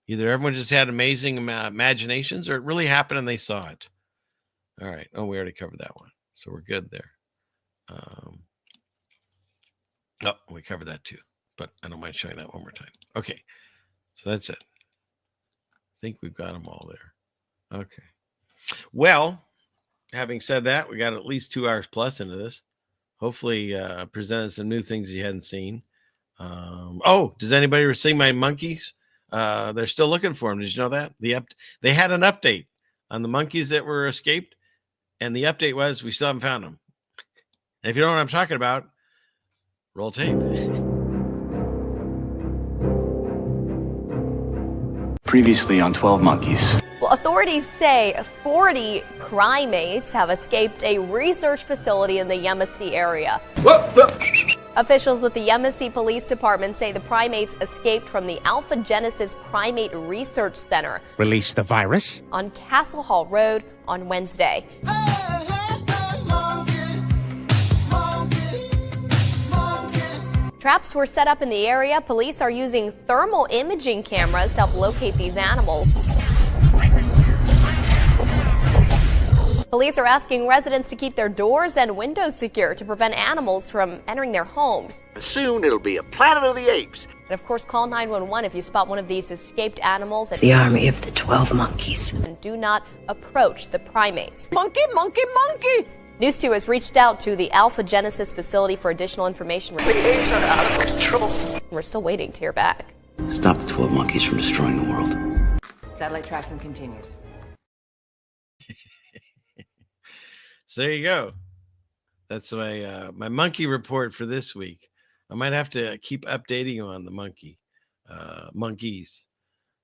either everyone just had amazing imaginations or it really happened and they saw it. All right. Oh, we already covered that one. So we're good there. Oh, we covered that too, but I don't mind showing that one more time. Okay. So that's it. I think we've got them all there. Okay. Well, having said that, we got at least 2 hours plus into this. Hopefully presented some new things you hadn't seen. Does anybody see my monkeys? They're still looking for them. Did you know that? They had an update on the monkeys that were escaped, and the update was we still haven't found them. And if you don't know what I'm talking about, roll tape. Previously on 12 Monkeys. Well, authorities say 40 primates have escaped a research facility in the Yellowstone area. Officials with the Yellowstone Police Department say the primates escaped from the Alpha Genesis Primate Research Center. Release the virus On Castle Hall Road on Wednesday. Traps were set up in the area. Police are using thermal imaging cameras to help locate these animals. Police are asking residents to keep their doors and windows secure to prevent animals from entering their homes. Soon it'll be a Planet of the Apes. And of course, call 911 if you spot one of these escaped animals. The army of the 12 monkeys. And do not approach the primates. Monkey, monkey, monkey! News 2 has reached out to the Alpha Genesis facility for additional information. The apes are out of control. We're still waiting to hear back. Stop the 12 Monkeys from destroying the world. Satellite tracking continues. So there you go. That's my monkey report for this week. I might have to keep updating you on the monkeys.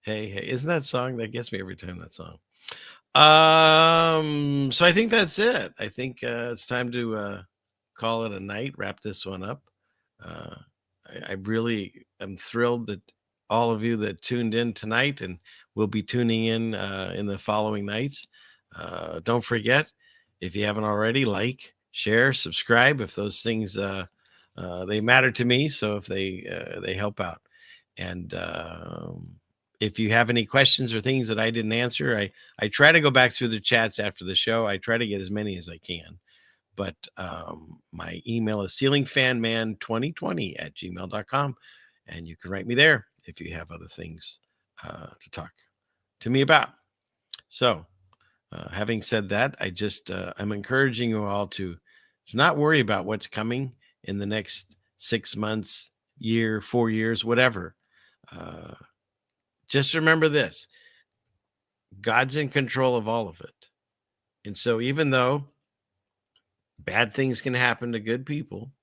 Hey, isn't that song that gets me every time, that song? So I think that's it. I think it's time to call it a night, wrap this one up. I really am thrilled that all of you that tuned in tonight and will be tuning in the following nights. Don't forget, if you haven't already, like, share, subscribe. If those things they matter to me, so if they help out. And if you have any questions or things that I didn't answer, I try to go back through the chats after the show. I try to get as many as I can. But my email is ceilingfanman2020@gmail.com. And you can write me there if you have other things to talk to me about. So having said that, I'm encouraging you all to not worry about what's coming in the next 6 months, year, 4 years, whatever. Just remember this: God's in control of all of it. And so even though bad things can happen to good people,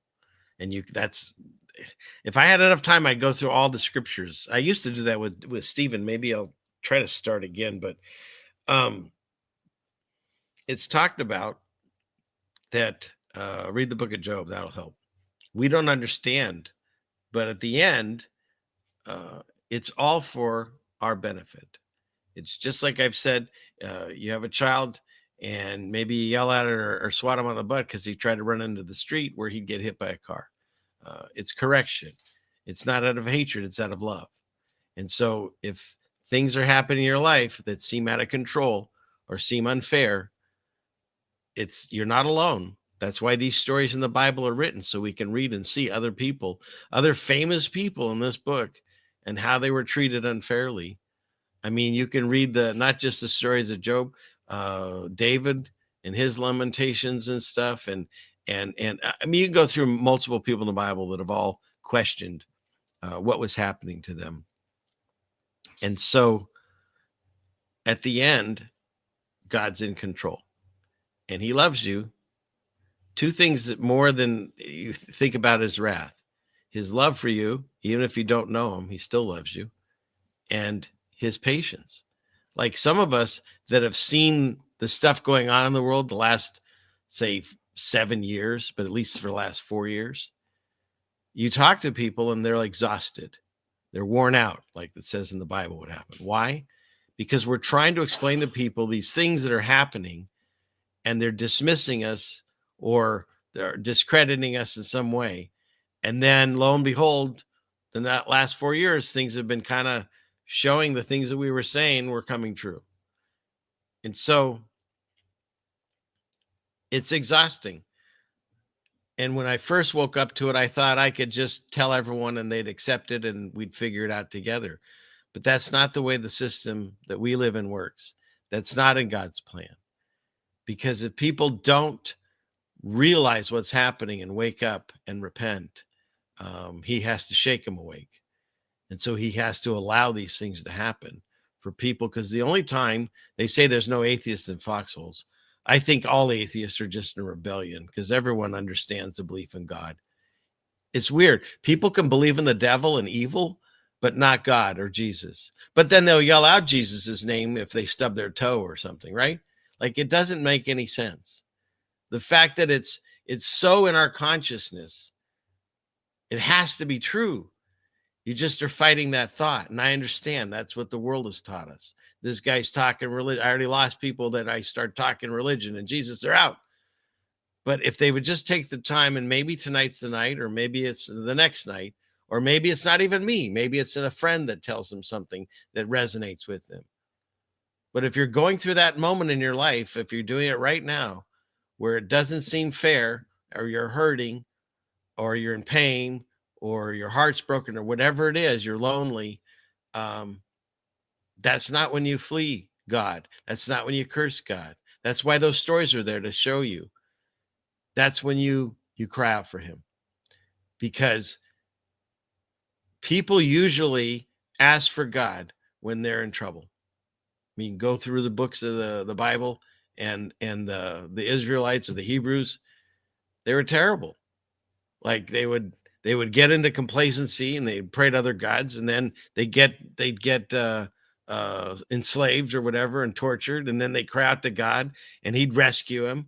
and if I had enough time, I'd go through all the scriptures. I used to do that with Stephen. Maybe I'll try to start again, but it's talked about that. Read the book of Job. That'll help. We don't understand, but at the end, it's all for our benefit. It's just like I've said, you have a child and maybe you yell at it or swat him on the butt because he tried to run into the street where he'd get hit by a car. It's correction. It's not out of hatred. It's out of love. And so if things are happening in your life that seem out of control or seem unfair, you're not alone. That's why these stories in the Bible are written, so we can read and see other people, other famous people in this book, and how they were treated unfairly I mean, you can read not just the stories of Job, David and his lamentations and stuff. And I mean, you can go through multiple people in the Bible that have all questioned what was happening to them. And so at the end, God's in control and he loves you. Two things that more than you think about his wrath, his love for you, even if you don't know him, he still loves you, and his patience. Like some of us that have seen the stuff going on in the world the last, say, 7 years, but at least for the last 4 years, you talk to people and they're exhausted. They're worn out, like it says in the Bible would happen. Why? Because we're trying to explain to people these things that are happening and they're dismissing us or they're discrediting us in some way. And then lo and behold, in that last 4 years, things have been kind of showing the things that we were saying were coming true. And so it's exhausting. And when I first woke up to it, I thought I could just tell everyone and they'd accept it and we'd figure it out together. But that's not the way the system that we live in works. That's not in God's plan. Because if people don't realize what's happening and wake up and repent, he has to shake them awake. And so he has to allow these things to happen for people, because the only time they say there's no atheists in foxholes, I think all atheists are just in rebellion because everyone understands the belief in God. It's weird. People can believe in the devil and evil, but not God or Jesus. But then they'll yell out Jesus's name if they stub their toe or something, right? Like it doesn't make any sense. The fact that it's so in our consciousness, it has to be true. You just are fighting that thought. And I understand that's what the world has taught us. This guy's talking religion. I already lost people that I start talking religion and Jesus, they're out. But if they would just take the time, and maybe tonight's the night, or maybe it's the next night, or maybe it's not even me. Maybe it's a friend that tells them something that resonates with them. But if you're going through that moment in your life, if you're doing it right now, where it doesn't seem fair, or you're hurting, or you're in pain, or your heart's broken, or whatever it is, you're lonely, that's not when you flee God. That's not when you curse God. That's why those stories are there to show you. That's when you cry out for him. Because people usually ask for God when they're in trouble. I mean, go through the books of the Bible and the Israelites or the Hebrews, they were terrible. Like they would get into complacency and they'd pray to other gods, and then they'd get enslaved or whatever and tortured, and then they cry out to God and he'd rescue him,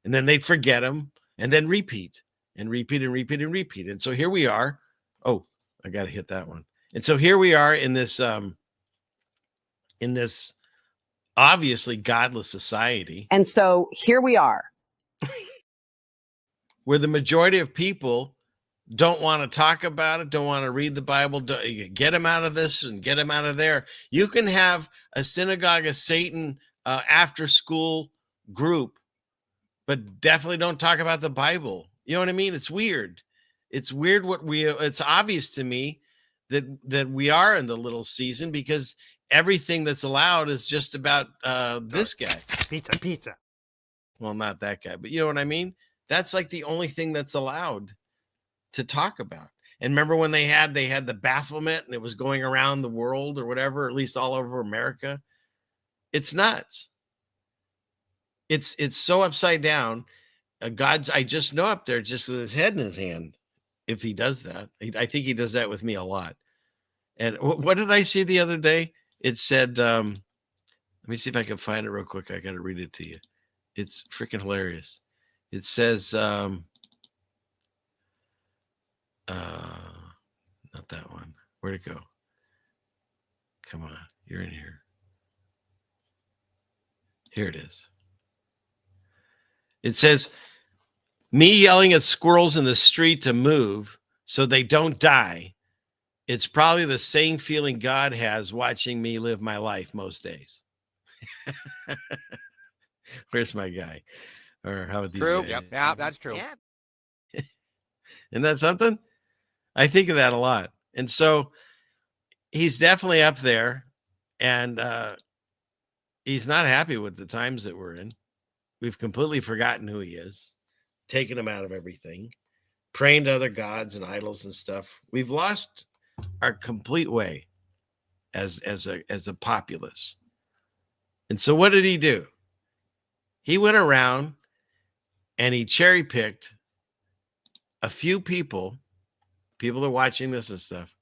and then they'd forget him and then repeat and repeat and repeat and repeat. And so here we are. Oh, I got to hit that one. And so here we are in this obviously godless society. And so here we are. Where the majority of people don't want to talk about it, don't want to read the Bible, get them out of this and get them out of there. You can have a synagogue of Satan after school group, but definitely don't talk about the Bible. You know what I mean? It's weird. It's weird it's obvious to me that we are in the little season, because everything that's allowed is just about this guy. Pizza. Well, not that guy, but you know what I mean? That's like the only thing that's allowed to talk about. And remember when they had the bafflement and it was going around the world or whatever, at least all over America? It's nuts. It's so upside down. I just know up there just with his head in his hand, if he does that. I think he does that with me a lot. And what did I see the other day? It said, let me see if I can find it real quick. I got to read it to you. It's freaking hilarious. It says, not that one. Where'd it go? Come on, you're in here. Here it is. It says, me yelling at squirrels in the street to move so they don't die. It's probably the same feeling God has watching me live my life most days. Where's my guy? Or how would True. Yep. Yeah, that's true. Yeah. Isn't that something? I think of that a lot. And so he's definitely up there. And he's not happy with the times that we're in. We've completely forgotten who he is, taken him out of everything, praying to other gods and idols and stuff. We've lost our complete way as a populace. And so what did he do? He went around and he cherry picked a few people are watching this and stuff,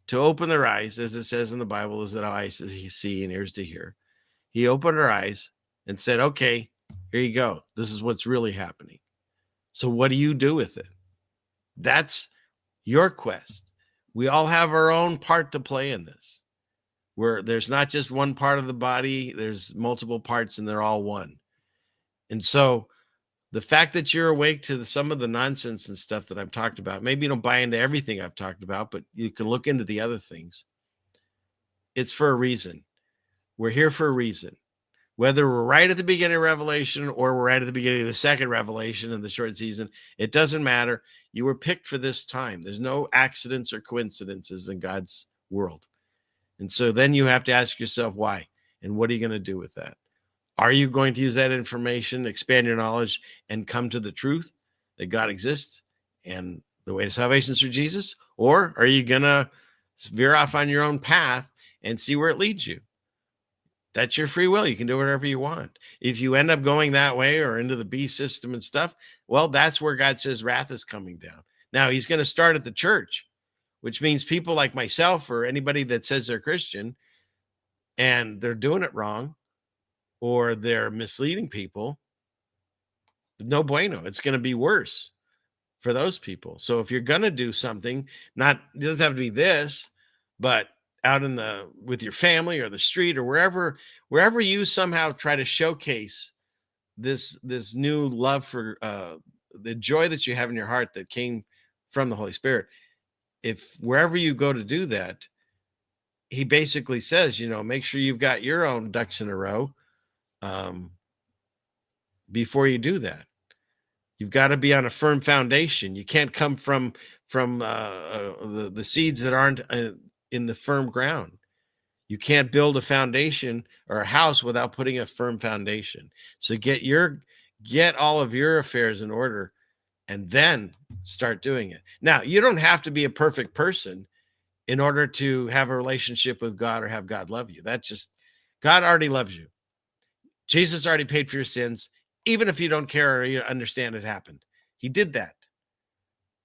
to open their eyes, as it says in the Bible, is that eyes to see and ears to hear. He opened our eyes and said, okay, here you go. This is what's really happening. So what do you do with it? That's your quest. We all have our own part to play in this, where there's not just one part of the body, there's multiple parts and they're all one. And so the fact that you're awake to some of the nonsense and stuff that I've talked about, maybe you don't buy into everything I've talked about, but you can look into the other things. It's for a reason. We're here for a reason. Whether we're right at the beginning of Revelation or we're right at the beginning of the second Revelation in the short season, it doesn't matter. You were picked for this time. There's no accidents or coincidences in God's world. And so then you have to ask yourself why, and what are you going to do with that? Are you going to use that information, expand your knowledge, and come to the truth that God exists and the way to salvation is through Jesus? Or are you going to veer off on your own path and see where it leads you? That's your free will. You can do whatever you want. If you end up going that way or into the beast system and stuff, well, that's where God says wrath is coming down. Now, he's going to start at the church, which means people like myself or anybody that says they're Christian and they're doing it wrong, or they're misleading people, no bueno. It's going to be worse for those people. So if you're going to do something, it doesn't have to be this, but out with your family or the street or wherever you somehow try to showcase this new love for the joy that you have in your heart that came from the Holy Spirit. If wherever you go to do that, he basically says, make sure you've got your own ducks in a row. Before you do that, you've got to be on a firm foundation. You can't come from the seeds that aren't in the firm ground. You can't build a foundation or a house without putting a firm foundation. So get all of your affairs in order and then start doing it. Now, you don't have to be a perfect person in order to have a relationship with God or have God love you. God already loves you. Jesus already paid for your sins, even if you don't care or you understand it happened. He did that.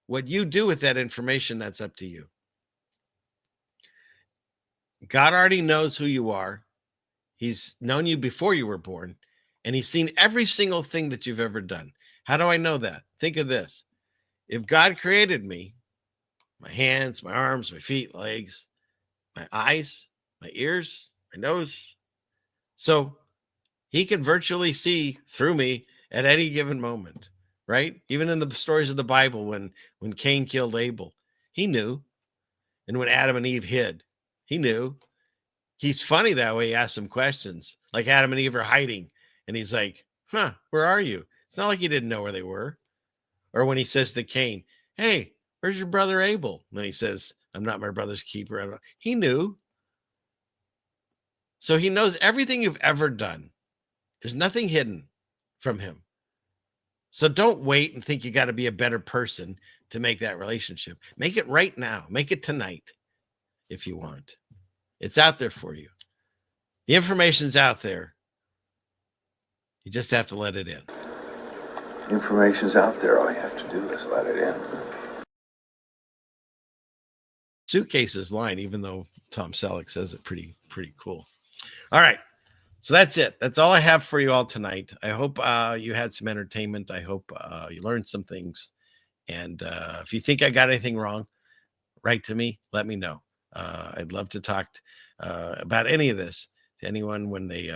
What you do with that information, that's up to you. God already knows who you are. He's known you before you were born, and he's seen every single thing that you've ever done. How do I know that? Think of this. If God created me, my hands, my arms, my feet, legs, my eyes, my ears, my nose, so he can virtually see through me at any given moment, right? Even in the stories of the Bible, when Cain killed Abel, he knew. And when Adam and Eve hid, he knew. He's funny that way. He asks some questions, like Adam and Eve are hiding. And he's like, where are you? It's not like he didn't know where they were. Or when he says to Cain, hey, where's your brother Abel? And then he says, I'm not my brother's keeper. He knew. So he knows everything you've ever done. There's nothing hidden from him. So don't wait and think you got to be a better person to make that relationship. Make it right now. Make it tonight if you want. It's out there for you. The information's out there. You just have to let it in. Information's out there. All you have to do is let it in. Suitcases line, even though Tom Selleck says it pretty cool. All right. So that's it. That's all I have for you all tonight. I hope you had some entertainment. I hope you learned some things. And if you think I got anything wrong, write to me. Let me know. I'd love to talk about any of this to anyone when they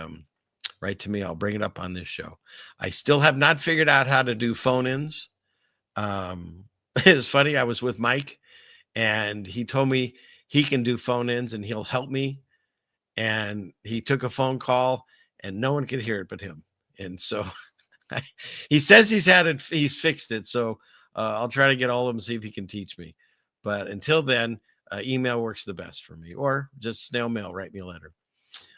write to me. I'll bring it up on this show. I still have not figured out how to do phone-ins. It's funny. I was with Mike, and he told me he can do phone-ins and he'll help me. And he took a phone call and no one could hear it but him. And so he says he's fixed it. So I'll try to get all of them, see if he can teach me. But until then, email works the best for me, or just snail mail, write me a letter.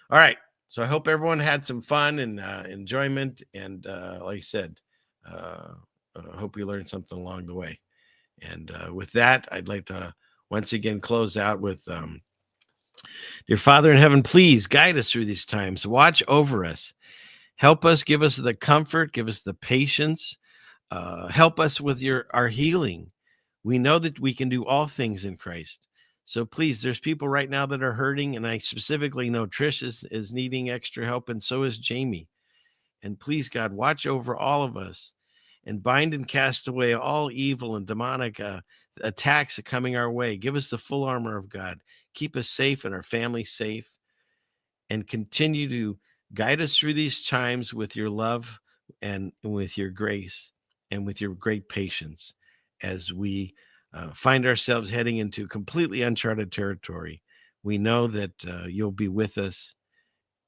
All right. So I hope everyone had some fun and enjoyment. And like I said, I hope you learned something along the way. And with that, I'd like to once again close out with, dear Father in heaven, please guide us through these times. Watch over us. Help us, give us the comfort, give us the patience. Help us with our healing. We know that we can do all things in Christ. So please, there's people right now that are hurting, and I specifically know Trish is needing extra help, and so is Jamie. And please, God, watch over all of us and bind and cast away all evil and demonic attacks coming our way. Give us the full armor of God. Keep us safe and our family safe, and continue to guide us through these times with your love and with your grace and with your great patience as we find ourselves heading into completely uncharted territory. We know that you'll be with us,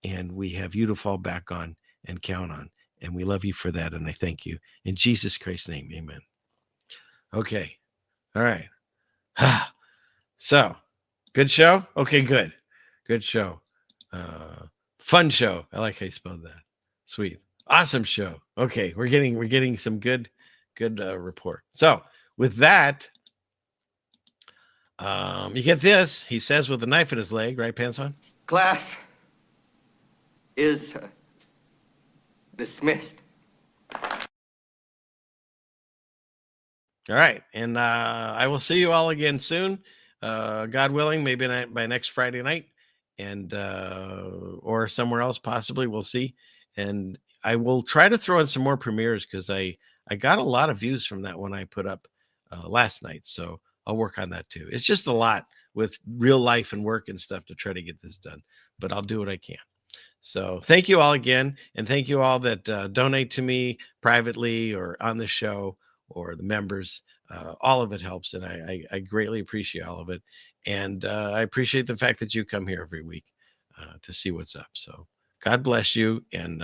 and we have you to fall back on and count on. And we love you for that. And I thank you. In Jesus Christ's name, amen. Okay. All right. So, good show? Okay, good. Good show. Fun show. I like how you spelled that. Sweet. Awesome show. Okay, we're getting some good report. So, with that, you get this. He says with a knife in his leg, right, Pants on? Class is dismissed. All right, and I will see you all again soon, God willing, maybe by next Friday night, and or somewhere else possibly. We'll see, and I will try to throw in some more premieres because I got a lot of views from that one I put up last night, so I'll work on that too. It's just a lot with real life and work and stuff to try to get this done, but I'll do what I can. So thank you all again, and thank you all that donate to me privately or on the show, or the members. All of it helps, and I greatly appreciate all of it. And I appreciate the fact that you come here every week to see what's up. So God bless you, and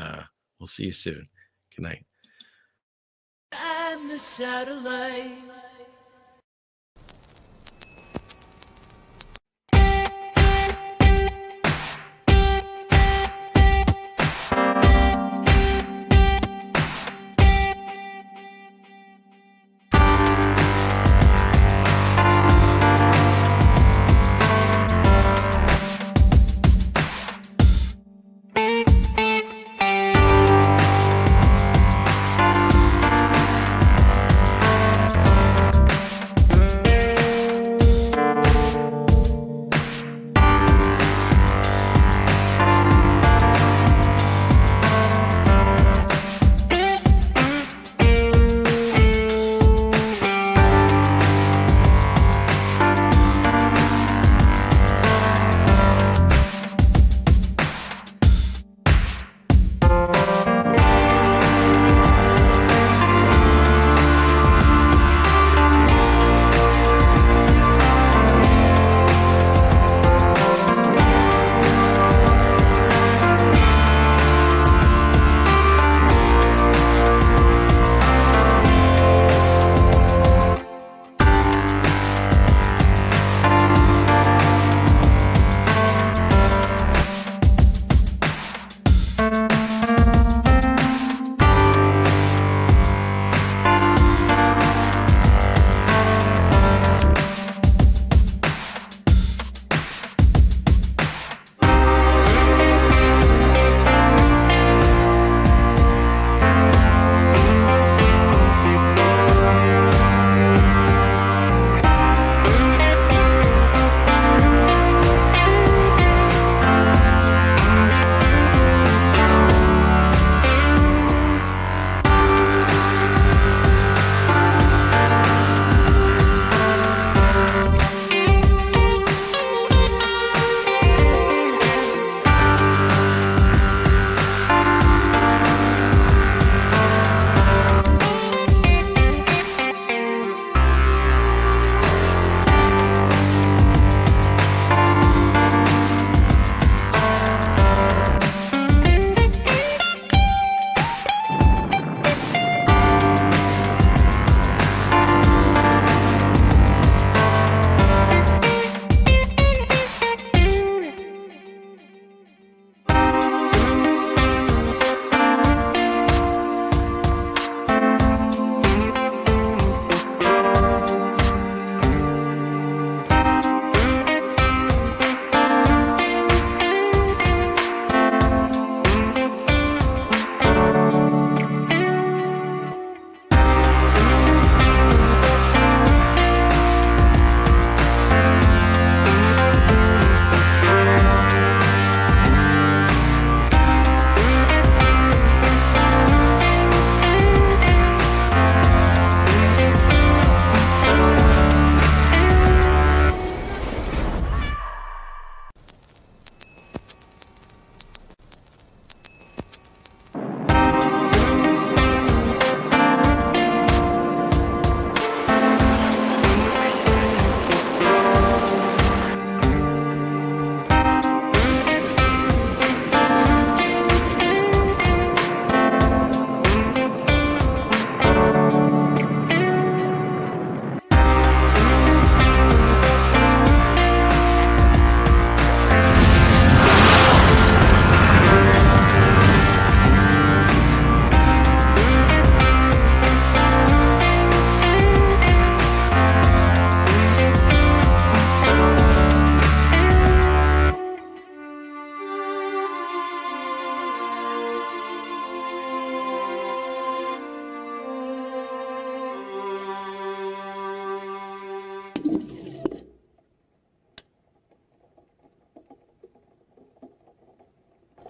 we'll see you soon. Good night. I'm the satellite.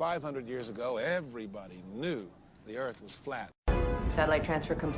500 years ago, everybody knew the Earth was flat. Satellite transfer complete.